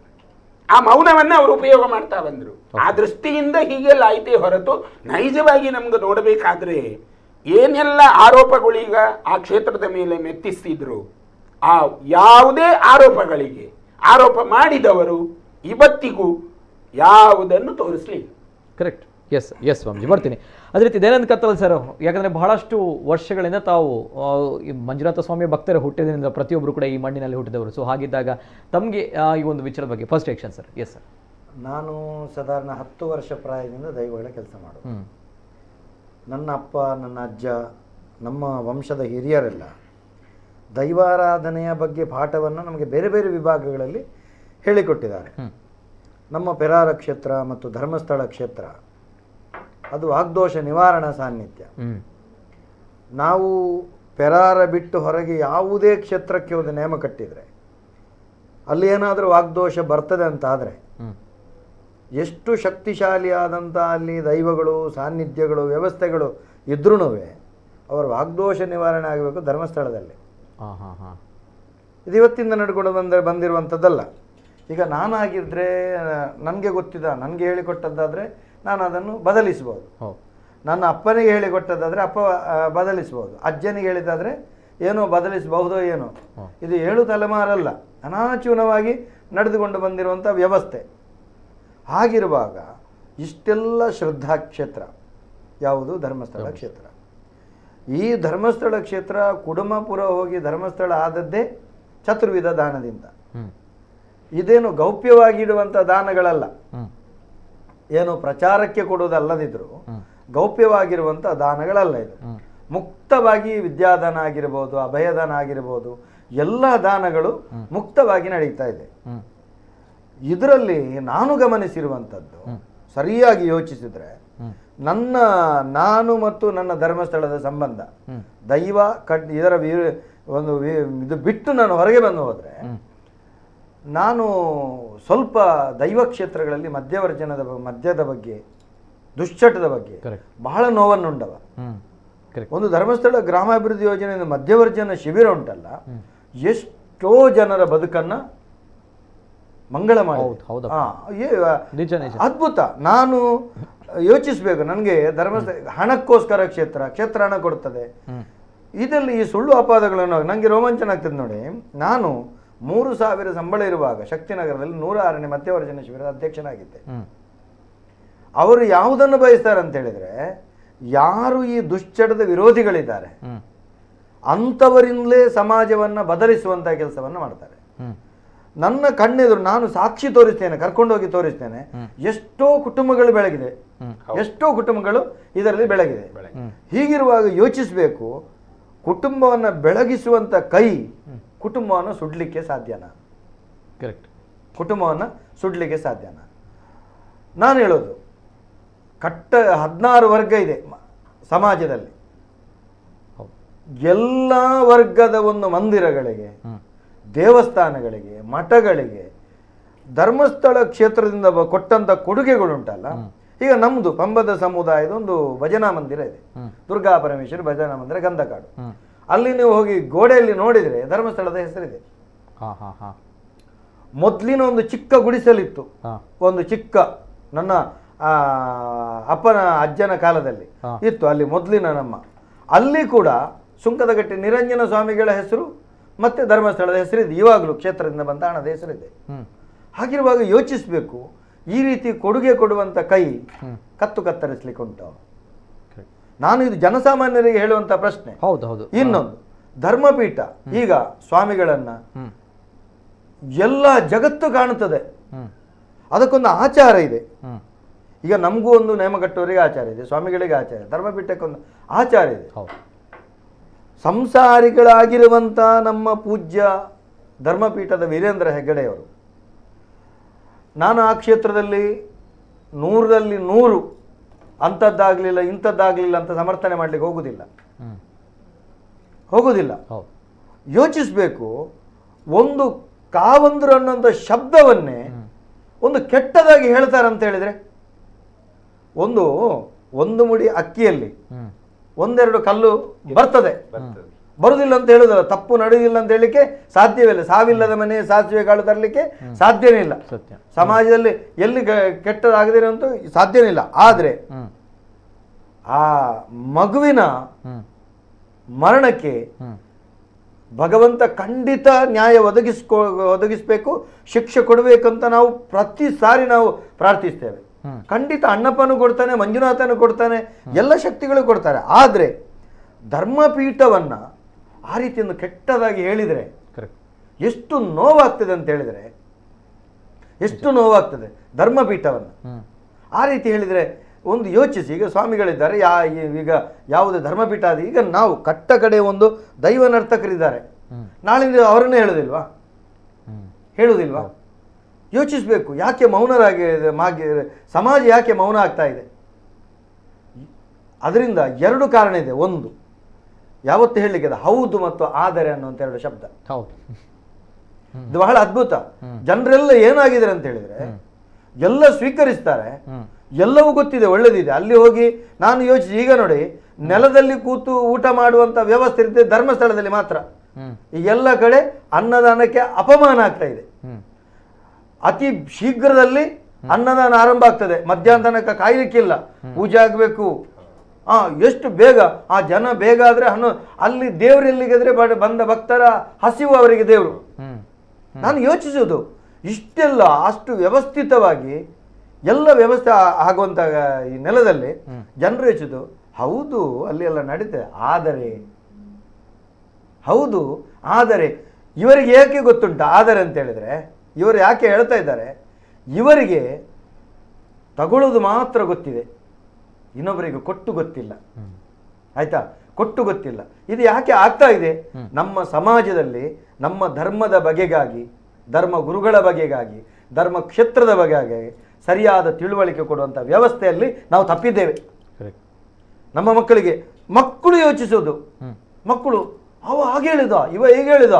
ಆ ಮೌನವನ್ನ ಅವರು ಉಪಯೋಗ ಮಾಡ್ತಾ ಬಂದ್ರು. ಆ ದೃಷ್ಟಿಯಿಂದ ಹೀಗೆಲ್ಲ ಆಯ್ತೇ ಹೊರತು ನೈಜವಾಗಿ ನಮ್ಗೆ ನೋಡಬೇಕಾದ್ರೆ ಏನೆಲ್ಲ ಆರೋಪಗಳೀಗ ಆ ಕ್ಷೇತ್ರದ ಮೇಲೆ ಮೆತ್ತಿಸ್ತಿದ್ರು, ಆ ಯಾವುದೇ ಆರೋಪಗಳಿಗೆ ಆರೋಪ ಮಾಡಿದವರು ಇವತ್ತಿಗೂ ಯಾವುದನ್ನು ತೋರಿಸಲಿಲ್ಲ. ಕರೆಕ್ಟ್. ಎಸ್ ಸ್ವಾಮೀಜಿ, ಬರ್ತೀನಿ. ಅದೇ ರೀತಿ ದಯಾನಂದ ಕತ್ತಲ್ ಸರ್, ಯಾಕಂದರೆ ಬಹಳಷ್ಟು ವರ್ಷಗಳಿಂದ ತಾವು ಈ ಮಂಜುನಾಥ ಸ್ವಾಮಿ ಭಕ್ತರ ಹುಟ್ಟಿದ್ರಿಂದ ಪ್ರತಿಯೊಬ್ಬರು ಕೂಡ ಈ ಮಣ್ಣಿನಲ್ಲಿ ಹುಟ್ಟಿದವರು. ಸೊ ಹಾಗಿದ್ದಾಗ ತಮಗೆ ಈ ಒಂದು ವಿಚಾರದ ಬಗ್ಗೆ first action sir. Yes sir. ನಾನು ಸಾಧಾರಣ 10 ವರ್ಷ ಪ್ರಾಯದಿಂದ ದೈವಗಳ ಕೆಲಸ ಮಾಡೋದು. ನನ್ನ ಅಪ್ಪ, ನನ್ನ ಅಜ್ಜ, ನಮ್ಮ ವಂಶದ ಹಿರಿಯರೆಲ್ಲ ದೈವಾರಾಧನೆಯ ಬಗ್ಗೆ ಪಾಠವನ್ನು ನಮಗೆ ಬೇರೆ ಬೇರೆ ವಿಭಾಗಗಳಲ್ಲಿ ಹೇಳಿಕೊಟ್ಟಿದ್ದಾರೆ. ನಮ್ಮ ಪೆರಾರ ಕ್ಷೇತ್ರ ಮತ್ತು ಧರ್ಮಸ್ಥಳ ಕ್ಷೇತ್ರ ಅದು ವಾಗ್ದೋಷ ನಿವಾರಣಾ ಸಾನ್ನಿಧ್ಯ. ನಾವು ಪೆರಾರ ಬಿಟ್ಟು ಹೊರಗೆ ಯಾವುದೇ ಕ್ಷೇತ್ರಕ್ಕೆ ಒಂದು ನೇಮ ಕಟ್ಟಿದರೆ ಅಲ್ಲಿ ಏನಾದರೂ ವಾಗ್ದೋಷ ಬರ್ತದೆ ಅಂತಾದರೆ ಎಷ್ಟು ಶಕ್ತಿಶಾಲಿಯಾದಂಥ ಅಲ್ಲಿ ದೈವಗಳು, ಸಾನ್ನಿಧ್ಯಗಳು, ವ್ಯವಸ್ಥೆಗಳು ಇದ್ರೂ ಅವರ ವಾಗ್ದೋಷ ನಿವಾರಣೆ ಆಗಬೇಕು ಧರ್ಮಸ್ಥಳದಲ್ಲಿ. ಇದು ಇವತ್ತಿಂದ ನಡ್ಕೊಂಡು ಬಂದಿರುವಂಥದ್ದಲ್ಲ. ಈಗ ನಾನಾಗಿದ್ದರೆ ನನಗೆ ನನಗೆ ಹೇಳಿಕೊಟ್ಟದ್ದಾದರೆ ನಾನು ಅದನ್ನು ಬದಲಿಸ್ಬೋದು. ನನ್ನ ಅಪ್ಪನಿಗೆ ಹೇಳಿಕೊಟ್ಟದ್ದಾದರೆ ಅಪ್ಪ ಬದಲಿಸ್ಬೋದು. ಅಜ್ಜನಿಗೆ ಹೇಳಿದ್ದಾದರೆ ಏನೋ ಬದಲಿಸಬಹುದೋ ಏನೋ. ಇದು 7 ತಲೆಮಾರಲ್ಲ, ಅನಾಚೂನವಾಗಿ ನಡೆದುಕೊಂಡು ಬಂದಿರುವಂಥ ವ್ಯವಸ್ಥೆ. ಹಾಗಿರುವಾಗ ಇಷ್ಟೆಲ್ಲ ಶ್ರದ್ಧಾ ಕ್ಷೇತ್ರ ಯಾವುದು? ಧರ್ಮಸ್ಥಳ ಕ್ಷೇತ್ರ. ಈ ಧರ್ಮಸ್ಥಳ ಕ್ಷೇತ್ರ ಕುಡುಮಪುರ ಹೋಗಿ ಧರ್ಮಸ್ಥಳ ಆದದ್ದೇ ಚತುರ್ವಿಧ ದಾನದಿಂದ. ಇದೇನು ಗೌಪ್ಯವಾಗಿಡುವಂಥ ದಾನಗಳಲ್ಲ, ಏನು ಪ್ರಚಾರಕ್ಕೆ ಕೊಡುವುದಲ್ಲದಿದ್ರು ಗೌಪ್ಯವಾಗಿರುವಂಥ ದಾನಗಳಲ್ಲ. ಇದು ಮುಕ್ತವಾಗಿ ವಿದ್ಯಾದಾನ ಆಗಿರ್ಬೋದು, ಅಭಯದಾನ ಆಗಿರ್ಬೋದು, ಎಲ್ಲ ದಾನಗಳು ಮುಕ್ತವಾಗಿ ನಡೀತಾ ಇದೆ. ಇದರಲ್ಲಿ ನಾನು ಗಮನಿಸಿರುವಂಥದ್ದು, ಸರಿಯಾಗಿ ಯೋಚಿಸಿದ್ರೆ ನಾನು ಮತ್ತು ನನ್ನ ಧರ್ಮಸ್ಥಳದ ಸಂಬಂಧ ದೈವ ಇದರ ಒಂದು ಇದು ಬಿಟ್ಟು ನಾನು ಹೊರಗೆ ಬಂದು ಹೋದರೆ ನಾನು ಸ್ವಲ್ಪ ದೈವ ಕ್ಷೇತ್ರಗಳಲ್ಲಿ ಮದ್ಯದ ಬಗ್ಗೆ, ದುಶ್ಚಟದ ಬಗ್ಗೆ ಬಹಳ ನೋವನ್ನುಂಡವ. ಒಂದು ಧರ್ಮಸ್ಥಳ ಗ್ರಾಮಾಭಿವೃದ್ಧಿ ಯೋಜನೆಯಿಂದ ಮಧ್ಯವರ್ಜನ ಶಿಬಿರ ಉಂಟಲ್ಲ, ಎಷ್ಟೋ ಜನರ ಬದುಕನ್ನ ಮಂಗಳ ಮಾಡಿ ಅದ್ಭುತ. ನಾನು ಯೋಚಿಸ್ಬೇಕು, ನನಗೆ ಧರ್ಮಸ್ಥಳ ಹಣಕ್ಕೋಸ್ಕರ ಕ್ಷೇತ್ರ ಹಣ ಕೊಡ್ತದೆ. ಇದರಲ್ಲಿ ಈ ಸುಳ್ಳು ಅಪವಾದಗಳನ್ನು ನನಗೆ ರೋಮಾಂಚನ ಆಗ್ತದೆ ನೋಡಿ. ನಾನು 3,000 ಸಂಬಳ ಇರುವಾಗ ಶಕ್ತಿನಗರದಲ್ಲಿ 106ನೇ ಮಧ್ಯವರ್ಜನ ಶಿಬಿರದ ಅಧ್ಯಕ್ಷನಾಗಿದ್ದೆ. ಅವರು ಯಾವುದನ್ನು ಬಯಸ್ತಾರೆ ಅಂತ ಹೇಳಿದ್ರೆ, ಯಾರು ಈ ದುಶ್ಚಟದ ವಿರೋಧಿಗಳಿದ್ದಾರೆ ಅಂಥವರಿಂದಲೇ ಸಮಾಜವನ್ನು ಬದಲಿಸುವಂಥ ಕೆಲಸವನ್ನು ಮಾಡ್ತಾರೆ. ನನ್ನ ಕಣ್ಣೆದುರು ನಾನು ಸಾಕ್ಷಿ ತೋರಿಸ್ತೇನೆ, ಕರ್ಕೊಂಡೋಗಿ ತೋರಿಸ್ತೇನೆ. ಎಷ್ಟೋ ಕುಟುಂಬಗಳು ಬೆಳಗಿದೆ, ಎಷ್ಟೋ ಕುಟುಂಬಗಳು ಇದರಲ್ಲಿ ಬೆಳಗಿದೆ. ಹೀಗಿರುವಾಗ ಯೋಚಿಸಬೇಕು, ಕುಟುಂಬವನ್ನು ಬೆಳಗಿಸುವಂಥ ಕೈ ಕುಟುಂಬವನ್ನು ಸುಡ್ಲಿಕ್ಕೆ ಸಾಧ್ಯನಾ? ಕರೆಕ್ಟ್. ಕುಟುಂಬವನ್ನು ಸುಡ್ಲಿಕ್ಕೆ ಸಾಧ್ಯನಾ? ನಾನು ಹೇಳೋದು, 16 ವರ್ಗ ಇದೆ ಸಮಾಜದಲ್ಲಿ. ಎಲ್ಲ ವರ್ಗದ ಒಂದು ಮಂದಿರಗಳಿಗೆ, ದೇವಸ್ಥಾನಗಳಿಗೆ, ಮಠಗಳಿಗೆ ಧರ್ಮಸ್ಥಳ ಕ್ಷೇತ್ರದಿಂದ ಕೊಟ್ಟಂತ ಕೊಡುಗೆಗಳುಂಟಲ್ಲ. ಈಗ ನಮ್ದು ಪಂಬದ ಸಮುದಾಯದ ಒಂದು ಭಜನಾ ಮಂದಿರ ಇದೆ, ದುರ್ಗಾ ಪರಮೇಶ್ವರಿ ಭಜನಾ ಮಂದಿರ, ಗಂಧಕಾಡು. ಅಲ್ಲಿ ನೀವು ಹೋಗಿ ಗೋಡೆಯಲ್ಲಿ ನೋಡಿದ್ರೆ ಧರ್ಮಸ್ಥಳದ ಹೆಸರಿದೆ. ಮೊದಲಿನ ಒಂದು ಚಿಕ್ಕ ಗುಡಿಸಲಿತ್ತು, ಒಂದು ಚಿಕ್ಕ ನನ್ನ ಅಪ್ಪನ ಅಜ್ಜನ ಕಾಲದಲ್ಲಿ ಇತ್ತು. ಅಲ್ಲಿ ಮೊದಲಿನ ಅಲ್ಲಿ ಕೂಡ ಸುಂಕದಗಟ್ಟೆ ನಿರಂಜನ ಸ್ವಾಮಿಗಳ ಹೆಸರು ಮತ್ತೆ ಧರ್ಮಸ್ಥಳದ ಹೆಸರಿದೆ. ಇವಾಗಲೂ ಕ್ಷೇತ್ರದಿಂದ ಬಂದ ಹಣದ ಹೆಸರಿದೆ. ಹಾಗಿರುವಾಗ ಯೋಚಿಸಬೇಕು, ಈ ರೀತಿ ಕೊಡುಗೆ ಕೊಡುವಂತ ಕೈ ಕತ್ತು ಕತ್ತರಿಸ್ಲಿಕ್ಕೆ ಉಂಟು. ನಾನು ಇದು ಜನಸಾಮಾನ್ಯರಿಗೆ ಹೇಳುವಂತ ಪ್ರಶ್ನೆ. ಹೌದು. ಇನ್ನೊಂದು, ಧರ್ಮಪೀಠ ಈಗ ಸ್ವಾಮಿಗಳನ್ನ ಎಲ್ಲ ಜಗತ್ತು ಕಾಣುತ್ತದೆ, ಅದಕ್ಕೊಂದು ಆಚಾರ ಇದೆ. ಈಗ ನಮಗೂ ಒಂದು ನೇಮಕಟ್ಟುವವರಿಗೆ ಆಚಾರ ಇದೆ, ಸ್ವಾಮಿಗಳಿಗೆ ಆಚಾರ, ಧರ್ಮಪೀಠಕ್ಕೊಂದು ಆಚಾರ ಇದೆ. ಸಂಸಾರಿಗಳಾಗಿರುವಂಥ ನಮ್ಮ ಪೂಜ್ಯ ಧರ್ಮಪೀಠದ ವೀರೇಂದ್ರ ಹೆಗ್ಗಡೆಯವರು, ನಾನು ಆ ಕ್ಷೇತ್ರದಲ್ಲಿ 100ರಲ್ಲಿ 100 ಅಂಥದ್ದಾಗಲಿಲ್ಲ ಇಂಥದ್ದಾಗಲಿಲ್ಲ ಅಂತ ಸಮರ್ಥನೆ ಮಾಡಲಿಕ್ಕೆ ಹೋಗುವುದಿಲ್ಲ. ಯೋಚಿಸಬೇಕು, ಒಂದು ಕಾವಂದ್ರು ಅನ್ನೋಂಥ ಶಬ್ದವನ್ನೇ ಒಂದು ಕೆಟ್ಟದಾಗಿ ಹೇಳ್ತಾರಂತ ಹೇಳಿದ್ರೆ, ಒಂದು ಮುಡಿ ಅಕ್ಕಿಯಲ್ಲಿ 1-2 ಕಲ್ಲು ಬರ್ತದೆ, ಬರುದಿಲ್ಲ ಅಂತ ಹೇಳುದಲ್ಲ, ತಪ್ಪು ನಡೆಯುವುದಿಲ್ಲ ಅಂತ ಹೇಳಲಿಕ್ಕೆ ಸಾಧ್ಯವಿಲ್ಲ. ಸಾವಿಲ್ಲದ ಮನೆ ಸಾಸಿವೆ ಕಾಳು ತರಲಿಕ್ಕೆ ಸಾಧ್ಯನೇ ಇಲ್ಲ. ಸಮಾಜದಲ್ಲಿ ಎಲ್ಲಿ ಕೆಟ್ಟದಾಗದಿರೋ ಅಂತೂ ಸಾಧ್ಯನೇ ಇಲ್ಲ. ಆದರೆ ಆ ಮಗುವಿನ ಮರಣಕ್ಕೆ ಭಗವಂತ ಖಂಡಿತ ನ್ಯಾಯ ಒದಗಿಸಬೇಕು, ಶಿಕ್ಷೆ ಕೊಡಬೇಕಂತ ನಾವು ಪ್ರತಿ ಸಾರಿ ನಾವು ಪ್ರಾರ್ಥಿಸ್ತೇವೆ. ಖಂಡಿತ ಅಣ್ಣಪ್ಪನು ಕೊಡ್ತಾನೆ, ಮಂಜುನಾಥನು ಕೊಡ್ತಾನೆ, ಎಲ್ಲ ಶಕ್ತಿಗಳು ಕೊಡ್ತಾರೆ. ಆದರೆ ಧರ್ಮಪೀಠವನ್ನ ಆ ರೀತಿಯನ್ನು ಕೆಟ್ಟದಾಗಿ ಹೇಳಿದರೆ ಎಷ್ಟು ನೋವಾಗ್ತದೆ ಅಂತ ಹೇಳಿದರೆ, ಎಷ್ಟು ನೋವಾಗ್ತದೆ ಧರ್ಮಪೀಠವನ್ನು ಆ ರೀತಿ ಹೇಳಿದರೆ. ಒಂದು ಯೋಚಿಸಿ, ಈಗ ಸ್ವಾಮಿಗಳಿದ್ದಾರೆ, ಈಗ ಯಾವುದೇ ಧರ್ಮಪೀಠ ಆದ, ಈಗ ನಾವು ಕಟ್ಟ ಕಡೆ ಒಂದು ದೈವ ನರ್ತಕರಿದ್ದಾರೆ, ನಾಳಿಂದ ಅವರನ್ನೇ ಹೇಳುವುದಿಲ್ವಾ? ಯೋಚಿಸಬೇಕು, ಯಾಕೆ ಮೌನರಾಗಿದೆ, ಸಮಾಜ ಯಾಕೆ ಮೌನ ಆಗ್ತಾ ಇದೆ? ಅದರಿಂದ 2 ಕಾರಣ ಇದೆ. ಒಂದು, ಯಾವತ್ತು ಹೇಳಲಿಕ್ಕೆ ಹೌದು ಮತ್ತು ಆದರೆ ಅನ್ನುವಂಥ 2 ಶಬ್ದ. ಇದು ಬಹಳ ಅದ್ಭುತ. ಜನರೆಲ್ಲ ಏನಾಗಿದ್ದಾರೆ ಅಂತ ಹೇಳಿದ್ರೆ, ಎಲ್ಲ ಸ್ವೀಕರಿಸ್ತಾರೆ, ಎಲ್ಲವೂ ಗೊತ್ತಿದೆ, ಒಳ್ಳೇದಿದೆ. ಅಲ್ಲಿ ಹೋಗಿ ನಾನು ಯೋಚಿಸಿ, ಈಗ ನೋಡಿ, ನೆಲದಲ್ಲಿ ಕೂತು ಊಟ ಮಾಡುವಂತ ವ್ಯವಸ್ಥೆ ಇರುತ್ತೆ ಧರ್ಮಸ್ಥಳದಲ್ಲಿ ಮಾತ್ರ. ಈ ಎಲ್ಲ ಕಡೆ ಅನ್ನದಾನಕ್ಕೆ ಅಪಮಾನ ಆಗ್ತಾ ಇದೆ. ಅತಿ ಶೀಘ್ರದಲ್ಲಿ ಅನ್ನದಾನ ಆರಂಭ ಆಗ್ತದೆ, ಮಧ್ಯಾಹ್ನ ತನಕ ಕಾಯ್ಲಿಕ್ಕಿಲ್ಲ, ಪೂಜೆ ಆಗಬೇಕು. ಎಷ್ಟು ಬೇಗ ಆ ಜನ ಬೇಗ ಆದ್ರೆ ಅಲ್ಲಿ ದೇವ್ರು ಎಲ್ಲಿಗೆದ್ರೆ ಬಂದ ಭಕ್ತರ ಹಸಿವು ಅವರಿಗೆ ದೇವರು. ನಾನು ಯೋಚಿಸುವುದು, ಇಷ್ಟೆಲ್ಲ ಅಷ್ಟು ವ್ಯವಸ್ಥಿತವಾಗಿ ಎಲ್ಲ ವ್ಯವಸ್ಥೆ ಆಗುವಂತ ಈ ನೆಲದಲ್ಲಿ ಜನರು ಯೋಚಿಸುದು, ಹೌದು ಅಲ್ಲಿ ಎಲ್ಲ ನಡೀತದೆ, ಆದರೆ ಇವರಿಗೆ ಏಕೆ ಗೊತ್ತುಂಟ ಆದರೆ ಅಂತ ಹೇಳಿದ್ರೆ, ಇವರು ಯಾಕೆ ಹೇಳ್ತಾ ಇದ್ದಾರೆ, ಇವರಿಗೆ ತಗೊಳ್ಳೋದು ಮಾತ್ರ ಗೊತ್ತಿದೆ, ಇನ್ನೊಬ್ಬರಿಗೆ ಕೊಟ್ಟು ಗೊತ್ತಿಲ್ಲ. ಆಯ್ತಾ? ಕೊಟ್ಟು ಗೊತ್ತಿಲ್ಲ. ಇದು ಯಾಕೆ ಆಗ್ತಾ ಇದೆ? ನಮ್ಮ ಸಮಾಜದಲ್ಲಿ ನಮ್ಮ ಧರ್ಮದ ಬಗೆಗಾಗಿ, ಧರ್ಮ ಗುರುಗಳ ಬಗೆಗಾಗಿ, ಧರ್ಮ ಕ್ಷೇತ್ರದ ಬಗೆಗಾಗಿ ಸರಿಯಾದ ತಿಳುವಳಿಕೆ ಕೊಡುವಂಥ ವ್ಯವಸ್ಥೆಯಲ್ಲಿ ನಾವು ತಪ್ಪಿದ್ದೇವೆ. ನಮ್ಮ ಮಕ್ಕಳು ಯೋಚಿಸೋದು, ಮಕ್ಕಳು ಅವ ಹಾಗೆ ಹೇಳಿದ, ಇವ ಹೇಗೆ ಹೇಳಿದ,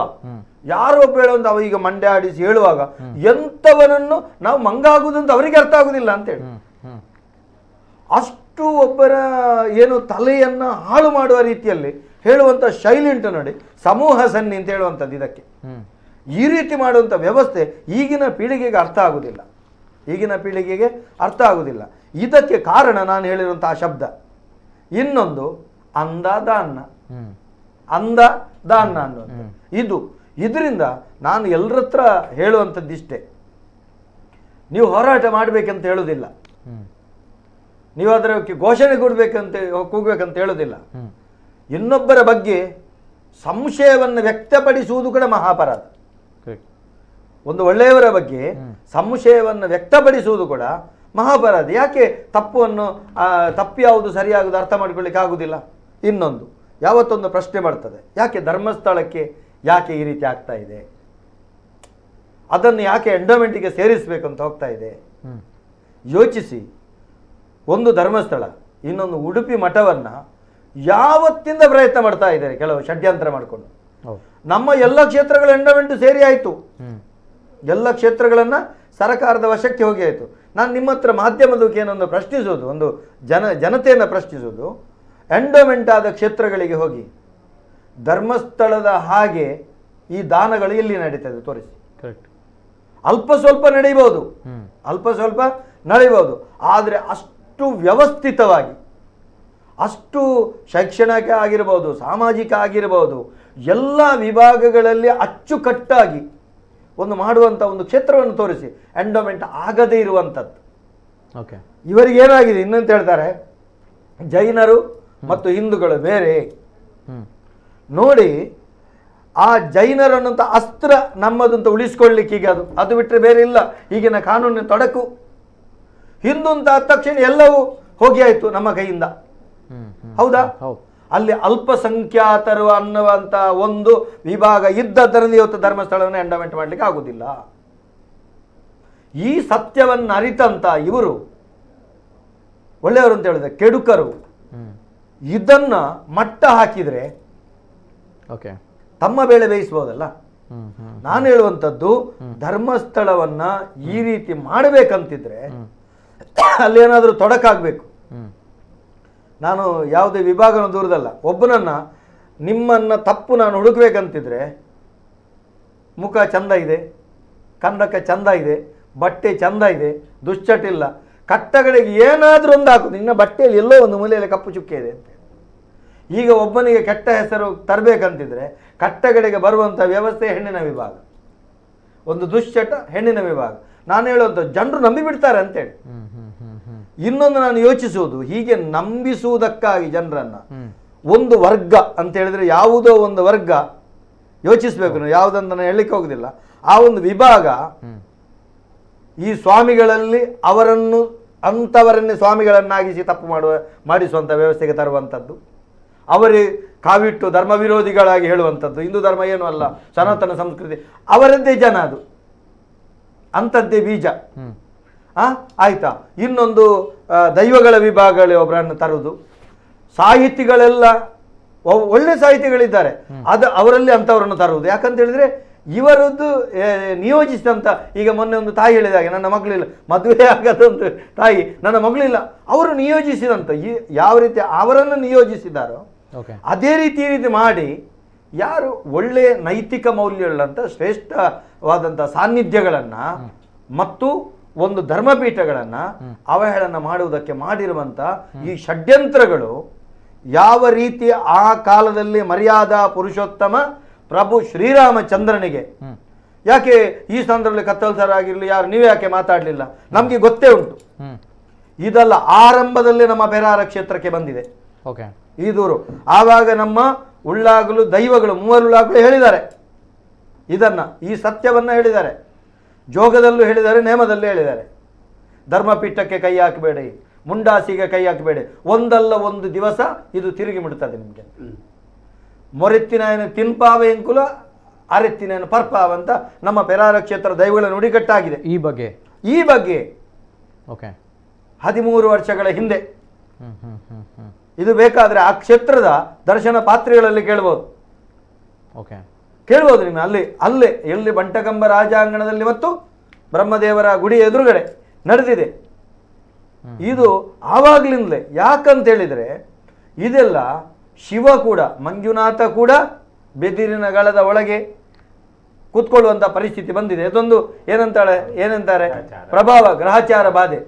ಯಾರೋ ಒಬ್ಬ ಹೇಳುವಂತ ಅವ ಈಗ ಮಂಡ್ಯ ಆಡಿಸಿ ಹೇಳುವಾಗ ಎಂಥವನನ್ನು ನಾವು ಮಂಗಾಗುವುದು ಅಂತ ಅವರಿಗೆ ಅರ್ಥ ಆಗುದಿಲ್ಲ ಅಂತೇಳಿ, ಅಷ್ಟು ಒಬ್ಬರ ಏನು ತಲೆಯನ್ನ ಹಾಳು ಮಾಡುವ ರೀತಿಯಲ್ಲಿ ಹೇಳುವಂತ ಶೈಲಿ ಉಂಟು ನೋಡಿ, ಸಮೂಹ ಸನ್ನಿ ಅಂತ ಹೇಳುವಂಥದ್ದು. ಇದಕ್ಕೆ ಈ ರೀತಿ ಮಾಡುವಂಥ ವ್ಯವಸ್ಥೆ ಈಗಿನ ಪೀಳಿಗೆಗೆ ಅರ್ಥ ಆಗುವುದಿಲ್ಲ. ಇದಕ್ಕೆ ಕಾರಣ ನಾನು ಹೇಳಿರುವಂತಹ ಶಬ್ದ. ಇನ್ನೊಂದು ಅಂದದ ಅನ್ನ ಅನ್ನುವಂಥ ಇದರಿಂದ ನಾನು ಎಲ್ಲರ ಹತ್ರ ಹೇಳುವಂಥದ್ದಿಷ್ಟೇ, ನೀವು ಹೋರಾಟ ಮಾಡಬೇಕಂತ ಹೇಳುವುದಿಲ್ಲ, ನೀವು ಅದರ ಘೋಷಣೆ ಕೂಗಬೇಕಂತ ಹೇಳುವುದಿಲ್ಲ. ಇನ್ನೊಬ್ಬರ ಬಗ್ಗೆ ಸಂಶಯವನ್ನು ವ್ಯಕ್ತಪಡಿಸುವುದು ಕೂಡ ಮಹಾಪರಾಧ. ಒಂದು ಒಳ್ಳೆಯವರ ಬಗ್ಗೆ ಸಂಶಯವನ್ನು ವ್ಯಕ್ತಪಡಿಸುವುದು ಕೂಡ ಮಹಾಪರಾಧ. ಯಾಕೆ ತಪ್ಪು ಯಾವುದು ಸರಿಯಾಗುವುದು ಅರ್ಥ ಮಾಡಿಕೊಳ್ಳಿಕ್ಕೆ ಆಗುವುದಿಲ್ಲ. ಇನ್ನೊಂದು, ಯಾವತ್ತೊಂದು ಪ್ರಶ್ನೆ ಬರ್ತದೆ, ಯಾಕೆ ಧರ್ಮಸ್ಥಳಕ್ಕೆ ಯಾಕೆ ಈ ರೀತಿ ಆಗ್ತಾ ಇದೆ, ಅದನ್ನು ಯಾಕೆ ಎಂಡೋಮೆಂಟಿಗೆ ಸೇರಿಸಬೇಕಂತ ಹೋಗ್ತಾ ಇದೆ. ಯೋಚಿಸಿ, ಒಂದು ಧರ್ಮಸ್ಥಳ, ಇನ್ನೊಂದು ಉಡುಪಿ ಮಠವನ್ನ ಯಾವತ್ತಿಂದ ಪ್ರಯತ್ನ ಮಾಡ್ತಾ ಇದ್ದಾರೆ ಕೆಲವು ಷಡ್ಯಂತ್ರ ಮಾಡಿಕೊಂಡು. ನಮ್ಮ ಎಲ್ಲ ಕ್ಷೇತ್ರಗಳ ಎಂಡೋಮೆಂಟ್ ಸೇರಿ ಆಯಿತು, ಎಲ್ಲ ಕ್ಷೇತ್ರಗಳನ್ನ ಸರ್ಕಾರದ ವಶಕ್ಕೆ ಹೋಗಿ ಆಯಿತು. ನಾನು ನಿಮ್ಮ ಹತ್ರ ಮಾಧ್ಯಮದಕ್ಕೆ ಏನೊಂದು ಪ್ರಶ್ನಿಸೋದು, ಒಂದು ಜನತೆಯನ್ನು ಪ್ರಶ್ನಿಸೋದು, ಎಂಡೋಮೆಂಟ್ ಆದ ಕ್ಷೇತ್ರಗಳಿಗೆ ಹೋಗಿ ಧರ್ಮಸ್ಥಳದ ಹಾಗೆ ಈ ದಾನಗಳು ಎಲ್ಲಿ ನಡೀತದೆ ತೋರಿಸಿ. ಅಲ್ಪ ಸ್ವಲ್ಪ ನಡೆಯಬಹುದು, ಅಲ್ಪ ಸ್ವಲ್ಪ ನಡೆಯಬಹುದು. ಆದರೆ ಅಷ್ಟು ವ್ಯವಸ್ಥಿತವಾಗಿ, ಅಷ್ಟು ಶೈಕ್ಷಣಿಕ ಆಗಿರ್ಬೋದು, ಸಾಮಾಜಿಕ ಆಗಿರ್ಬೋದು, ಎಲ್ಲ ವಿಭಾಗಗಳಲ್ಲಿ ಅಚ್ಚುಕಟ್ಟಾಗಿ ಒಂದು ಮಾಡುವಂಥ ಒಂದು ಕ್ಷೇತ್ರವನ್ನು ತೋರಿಸಿ ಎಂಡೋಮೆಂಟ್ ಆಗದೇ ಇರುವಂಥದ್ದು. ಓಕೆ, ಇವರಿಗೇನಾಗಿದೆ ಇನ್ನಂತ ಹೇಳ್ತಾರೆ, ಜೈನರು ಮತ್ತು ಹಿಂದೂಗಳು ಬೇರೆ ನೋಡಿ. ಆ ಜೈನರನ್ನಂತ ಅಸ್ತ್ರ ನಮ್ಮದಂತ ಉಳಿಸ್ಕೊಳ್ಳಿಕ್ಕೆ ಈಗ ಅದು ಬಿಟ್ಟರೆ ಬೇರೆ ಇಲ್ಲ. ಈಗಿನ ಕಾನೂನಿನ ತೊಡಕು ಹಿಂದೂ ಅಂತ ಆದ ತಕ್ಷಣ ಎಲ್ಲವೂ ಹೋಗಿ ಆಯಿತು ನಮ್ಮ ಕೈಯಿಂದ. ಹೌದಾ? ಅಲ್ಲಿ ಅಲ್ಪಸಂಖ್ಯಾತರು ಅನ್ನುವಂಥ ಒಂದು ವಿಭಾಗ ಇದ್ದದರಿಂದ ಇವತ್ತು ಧರ್ಮಸ್ಥಳವನ್ನು ಎಂಡೋಮೆಂಟ್ ಮಾಡಲಿಕ್ಕೆ ಆಗುವುದಿಲ್ಲ. ಈ ಸತ್ಯವನ್ನು ಅರಿತಂತ ಇವರು ಒಳ್ಳೆಯವರು ಅಂತ ಹೇಳಿದ್ರೆ ಕೆಡುಕರು ಇದನ್ನ ಮಟ್ಟ ಹಾಕಿದ್ರೆ ಓಕೆ, ತಮ್ಮ ಬೇಳೆ ಬೇಯಿಸ್ಬೋದಲ್ಲ. ನಾನು ಹೇಳುವಂಥದ್ದು ಧರ್ಮಸ್ಥಳವನ್ನ ಈ ರೀತಿ ಮಾಡಬೇಕಂತಿದ್ರೆ ಅಲ್ಲೇನಾದರೂ ತೊಡಕಾಗಬೇಕು. ನಾನು ಯಾವುದೇ ವಿಭಾಗನ ದೂರದಲ್ಲ, ಒಬ್ಬನನ್ನ ನಿಮ್ಮನ್ನ ತಪ್ಪು ನಾನು ಹುಡುಕ್ಬೇಕಂತಿದ್ರೆ ಮುಖ ಚಂದ ಇದೆ, ಕನ್ನಡಕ ಚಂದ ಇದೆ, ಬಟ್ಟೆ ಚಂದ ಇದೆ, ದುಶ್ಚಟಿಲ್ಲ, ಕಟ್ಟಗಳಿಗೆ ಏನಾದರೂ ಒಂದು ಹಾಕುದು, ನಿನ್ನ ಬಟ್ಟೆಯಲ್ಲಿ ಎಲ್ಲೋ ಒಂದು ಮೂಲೆಯಲ್ಲಿ ಕಪ್ಪು ಚುಕ್ಕೆ ಇದೆ ಅಂತ. ಈಗ ಒಬ್ಬನಿಗೆ ಕೆಟ್ಟ ಹೆಸರು ತರಬೇಕಂತಿದ್ರೆ ಕಟ್ಟಗಳಿಗೆ ಬರುವಂಥ ವ್ಯವಸ್ಥೆ ಹೆಣ್ಣಿನ ವಿಭಾಗ, ಒಂದು ದುಶ್ಚಟ ಹೆಣ್ಣಿನ ವಿಭಾಗ. ನಾನು ಹೇಳುವಂಥ ಜನರು ನಂಬಿಬಿಡ್ತಾರೆ ಅಂತೇಳಿ. ಇನ್ನೊಂದು ನಾನು ಯೋಚಿಸುವುದು, ಹೀಗೆ ನಂಬಿಸುವುದಕ್ಕಾಗಿ ಜನರನ್ನ ಒಂದು ವರ್ಗ ಅಂತ ಹೇಳಿದ್ರೆ ಯಾವುದೋ ಒಂದು ವರ್ಗ ಯೋಚಿಸ್ಬೇಕು. ನಾವು ಯಾವುದಂತ ನಾನು ಹೇಳಲಿಕ್ಕೆ ಹೋಗುದಿಲ್ಲ. ಆ ಒಂದು ವಿಭಾಗ ಈ ಸ್ವಾಮಿಗಳಲ್ಲಿ ಅವರನ್ನು ಅಂಥವರನ್ನೇ ಸ್ವಾಮಿಗಳನ್ನಾಗಿಸಿ ತಪ್ಪು ಮಾಡಿಸುವಂಥ ವ್ಯವಸ್ಥೆಗೆ ತರುವಂಥದ್ದು, ಅವರೇ ಕಾವಿಟ್ಟು ಧರ್ಮ ವಿರೋಧಿಗಳಾಗಿ ಹೇಳುವಂಥದ್ದು. ಹಿಂದೂ ಧರ್ಮ ಏನೂ ಅಲ್ಲ, ಸನಾತನ ಸಂಸ್ಕೃತಿ ಅವರದ್ದೇ ಜನ, ಅದು ಅಂಥದ್ದೇ ಬೀಜ. ಆಯ್ತಾ? ಇನ್ನೊಂದು ದೈವಗಳ ವಿಭಾಗಗಳೇ ಒಬ್ಬರನ್ನು ತರುವುದು. ಸಾಹಿತಿಗಳೆಲ್ಲ ಒಳ್ಳೆ ಸಾಹಿತಿಗಳಿದ್ದಾರೆ, ಅದು ಅವರಲ್ಲಿ ಅಂಥವರನ್ನು ತರುವುದು. ಯಾಕಂತ ಹೇಳಿದ್ರೆ ಇವರದ್ದು ನಿಯೋಜಿಸಿದಂಥ, ಈಗ ಮೊನ್ನೆ ಒಂದು ತಾಯಿ ಹೇಳಿದಾಗೆ, ನನ್ನ ಮಗಳಿಲ್ಲ, ಮದುವೆ ಆಗದೊಂದು ತಾಯಿ, ನನ್ನ ಮಗಳಿಲ್ಲ, ಅವರು ನಿಯೋಜಿಸಿದಂಥ ಯಾವ ರೀತಿ ಅವರನ್ನು ನಿಯೋಜಿಸಿದಾರೋ ಅದೇ ರೀತಿ ಮಾಡಿ ಯಾರು ಒಳ್ಳೆಯ ನೈತಿಕ ಮೌಲ್ಯಗಳಂತ ಶ್ರೇಷ್ಠವಾದಂಥ ಸಾನ್ನಿಧ್ಯಗಳನ್ನು ಮತ್ತು ಒಂದು ಧರ್ಮಪೀಠಗಳನ್ನು ಅವಹೇಳನ ಮಾಡುವುದಕ್ಕೆ ಮಾಡಿರುವಂಥ ಈ ಷಡ್ಯಂತ್ರಗಳು ಯಾವ ರೀತಿ ಆ ಕಾಲದಲ್ಲಿ ಮರ್ಯಾದಾ ಪುರುಷೋತ್ತಮ ಪ್ರಭು ಶ್ರೀರಾಮಚಂದ್ರನಿಗೆ, ಯಾಕೆ ಈ ಸಂದರ್ಭದಲ್ಲಿ ಕತ್ತಲ್ ಸರ್ ಆಗಿರಲಿ ಯಾರು ನೀವೇ ಯಾಕೆ ಮಾತಾಡಲಿಲ್ಲ, ನಮಗೆ ಗೊತ್ತೇ ಉಂಟು. ಇದೆಲ್ಲ ಆರಂಭದಲ್ಲೇ ನಮ್ಮ ಪೆರಾರ ಕ್ಷೇತ್ರಕ್ಕೆ ಬಂದಿದೆ ಈ ದೂರು. ಆವಾಗ ನಮ್ಮ ಉಳ್ಳಾಗಲು ದೈವಗಳು ಮೂವರು ಉಳ್ಳಾಗಲು ಹೇಳಿದ್ದಾರೆ, ಇದನ್ನ ಈ ಸತ್ಯವನ್ನ ಹೇಳಿದ್ದಾರೆ, ಜೋಗದಲ್ಲೂ ಹೇಳಿದ್ದಾರೆ, ನೇಮದಲ್ಲೂ ಹೇಳಿದ್ದಾರೆ. ಧರ್ಮಪೀಠಕ್ಕೆ ಕೈ ಹಾಕಬೇಡಿ, ಮುಂಡಾಸಿಗೆ ಕೈ ಹಾಕಬೇಡಿ, ಒಂದಲ್ಲ ಒಂದು ದಿವಸ ಇದು ತಿರುಗಿ ಮುಡುತ್ತದೆ ನಿಮಗೆ. ಮೊರೆತ್ತಿನ ತಿನ್ಪಾವ ಎಂಕುಲ ಅರೆತ್ತಿನ ಪರ್ಪಾವ ಅಂತ ನಮ್ಮ ಪೆರಾರ ಕ್ಷೇತ್ರ ದೈವಗಳ ನುಡಿಗಟ್ಟಾಗಿದೆ. ಈ ಬಗ್ಗೆ 13 ವರ್ಷಗಳ ಹಿಂದೆ ಇದು ಬೇಕಾದ್ರೆ ಆ ಕ್ಷೇತ್ರದ ದರ್ಶನ ಪಾತ್ರೆಗಳಲ್ಲಿ ಕೇಳ್ಬೋದು. ಕೇಳ್ಬೋದು ನೀವು. ಅಲ್ಲೇ ಎಲ್ಲಿ ಬಂಟಕಂಬ ರಾಜಾಂಗಣದಲ್ಲಿ ಮತ್ತು ಬ್ರಹ್ಮದೇವರ ಗುಡಿ ಎದುರುಗಡೆ ನಡೆದಿದೆ ಇದು ಆವಾಗ್ಲಿಂದಲೇ. ಯಾಕಂತ ಹೇಳಿದ್ರೆ ಇದೆಲ್ಲ ಶಿವ ಕೂಡ, ಮಂಜುನಾಥ ಕೂಡ ಬೆದಿರಿನ ಗಳದ ಒಳಗೆ ಕೂತ್ಕೊಳ್ಳುವಂತ ಪರಿಸ್ಥಿತಿ ಬಂದಿದೆ. ಅದೊಂದು ಏನಂತಾರೆ ಪ್ರಭಾವ, ಗ್ರಹಚಾರ ಬಾಧೆ,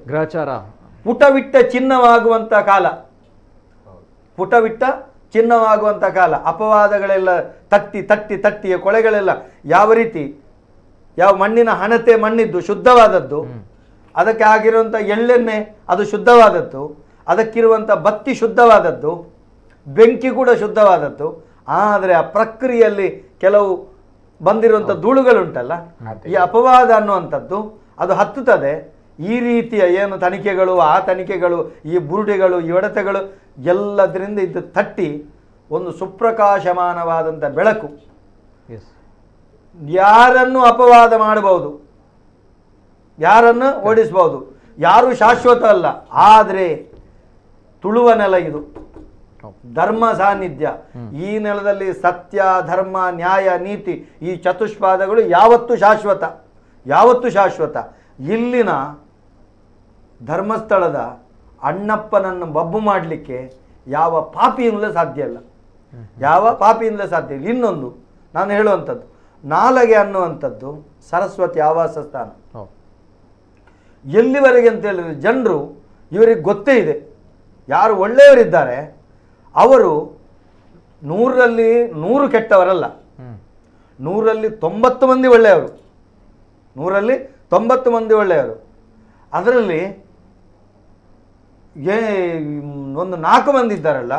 ಪುಟವಿಟ್ಟ ಚಿನ್ನವಾಗುವಂತ ಕಾಲ, ಪುಟವಿಟ್ಟ ಚಿನ್ನವಾಗುವಂತ ಕಾಲ. ಅಪವಾದಗಳೆಲ್ಲ ತಟ್ಟಿಯ ಕೊಳೆಗಳೆಲ್ಲ ಯಾವ ರೀತಿ, ಯಾವ ಮಣ್ಣಿನ ಹಣತೆ ಮಣ್ಣಿದ್ದು ಶುದ್ಧವಾದದ್ದು, ಅದಕ್ಕೆ ಆಗಿರುವಂಥ ಎಳ್ಳೆಣ್ಣೆ ಅದು ಶುದ್ಧವಾದದ್ದು, ಅದಕ್ಕಿರುವಂಥ ಬತ್ತಿ ಶುದ್ಧವಾದದ್ದು, ಬೆಂಕಿ ಕೂಡ ಶುದ್ಧವಾದದ್ದು. ಆದರೆ ಆ ಪ್ರಕ್ರಿಯೆಯಲ್ಲಿ ಕೆಲವು ಬಂದಿರುವಂಥ ಧೂಳುಗಳುಂಟಲ್ಲ, ಈ ಅಪವಾದ ಅನ್ನುವಂಥದ್ದು ಅದು ಹತ್ತುತ್ತದೆ. ಈ ರೀತಿಯ ಏನು ತನಿಖೆಗಳು, ಆ ತನಿಖೆಗಳು, ಈ ಬುರುಡೆಗಳು, ಈ ಹೊಡೆತಗಳು ಎಲ್ಲದರಿಂದ ಇದು ತಟ್ಟಿ ಒಂದು ಸುಪ್ರಕಾಶಮಾನವಾದಂಥ ಬೆಳಕು. ಯಾರನ್ನು ಅಪವಾದ ಮಾಡಬಹುದು, ಯಾರನ್ನು ಓಡಿಸಬಹುದು, ಯಾರು ಶಾಶ್ವತ ಅಲ್ಲ. ಆದರೆ ತುಳುವ ನೆಲ ಇದು, ಧರ್ಮ ಸಾನ್ನಿಧ್ಯ. ಈ ನೆಲದಲ್ಲಿ ಸತ್ಯ, ಧರ್ಮ, ನ್ಯಾಯ, ನೀತಿ ಈ ಚತುಷ್ಪಾದಗಳು ಯಾವತ್ತೂ ಶಾಶ್ವತ. ಇಲ್ಲಿನ ಧರ್ಮಸ್ಥಳದ ಅಣ್ಣಪ್ಪನನ್ನು ಬಬ್ಬು ಮಾಡಲಿಕ್ಕೆ ಯಾವ ಪಾಪಿಯಿಂದಲೇ ಸಾಧ್ಯ ಇಲ್ಲ. ಇನ್ನೊಂದು ನಾನು ಹೇಳುವಂಥದ್ದು, ನಾಲಗೆ ಅನ್ನುವಂಥದ್ದು ಸರಸ್ವತಿ ಆವಾಸ ಸ್ಥಾನ. ಎಲ್ಲಿವರೆಗೆ ಅಂತ ಹೇಳಿದ್ರೆ ಜನರು ಇವರಿಗೆ ಗೊತ್ತೇ ಇದೆ ಯಾರು ಒಳ್ಳೆಯವರಿದ್ದಾರೆ ಅವರು 100ರಲ್ಲಿ 100 ಕೆಟ್ಟವರಲ್ಲ, 100ರಲ್ಲಿ 90 ಮಂದಿ ಒಳ್ಳೆಯವರು, 100ರಲ್ಲಿ 90 ಮಂದಿ ಒಳ್ಳೆಯವರು. ಅದರಲ್ಲಿ ಒಂದು 4 ಮಂದಿ ಇದ್ದಾರಲ್ಲ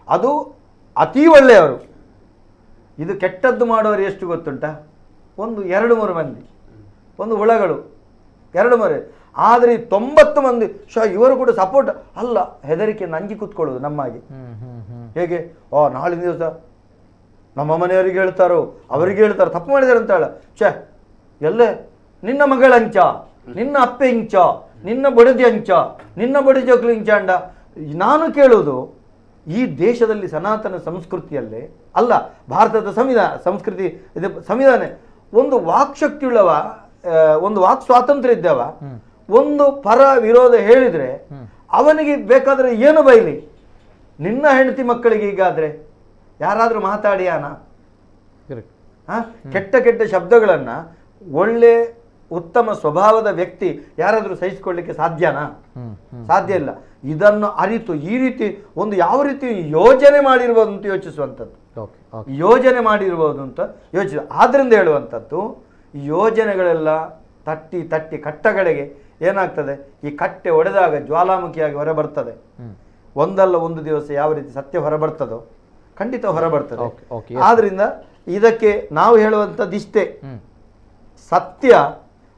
ಅದು ಅತೀ ಒಳ್ಳೆಯವರು. ಇದು ಕೆಟ್ಟದ್ದು ಮಾಡೋರು ಎಷ್ಟು ಗೊತ್ತುಂಟ? ಒಂದು 2-3 ಮಂದಿ, ಒಂದು ಹುಳಗಳು 2-3. ಆದರೆ ಈ 90 ಮಂದಿ ಇವರು ಕೂಡ ಸಪೋರ್ಟ್ ಅಲ್ಲ, ಹೆದರಿಕೆ ನಂಜಿ ಕೂತ್ಕೊಳ್ಳೋದು ನಮ್ಮಾಗಿ. ಹೇಗೆ ನಾಳಿನ ದಿವಸ ನಮ್ಮ ಮನೆಯವರಿಗೆ ಹೇಳ್ತಾರೋ ಅವರಿಗೆ ಹೇಳ್ತಾರೋ ತಪ್ಪು ಮಾಡಿದಾರೆ ಅಂತ ಹೇಳ ಎಲ್ಲೇ ನಿನ್ನ ಮಗಳ ಅಂಚ, ನಿನ್ನ ಅಪ್ಪೆ ಇಂಚ, ನಿನ್ನ ಬಡದಿ ಅಂಚ, ನಿನ್ನ ಬಡಜೋಕ್ಲು ಇಂಚ ಅಂಡ. ನಾನು ಕೇಳುವುದು ಈ ದೇಶದಲ್ಲಿ ಸನಾತನ ಸಂಸ್ಕೃತಿಯಲ್ಲೇ ಅಲ್ಲ, ಭಾರತದ ಸಂಸ್ಕೃತಿ ಇದು ಸಂವಿಧಾನ ಒಂದು ವಾಕ್ಶಕ್ತಿಯುಳ್ಳವ, ಒಂದು ವಾಕ್ ಸ್ವಾತಂತ್ರ್ಯ ಇದ್ದವ ಒಂದು ಪರ ವಿರೋಧ ಹೇಳಿದ್ರೆ ಅವನಿಗೆ ಬೇಕಾದ್ರೆ ಏನು ಬೈಲಿ. ನಿನ್ನ ಹೆಂಡತಿ ಮಕ್ಕಳಿಗೆ ಈಗಾದ್ರೆ ಯಾರಾದ್ರೂ ಮಾತಾಡಿಯಾನ? ಕೆಟ್ಟ ಕೆಟ್ಟ ಶಬ್ದಗಳನ್ನ ಒಳ್ಳೆ ಉತ್ತಮ ಸ್ವಭಾವದ ವ್ಯಕ್ತಿ ಯಾರಾದ್ರೂ ಸಹಿಸಿಕೊಳ್ಳಿಕ್ಕೆ ಸಾಧ್ಯನಾ? ಸಾಧ್ಯ ಇಲ್ಲ. ಇದನ್ನು ಅರಿತು ಈ ರೀತಿ ಒಂದು ಯಾವ ರೀತಿ ಯೋಜನೆ ಮಾಡಿರ್ಬೋದು ಅಂತ ಯೋಚಿಸುವಂಥದ್ದು, ಯೋಜನೆ ಮಾಡಿರ್ಬೋದು ಅಂತ ಯೋಚಿಸ. ಆದ್ರಿಂದ ಹೇಳುವಂಥದ್ದು ಈ ಯೋಜನೆಗಳೆಲ್ಲ ತಟ್ಟಿ ತಟ್ಟಿ ಕಟ್ಟಗಳಿಗೆ ಏನಾಗ್ತದೆ, ಈ ಕಟ್ಟೆ ಒಡೆದಾಗ ಜ್ವಾಲಾಮುಖಿಯಾಗಿ ಹೊರಬರ್ತದೆ. ಒಂದಲ್ಲ ಒಂದು ದಿವಸ ಯಾವ ರೀತಿ ಸತ್ಯ ಹೊರಬರ್ತದೋ ಖಂಡಿತ ಹೊರಬರ್ತದೆ. ಆದ್ರಿಂದ ಇದಕ್ಕೆ ನಾವು ಹೇಳುವಂಥದ್ದು ಇಷ್ಟೇ, ಸತ್ಯ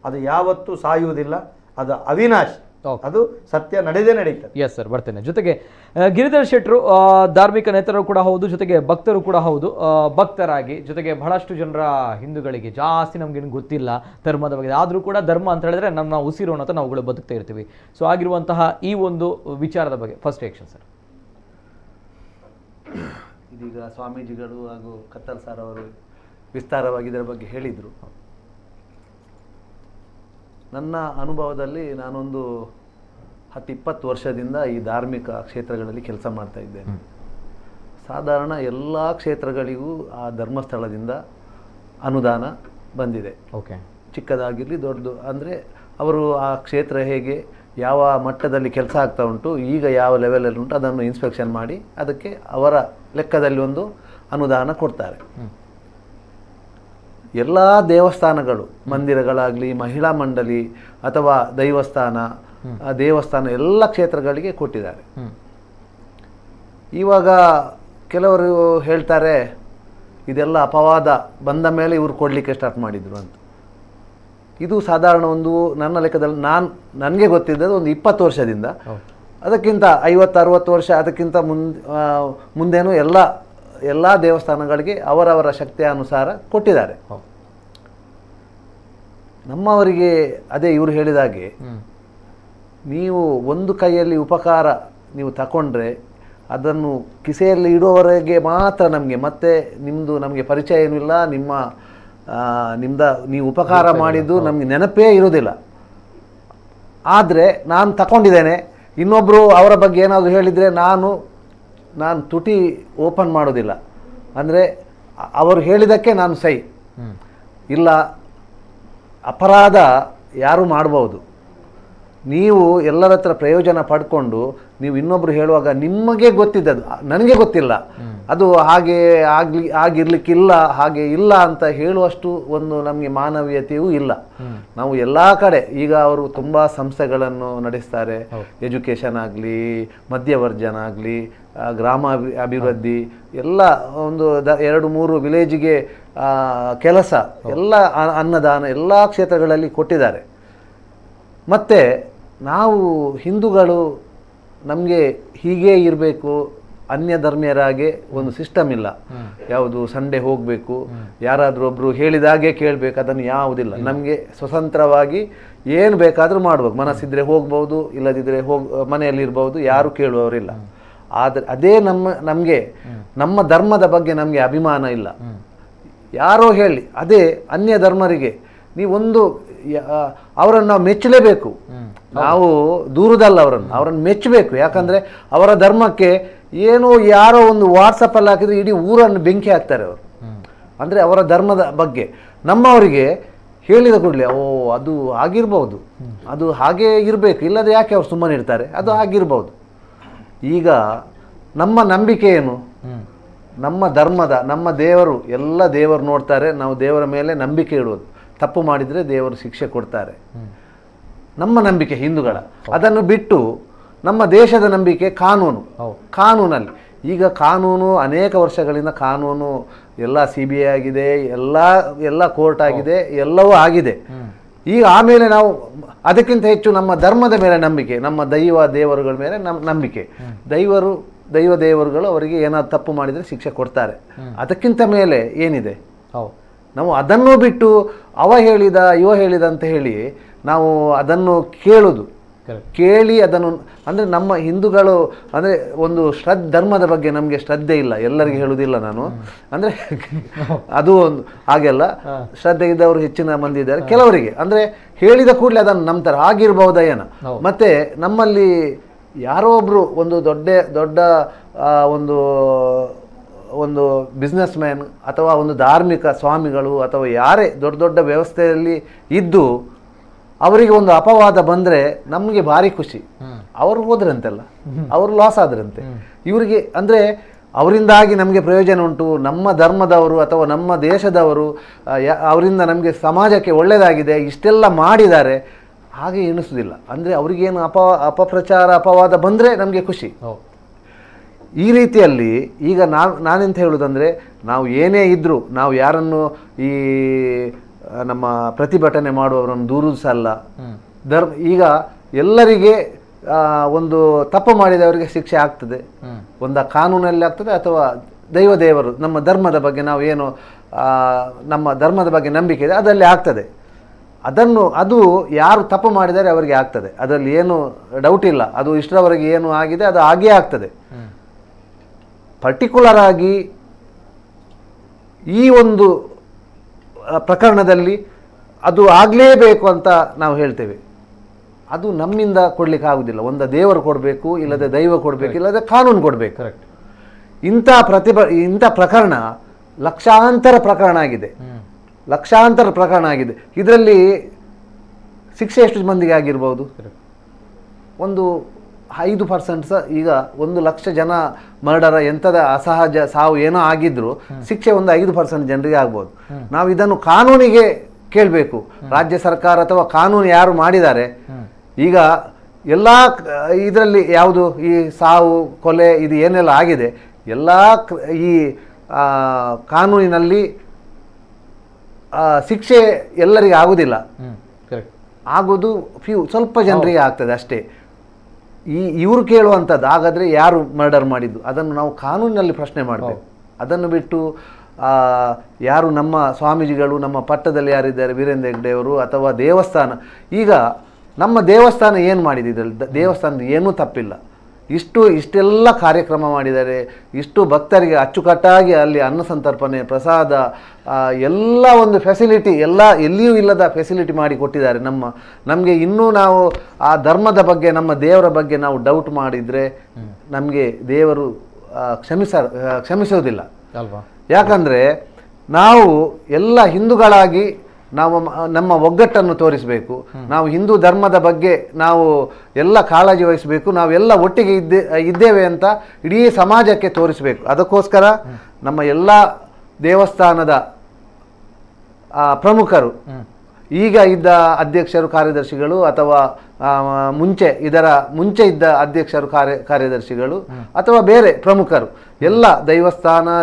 ಅದು ಯಾವತ್ತೂ ಸಾಯುವುದಿಲ್ಲ, ಅದು ಅವಿನಾಶಿ, ಅದು ಸತ್ಯ ನಡೆದೇ ನಡೀತದೆ. ಎಸ್ ಸರ್, ಬರ್ತೇನೆ. ಜೊತೆಗೆ ಗಿರಿಧರ್ ಶೆಟ್ಟರು ಧಾರ್ಮಿಕ ನೇತರು ಕೂಡ ಹೌದು, ಜೊತೆಗೆ ಭಕ್ತರು ಕೂಡ ಹೌದು. ಭಕ್ತರಾಗಿ ಜೊತೆಗೆ ಬಹಳಷ್ಟು ಜನರ ಹಿಂದೂಗಳಿಗೆ ಜಾಸ್ತಿ ನಮ್ಗೇನು ಗೊತ್ತಿಲ್ಲ ಧರ್ಮದ ಬಗ್ಗೆ, ಆದರೂ ಕೂಡ ಧರ್ಮ ಅಂತ ಹೇಳಿದ್ರೆ ನಮ್ಮ ಉಸಿರು ಅಂತ ನಾವುಗಳು ಬದುಕ್ತಾ ಇರ್ತೀವಿ. ಸೊ ಆಗಿರುವಂತಹ ಈ ಒಂದು ವಿಚಾರದ ಬಗ್ಗೆ ಫಸ್ಟ್ ರಿಯಾಕ್ಷನ್ ಸರ್. ಇದೀಗ ಸ್ವಾಮೀಜಿಗಳು ಹಾಗೂ ಕತ್ತಲ್ ಸರ್ ಅವರು ವಿಸ್ತಾರವಾಗಿ ಇದರ ಬಗ್ಗೆ ಹೇಳಿದರು. ನನ್ನ ಅನುಭವದಲ್ಲಿ ನಾನೊಂದು 10-20 ವರ್ಷದಿಂದ ಈ ಧಾರ್ಮಿಕ ಕ್ಷೇತ್ರಗಳಲ್ಲಿ ಕೆಲಸ ಮಾಡ್ತಾ ಇದ್ದೇನೆ. ಸಾಧಾರಣ ಎಲ್ಲ ಕ್ಷೇತ್ರಗಳಿಗೂ ಆ ಧರ್ಮಸ್ಥಳದಿಂದ ಅನುದಾನ ಬಂದಿದೆ. ಓಕೆ, ಚಿಕ್ಕದಾಗಿರಲಿ ದೊಡ್ಡದು, ಅಂದರೆ ಅವರು ಆ ಕ್ಷೇತ್ರ ಹೇಗೆ ಯಾವ ಮಟ್ಟದಲ್ಲಿ ಕೆಲಸ ಆಗ್ತಾ ಉಂಟು, ಈಗ ಯಾವ ಲೆವೆಲಲ್ಲಿ ಉಂಟು ಅದನ್ನು ಇನ್ಸ್ಪೆಕ್ಷನ್ ಮಾಡಿ ಅದಕ್ಕೆ ಅವರ ಲೆಕ್ಕದಲ್ಲಿ ಒಂದು ಅನುದಾನ ಕೊಡ್ತಾರೆ. ಎಲ್ಲ ದೇವಸ್ಥಾನಗಳು, ಮಂದಿರಗಳಾಗಲಿ, ಮಹಿಳಾ ಮಂಡಳಿ ಅಥವಾ ದೇವಸ್ಥಾನ ಎಲ್ಲ ಕ್ಷೇತ್ರಗಳಿಗೆ ಕೊಟ್ಟಿದ್ದಾರೆ. ಇವಾಗ ಕೆಲವರು ಹೇಳ್ತಾರೆ ಇದೆಲ್ಲ ಅಪವಾದ ಬಂದ ಮೇಲೆ ಇವರು ಕೊಡಲಿಕ್ಕೆ ಸ್ಟಾರ್ಟ್ ಮಾಡಿದರು ಅಂತ. ಇದು ಸಾಧಾರಣ ಒಂದು ನನ್ನ ಲೆಕ್ಕದಲ್ಲಿ ನನಗೆ ಗೊತ್ತಿದ್ದದ್ದು ಒಂದು 20 ವರ್ಷದಿಂದ, ಅದಕ್ಕಿಂತ 50-60 ವರ್ಷ ಅದಕ್ಕಿಂತ ಮುಂದೇನು ಎಲ್ಲ ದೇವಸ್ಥಾನಗಳಿಗೆ ಅವರವರ ಶಕ್ತಿಯ ಅನುಸಾರ ಕೊಟ್ಟಿದ್ದಾರೆ. ನಮ್ಮವರಿಗೆ ಅದೇ ಇವರು ಹೇಳಿದಾಗೆ ನೀವು ಒಂದು ಕೈಯಲ್ಲಿ ಉಪಕಾರ ನೀವು ತಗೊಂಡ್ರೆ ಅದನ್ನು ಕಿಸೆಯಲ್ಲಿ ಇಡುವವರೆಗೆ ಮಾತ್ರ ನಮಗೆ ಮತ್ತೆ ನಮಗೆ ಪರಿಚಯ ಏನೂ ಇಲ್ಲ, ನೀವು ಉಪಕಾರ ಮಾಡಿದ್ದು ನಮಗೆ ನೆನಪೇ ಇರೋದಿಲ್ಲ. ಆದರೆ ನಾನು ತಗೊಂಡಿದ್ದೇನೆ, ಇನ್ನೊಬ್ಬರು ಅವರ ಬಗ್ಗೆ ಏನಾದರೂ ಹೇಳಿದರೆ ನಾನು ತುಟಿ ಓಪನ್ ಮಾಡೋದಿಲ್ಲ. ಅಂದರೆ ಅವರು ಹೇಳಿದ್ದಕ್ಕೆ ನಾನು ಸೈ ಇಲ್ಲ. ಅಪರಾಧ ಯಾರು ಮಾಡ್ಬೋದು, ನೀವು ಎಲ್ಲರ ಹತ್ರ ಪ್ರಯೋಜನ ಪಡ್ಕೊಂಡು ನೀವು ಇನ್ನೊಬ್ರು ಹೇಳುವಾಗ ನಿಮಗೆ ಗೊತ್ತಿದ್ದದು ನನಗೆ ಗೊತ್ತಿಲ್ಲ, ಅದು ಹಾಗೆ ಆಗಿರ್ಲಿಕ್ಕಿಲ್ಲ, ಹಾಗೆ ಇಲ್ಲ ಅಂತ ಹೇಳುವಷ್ಟು ಒಂದು ನಮಗೆ ಮಾನವೀಯತೆಯೂ ಇಲ್ಲ. ನಾವು ಎಲ್ಲ ಕಡೆ ಈಗ ಅವರು ತುಂಬ ಸಂಸ್ಥೆಗಳನ್ನು ನಡೆಸ್ತಾರೆ, ಎಜುಕೇಷನ್ ಆಗಲಿ, ಮಧ್ಯವರ್ಜನ ಆಗಲಿ, ಗ್ರಾಮ ಅಭಿವೃದ್ಧಿ ಎಲ್ಲ, ಒಂದು 2-3 ವಿಲೇಜಿಗೆ ಕೆಲಸ, ಎಲ್ಲ ಅನ್ನದಾನ ಎಲ್ಲ ಕ್ಷೇತ್ರಗಳಲ್ಲಿ ಕೊಟ್ಟಿದ್ದಾರೆ. ಮತ್ತು ನಾವು ಹಿಂದೂಗಳು ನಮಗೆ ಹೀಗೇ ಇರಬೇಕು, ಅನ್ಯ ಧರ್ಮೀಯರಾಗೆ ಒಂದು ಸಿಸ್ಟಮ್ ಇಲ್ಲ. ಯಾವುದು ಸಂಡೇ ಹೋಗಬೇಕು, ಯಾರಾದರೂ ಒಬ್ಬರು ಹೇಳಿದಾಗೆ ಕೇಳಬೇಕು, ಅದನ್ನು ಯಾವುದಿಲ್ಲ. ನಮಗೆ ಸ್ವತಂತ್ರವಾಗಿ ಏನು ಬೇಕಾದರೂ ಮಾಡ್ಬೇಕು, ಮನಸ್ಸಿದ್ರೆ ಹೋಗ್ಬೋದು, ಇಲ್ಲದಿದ್ದರೆ ಮನೆಯಲ್ಲಿರ್ಬೋದು, ಯಾರು ಕೇಳುವವರಿಲ್ಲ. ಆದರೆ ಅದೇ ನಮಗೆ ನಮ್ಮ ಧರ್ಮದ ಬಗ್ಗೆ ನಮಗೆ ಅಭಿಮಾನ ಇಲ್ಲ. ಯಾರೋ ಹೇಳಿ ಅದೇ ಅನ್ಯ ಧರ್ಮರಿಗೆ ನೀವೊಂದು ಅವರನ್ನು ನಾವು ಮೆಚ್ಚಲೇಬೇಕು. ನಾವು ದೂರದಲ್ಲ, ಅವರನ್ನು ಮೆಚ್ಚಬೇಕು. ಯಾಕಂದರೆ ಅವರ ಧರ್ಮಕ್ಕೆ ಯಾರೋ ಒಂದು ವಾಟ್ಸಪ್ಪಲ್ಲಿ ಹಾಕಿದ್ರೆ ಇಡೀ ಊರನ್ನು ಬೆಂಕಿ ಹಾಕ್ತಾರೆ ಅವರು. ಅಂದರೆ ಅವರ ಧರ್ಮದ ಬಗ್ಗೆ ನಮ್ಮವರಿಗೆ ಹೇಳಿದ ಕೂಡಲೇ ಓ ಅದು ಆಗಿರ್ಬೋದು, ಅದು ಹಾಗೇ ಇರಬೇಕು, ಇಲ್ಲದೆ ಯಾಕೆ ಅವ್ರು ಸುಮ್ಮನೆ ಇರ್ತಾರೆ, ಅದು ಆಗಿರ್ಬೋದು. ಈಗ ನಮ್ಮ ನಂಬಿಕೆ ಏನು? ನಮ್ಮ ಧರ್ಮದ, ನಮ್ಮ ದೇವರು, ಎಲ್ಲ ದೇವರು ನೋಡ್ತಾರೆ, ನಾವು ದೇವರ ಮೇಲೆ ನಂಬಿಕೆ ಇಡುವುದು. ತಪ್ಪು ಮಾಡಿದರೆ ದೇವರು ಶಿಕ್ಷೆ ಕೊಡ್ತಾರೆ, ನಮ್ಮ ನಂಬಿಕೆ ಹಿಂದೂಗಳ. ಅದನ್ನು ಬಿಟ್ಟು ನಮ್ಮ ದೇಶದ ನಂಬಿಕೆ ಕಾನೂನು. ಕಾನೂನಲ್ಲಿ ಈಗ ಕಾನೂನು ಅನೇಕ ವರ್ಷಗಳಿಂದ ಕಾನೂನು ಎಲ್ಲ CBI ಆಗಿದೆ, ಎಲ್ಲ ಕೋರ್ಟ್ ಆಗಿದೆ, ಎಲ್ಲವೂ ಆಗಿದೆ. ಈಗ ಆಮೇಲೆ ನಾವು ಅದಕ್ಕಿಂತ ಹೆಚ್ಚು ನಮ್ಮ ಧರ್ಮದ ಮೇಲೆ ನಂಬಿಕೆ, ನಮ್ಮ ದೇವರುಗಳ ಮೇಲೆ ನಂಬಿಕೆ. ದೇವರುಗಳು ಅವರಿಗೆ ಏನಾದ್ರು ತಪ್ಪು ಮಾಡಿದರೆ ಶಿಕ್ಷೆ ಕೊಡ್ತಾರೆ. ಅದಕ್ಕಿಂತ ಮೇಲೆ ಏನಿದೆ? ನಾವು ಅದನ್ನು ಬಿಟ್ಟು ಅವ ಹೇಳಿದ ಇವ ಹೇಳಿದ ಅಂತ ಹೇಳಿ ನಾವು ಅದನ್ನು ಕೇಳಿ ಅದನ್ನು ಅಂದರೆ ನಮ್ಮ ಹಿಂದೂಗಳು ಅಂದರೆ ಒಂದು ಧರ್ಮದ ಬಗ್ಗೆ ನಮಗೆ ಶ್ರದ್ಧೆ ಇಲ್ಲ. ಎಲ್ಲರಿಗೆ ಹೇಳುವುದಿಲ್ಲ ನಾನು, ಅಂದರೆ ಅದು ಒಂದು ಹಾಗೆಲ್ಲ ಶ್ರದ್ಧೆ ಇದ್ದವರು ಹೆಚ್ಚಿನ ಮಂದಿ ಇದ್ದಾರೆ. ಕೆಲವರಿಗೆ ಅಂದರೆ ಹೇಳಿದ ಕೂಡಲೇ ಅದನ್ನು ನಂಬ್ತಾರೆ, ಆಗಿರ್ಬಹುದಾ ಏನೋ. ಮತ್ತು ನಮ್ಮಲ್ಲಿ ಯಾರೋ ಒಬ್ಬರು ಒಂದು ದೊಡ್ಡ ಒಂದು ಬಿಸ್ನೆಸ್ ಮ್ಯಾನ್ ಅಥವಾ ಒಂದು ಧಾರ್ಮಿಕ ಸ್ವಾಮಿಗಳು ಅಥವಾ ಯಾರೇ ದೊಡ್ಡ ವ್ಯವಸ್ಥೆಯಲ್ಲಿ ಇದ್ದು ಅವರಿಗೆ ಒಂದು ಅಪವಾದ ಬಂದರೆ ನಮಗೆ ಭಾರಿ ಖುಷಿ. ಅವರು ಹೋದ್ರಂತೆಲ್ಲ, ಅವರು ಲಾಸ್ ಆದ್ರಂತೆ. ಇವರಿಗೆ ಅಂದರೆ ಅವರಿಂದಾಗಿ ನಮಗೆ ಪ್ರಯೋಜನ ಉಂಟು, ನಮ್ಮ ಧರ್ಮದವರು ಅಥವಾ ನಮ್ಮ ದೇಶದವರು ಅವರಿಂದ ನಮಗೆ ಸಮಾಜಕ್ಕೆ ಒಳ್ಳೆಯದಾಗಿದೆ, ಇಷ್ಟೆಲ್ಲ ಮಾಡಿದ್ದಾರೆ, ಹಾಗೆ ಎಣಿಸೋದಿಲ್ಲ. ಅಂದರೆ ಅವರಿಗೇನು ಅಪಪ್ರಚಾರ ಅಪವಾದ ಬಂದರೆ ನಮಗೆ ಖುಷಿ. ಈ ರೀತಿಯಲ್ಲಿ ಈಗ ನಾನೆಂತ ಹೇಳೋದಂದರೆ, ನಾವು ಏನೇ ಇದ್ದರೂ ನಾವು ಯಾರನ್ನು ಈ ನಮ್ಮ ಪ್ರತಿಭಟನೆ ಮಾಡುವವರನ್ನು ದೂರುವುದು ಸಲ್ಲ. ಈಗ ಎಲ್ಲರಿಗೆ ಒಂದು ತಪ್ಪು ಮಾಡಿದವರಿಗೆ ಶಿಕ್ಷೆ ಆಗ್ತದೆ, ಒಂದು ಕಾನೂನಲ್ಲಿ ಆಗ್ತದೆ ಅಥವಾ ದೇವರು ನಮ್ಮ ಧರ್ಮದ ಬಗ್ಗೆ ನಾವು ಏನು ನಮ್ಮ ಧರ್ಮದ ಬಗ್ಗೆ ನಂಬಿಕೆ ಇದೆ ಅದರಲ್ಲಿ ಆಗ್ತದೆ. ಅದು ಯಾರು ತಪ್ಪು ಮಾಡಿದರೆ ಅವರಿಗೆ ಆಗ್ತದೆ, ಅದರಲ್ಲಿ ಏನು ಡೌಟ್ ಇಲ್ಲ. ಅದು ಇಷ್ಟರವರೆಗೆ ಏನು ಆಗಿದೆ ಅದು ಆಗೇ ಆಗ್ತದೆ. ಪರ್ಟಿಕ್ಯುಲರ್ ಆಗಿ ಈ ಒಂದು ಪ್ರಕರಣದಲ್ಲಿ ಅದು ಆಗಲೇಬೇಕು ಅಂತ ನಾವು ಹೇಳ್ತೇವೆ. ಅದು ನಮ್ಮಿಂದ ಕೊಡ್ಲಿಕ್ಕೆ ಆಗುದಿಲ್ಲ. ಒಂದು ದೇವರು ಕೊಡಬೇಕು, ಇಲ್ಲದೆ ದೈವ ಕೊಡಬೇಕು, ಇಲ್ಲದೆ ಕಾನೂನು ಕೊಡಬೇಕು. ಇಂಥ ಪ್ರಕರಣ ಲಕ್ಷಾಂತರ ಪ್ರಕರಣ ಆಗಿದೆ. ಇದರಲ್ಲಿ ಶಿಕ್ಷೆ ಎಷ್ಟು ಮಂದಿಗೆ ಆಗಿರ್ಬೋದು? ಒಂದು 5% ಈಗ 1 ಲಕ್ಷ ಜನ ಮರ್ಡರ ಎಂಥದ ಅಸಹಜ ಸಾವು ಏನೋ ಆಗಿದ್ರು ಶಿಕ್ಷೆ ಒಂದು 5% ಜನರಿಗೆ ಆಗ್ಬೋದು. ನಾವು ಇದನ್ನು ಕಾನೂನಿಗೆ ಕೇಳಬೇಕು. ರಾಜ್ಯ ಸರ್ಕಾರ ಅಥವಾ ಕಾನೂನು ಯಾರು ಮಾಡಿದ್ದಾರೆ, ಈಗ ಎಲ್ಲ ಇದರಲ್ಲಿ ಯಾವುದು ಈ ಸಾವು ಕೊಲೆ ಇದು ಏನೆಲ್ಲ ಆಗಿದೆ ಎಲ್ಲ ಈ ಕಾನೂನಿನಲ್ಲಿ ಶಿಕ್ಷೆ ಎಲ್ಲರಿಗೆ ಆಗುವುದಿಲ್ಲ, ಆಗೋದು ಸ್ವಲ್ಪ ಜನರಿಗೆ ಆಗ್ತದೆ ಅಷ್ಟೇ. ಇವರು ಕೇಳುವಂಥದ್ದು ಹಾಗಾದರೆ ಯಾರು ಮರ್ಡರ್ ಮಾಡಿದ್ದು ಅದನ್ನು ನಾವು ಕಾನೂನಿನಲ್ಲಿ ಪ್ರಶ್ನೆ ಮಾಡಬೇಕು. ಅದನ್ನು ಬಿಟ್ಟು ಯಾರು ನಮ್ಮ ಸ್ವಾಮೀಜಿಗಳು ನಮ್ಮ ಪಟ್ಟದಲ್ಲಿ ಯಾರಿದ್ದಾರೆ ವೀರೇಂದ್ರ ಹೆಗ್ಡೆಯವರು ಅಥವಾ ದೇವಸ್ಥಾನ, ಈಗ ನಮ್ಮ ದೇವಸ್ಥಾನ ಏನು ಮಾಡಿದೆ, ಇದರಲ್ಲಿ ದೇವಸ್ಥಾನದ ಏನೂ ತಪ್ಪಿಲ್ಲ. ಇಷ್ಟೆಲ್ಲ ಕಾರ್ಯಕ್ರಮ ಮಾಡಿದ್ದಾರೆ, ಇಷ್ಟು ಭಕ್ತರಿಗೆ ಅಚ್ಚುಕಟ್ಟಾಗಿ ಅಲ್ಲಿ ಅನ್ನ ಸಂತರ್ಪಣೆ ಪ್ರಸಾದ ಎಲ್ಲ ಒಂದು ಫೆಸಿಲಿಟಿ ಎಲ್ಲಿಯೂ ಇಲ್ಲದ ಫೆಸಿಲಿಟಿ ಮಾಡಿ ಕೊಟ್ಟಿದ್ದಾರೆ. ನಮಗೆ ಇನ್ನೂ ನಾವು ಆ ಧರ್ಮದ ಬಗ್ಗೆ ನಮ್ಮ ದೇವರ ಬಗ್ಗೆ ನಾವು ಡೌಟ್ ಮಾಡಿದರೆ ನಮಗೆ ದೇವರು ಕ್ಷಮಿಸೋದಿಲ್ಲ ಅಲ್ವಾ? ಯಾಕಂದರೆ ನಾವು ಎಲ್ಲ ಹಿಂದೂಗಳಾಗಿ ನಾವು ನಮ್ಮ ಒಗ್ಗಟ್ಟನ್ನು ತೋರಿಸಬೇಕು. ನಾವು ಹಿಂದೂ ಧರ್ಮದ ಬಗ್ಗೆ ನಾವು ಎಲ್ಲ ಕಾಳಜಿ ವಹಿಸಬೇಕು. ನಾವೆಲ್ಲ ಒಟ್ಟಿಗೆ ಇದ್ದೇವೆ ಅಂತ ಇಡೀ ಸಮಾಜಕ್ಕೆ ತೋರಿಸಬೇಕು. ಅದಕ್ಕೋಸ್ಕರ ನಮ್ಮ ಎಲ್ಲ ದೇವಸ್ಥಾನದ ಪ್ರಮುಖರು, ಈಗ ಇದ್ದ ಅಧ್ಯಕ್ಷರು ಕಾರ್ಯದರ್ಶಿಗಳು ಅಥವಾ ಮುಂಚೆ ಇದ್ದ ಅಧ್ಯಕ್ಷರು ಕಾರ್ಯದರ್ಶಿಗಳು ಅಥವಾ ಬೇರೆ ಪ್ರಮುಖರು ಎಲ್ಲ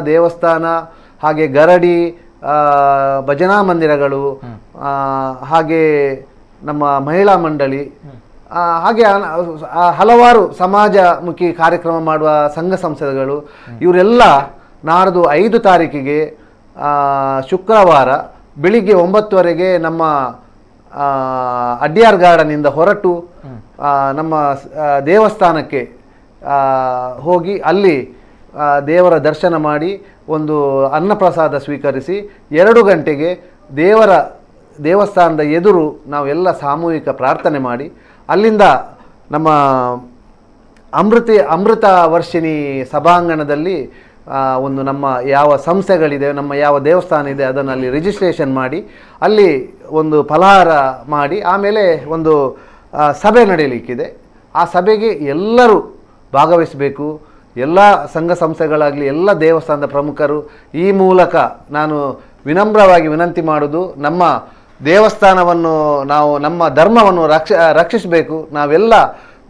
ದೇವಸ್ಥಾನ ಹಾಗೆ ಗರಡಿ ಭಜನಾ ಮಂದಿರಗಳು ಹಾಗೆ ನಮ್ಮ ಮಹಿಳಾ ಮಂಡಳಿ ಹಾಗೆ ಹಲವಾರು ಸಮಾಜಮುಖಿ ಕಾರ್ಯಕ್ರಮ ಮಾಡುವ ಸಂಘ ಸಂಸ್ಥೆಗಳು ಇವರೆಲ್ಲ ನಾಡ್ದು 5 ತಾರೀಕಿಗೆ ಶುಕ್ರವಾರ ಬೆಳಿಗ್ಗೆ 9:00 ನಮ್ಮ ಅಡ್ಯಾರ್ ಗಾರ್ಡನಿಂದ ಹೊರಟು ನಮ್ಮ ದೇವಸ್ಥಾನಕ್ಕೆ ಹೋಗಿ ಅಲ್ಲಿ ದೇವರ ದರ್ಶನ ಮಾಡಿ ಒಂದು ಅನ್ನಪ್ರಸಾದ ಸ್ವೀಕರಿಸಿ 2 ಗಂಟೆಗೆ ದೇವಸ್ಥಾನದ ಎದುರು ನಾವೆಲ್ಲ ಸಾಮೂಹಿಕ ಪ್ರಾರ್ಥನೆ ಮಾಡಿ ಅಲ್ಲಿಂದ ನಮ್ಮ ಅಮೃತ ವರ್ಷಿಣಿ ಸಭಾಂಗಣದಲ್ಲಿ ಒಂದು ನಮ್ಮ ಯಾವ ಸಂಸ್ಥೆಗಳಿದೆ, ನಮ್ಮ ಯಾವ ದೇವಸ್ಥಾನ ಇದೆ ಅದನ್ನು ಅಲ್ಲಿ ರಿಜಿಸ್ಟ್ರೇಷನ್ ಮಾಡಿ ಅಲ್ಲಿ ಒಂದು ಫಲಹಾರ ಮಾಡಿ ಆಮೇಲೆ ಒಂದು ಸಭೆ ನಡೆಯಲಿಕ್ಕಿದೆ. ಆ ಸಭೆಗೆ ಎಲ್ಲರೂ ಭಾಗವಹಿಸಬೇಕು. ಎಲ್ಲ ಸಂಘ ಸಂಸ್ಥೆಗಳಾಗಲಿ, ಎಲ್ಲ ದೇವಸ್ಥಾನದ ಪ್ರಮುಖರು. ಈ ಮೂಲಕ ನಾನು ವಿನಮ್ರವಾಗಿ ವಿನಂತಿ ಮಾಡೋದು, ನಮ್ಮ ದೇವಸ್ಥಾನವನ್ನು ನಾವು, ನಮ್ಮ ಧರ್ಮವನ್ನು ರಕ್ಷಿಸಬೇಕು. ನಾವೆಲ್ಲ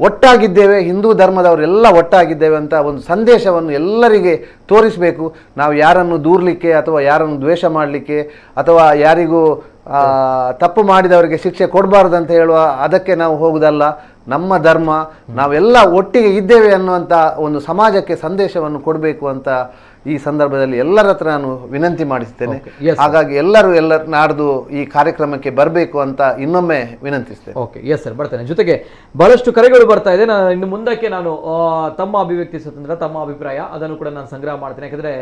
ಒಟ್ಟಾಗಿದ್ದೇವೆ, ಹಿಂದೂ ಧರ್ಮದವರೆಲ್ಲ ಒಟ್ಟಾಗಿದ್ದೇವೆ ಅಂತ ಒಂದು ಸಂದೇಶವನ್ನು ಎಲ್ಲರಿಗೆ ತೋರಿಸಬೇಕು. ನಾವು ಯಾರನ್ನು ದೂರಲಿಕ್ಕೆ ಅಥವಾ ಯಾರನ್ನು ದ್ವೇಷ ಮಾಡಲಿಕ್ಕೆ ಅಥವಾ ಯಾರಿಗೂ ತಪ್ಪು ಮಾಡಿದವರಿಗೆ ಶಿಕ್ಷೆ ಕೊಡಬಾರ್ದು ಅಂತ ಹೇಳುವ ಅದಕ್ಕೆ ನಾವು ಹೋಗುವುದಲ್ಲ. ನಮ್ಮ ಧರ್ಮ, ನಾವೆಲ್ಲ ಒಟ್ಟಿಗೆ ಇದ್ದೇವೆ ಅನ್ನುವಂಥ ಒಂದು ಸಮಾಜಕ್ಕೆ ಸಂದೇಶವನ್ನು ಕೊಡಬೇಕು ಅಂತ ಈ ಸಂದರ್ಭದಲ್ಲಿ ಎಲ್ಲರ ಹತ್ರ ನಾನು ವಿನಂತಿ ಮಾಡಿಸ್ತೇನೆ. ಹಾಗಾಗಿ ಎಲ್ಲರೂ ನಾಡ್ದು ಈ ಕಾರ್ಯಕ್ರಮಕ್ಕೆ ಬರಬೇಕು ಅಂತ ಇನ್ನೊಮ್ಮೆ ವಿನಂತಿಸ್ತೇನೆ. ಓಕೆ, ಎಸ್ ಸರ್, ಬರ್ತೇನೆ. ಜೊತೆಗೆ ಬಹಳಷ್ಟು ಕರೆಗಳು ಬರ್ತಾ ಇದೆ. ಇನ್ನು ಮುಂದಕ್ಕೆ ನಾನು ತಮ್ಮ ಅಭಿವ್ಯಕ್ತಿ ಸ್ವಾತಂತ್ರ್ಯ, ತಮ್ಮ ಅಭಿಪ್ರಾಯ ಅದನ್ನು ಕೂಡ ನಾನು ಸಂಗ್ರಹ ಮಾಡ್ತೇನೆ. ಯಾಕಂದ್ರೆ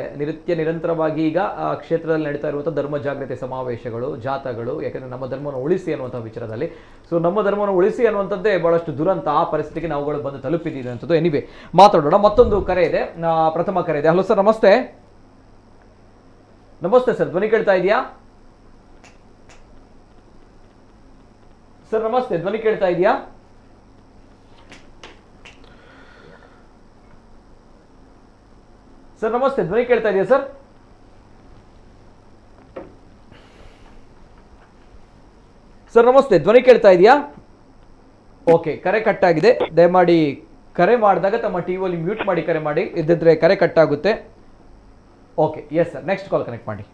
ನಿರಂತರವಾಗಿ ಈಗ ಕ್ಷೇತ್ರದಲ್ಲಿ ನಡೀತಾ ಇರುವಂತಹ ಧರ್ಮ ಜಾಗೃತಿ ಸಮಾವೇಶಗಳು, ಜಾಥಾಗಳು, ಯಾಕಂದ್ರೆ ನಮ್ಮ ಧರ್ಮವನ್ನು ಉಳಿಸಿ ಅನ್ನುವಂತಹ ವಿಚಾರದಲ್ಲಿ. ಸೊ ನಮ್ಮ ಧರ್ಮವನ್ನು ಉಳಿಸಿ ಅನ್ನುವಂಥದ್ದೇ ಬಹಳಷ್ಟು ದುರಂತ. ಆ ಪರಿಸ್ಥಿತಿಗೆ ನಾವುಗಳು ಬಂದು ತಲುಪಿದ್ದೀವಿ ಅಂತದ್ದು. ಎನಿವೆ, ಮಾತಾಡೋಣ. ಮತ್ತೊಂದು ಕರೆ ಇದೆ, ಪ್ರಥಮ ಕರೆ ಇದೆ. ಹಲೋ ಸರ್, ನಮಸ್ತೆ. ನಮಸ್ತೆ ಸರ್, ಧ್ವನಿ ಕೇಳ್ತಾ ಇದೆಯಾ ಸರ್? ನಮಸ್ತೆ, ಧ್ವನಿ ಕೇಳ್ತಾ ಇದೆಯಾ ಸರ್? ನಮಸ್ತೆ, ಧ್ವನಿ ಕೇಳ್ತಾ ಇದೆಯಾ ಸರ್? ಸರ್ ನಮಸ್ತೆ, ಧ್ವನಿ ಕೇಳ್ತಾ ಇದೆಯಾ? ಓಕೆ, ಕರೆ ಕಟ್ ಆಗಿದೆ. ದಯಮಾಡಿ ಕರೆ ಮಾಡಿದಾಗ ತಮ್ಮ ಟಿವಿಯಲ್ಲಿ ಮ್ಯೂಟ್ ಮಾಡಿ ಕರೆ ಮಾಡಿ, ಇದ್ದಿದ್ರೆ ಕರೆ ಕಟ್ ಆಗುತ್ತೆ. Okay, yes sir, next call connect ಮಾಡಿ.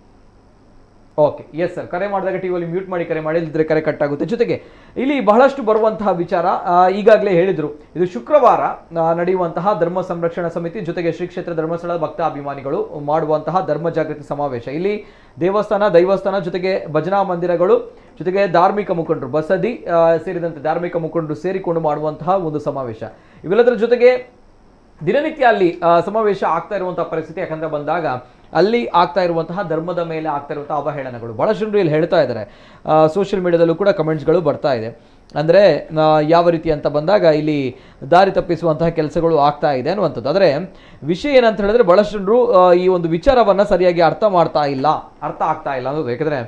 ಓಕೆ, ಎಸ್ ಸರ್, ಕರೆ ಮಾಡಿದಾಗ ಟಿವಿಯಲ್ಲಿ ಮ್ಯೂಟ್ ಮಾಡಿ ಕರೆ ಮಾಡಿ, ಇಲ್ಲದ್ರೆ ಕರೆ ಕಟ್ ಆಗುತ್ತೆ. ಜೊತೆಗೆ ಇಲ್ಲಿ ಬಹಳಷ್ಟು ಬರುವಂತಹ ವಿಚಾರ ಈಗಾಗಲೇ ಹೇಳಿದ್ರು, ಇದು ಶುಕ್ರವಾರ ನಡೆಯುವಂತಹ ಧರ್ಮ ಸಂರಕ್ಷಣಾ ಸಮಿತಿ ಜೊತೆಗೆ ಶ್ರೀ ಕ್ಷೇತ್ರ ಧರ್ಮಸ್ಥಳ ಭಕ್ತಾಭಿಮಾನಿಗಳು ಮಾಡುವಂತಹ ಧರ್ಮ ಜಾಗೃತಿ ಸಮಾವೇಶ. ಇಲ್ಲಿ ದೇವಸ್ಥಾನ, ದೈವಸ್ಥಾನ ಜೊತೆಗೆ ಭಜನಾ ಮಂದಿರಗಳು ಜೊತೆಗೆ ಧಾರ್ಮಿಕ ಮುಖಂಡರು, ಬಸದಿ ಸೇರಿದಂತೆ ಧಾರ್ಮಿಕ ಮುಖಂಡರು ಸೇರಿಕೊಂಡು ಮಾಡುವಂತಹ ಒಂದು ಸಮಾವೇಶ. ಇವೆಲ್ಲದರ ಜೊತೆಗೆ ದಿನನಿತ್ಯ ಅಲ್ಲಿ ಸಮಾವೇಶ ಆಗ್ತಾ ಇರುವಂತಹ ಪರಿಸ್ಥಿತಿ. ಯಾಕಂದ್ರೆ ಬಂದಾಗ ಅಲ್ಲಿ ಆಗ್ತಾ ಇರುವಂತಹ ಧರ್ಮದ ಮೇಲೆ ಆಗ್ತಾ ಇರುವಂತಹ ಅವಹೇಳನಗಳು ಬಹಳಷ್ಟು ಜನರು ಇಲ್ಲಿ ಹೇಳ್ತಾ ಇದ್ದಾರೆ. ಸೋಷಿಯಲ್ ಮೀಡಿಯಾದಲ್ಲೂ ಕೂಡ ಕಮೆಂಟ್ಸ್ಗಳು ಬರ್ತಾ ಇದೆ. ಅಂದರೆ ಯಾವ ರೀತಿ ಅಂತ ಬಂದಾಗ ಇಲ್ಲಿ ದಾರಿ ತಪ್ಪಿಸುವಂತಹ ಕೆಲಸಗಳು ಆಗ್ತಾ ಇದೆ ಅನ್ನುವಂಥದ್ದು. ಆದರೆ ವಿಷಯ ಏನಂತ ಹೇಳಿದ್ರೆ, ಬಹಳಷ್ಟು ಜನರು ಈ ಒಂದು ವಿಚಾರವನ್ನು ಸರಿಯಾಗಿ ಅರ್ಥ ಆಗ್ತಾ ಇಲ್ಲ ಅನ್ನೋದು. ಯಾಕಂದರೆ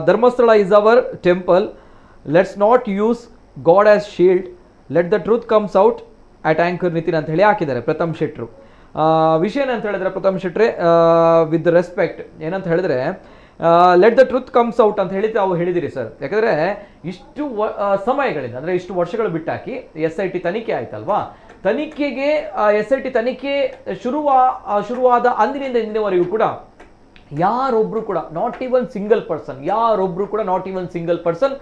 Dharmasthala is our temple, let's not use God has shield, let the truth comes out at anchor Nitin ಅಂತ ಹೇಳಿ ಹಾಕಿದ್ದಾರೆ ಪ್ರಥಮ್ ಶೆಟ್ರು. ವಿಷಯ ಏನಂತ ಹೇಳಿದ್ರೆ, ಪ್ರಥಮ್ ಶೆಟ್ರೆ, ವಿತ್ ರೆಸ್ಪೆಕ್ಟ್ ಏನಂತ ಹೇಳಿದ್ರೆ, let the truth comes out ಅಂತ ಹೇಳಿ ತಾವು ಹೇಳಿದಿರಿ ಸರ್. ಯಾಕಂದರೆ ಇಷ್ಟು ಸಮಯಗಳಿಂದ, ಅಂದರೆ ಇಷ್ಟು ವರ್ಷಗಳು ಬಿಟ್ಟಾಕಿ SIT ತನಿಖೆ ಆಯ್ತಲ್ವಾ, ತನಿಖೆಗೆ SIT ತನಿಖೆ ಶುರುವಾದ ಅಂದಿನಿಂದ ಇಂದಿನವರೆಗೂ ಕೂಡ ಯಾರೊಬ್ರು ಕೂಡ ನಾಟ್ ಈವನ್ ಸಿಂಗಲ್ ಪರ್ಸನ್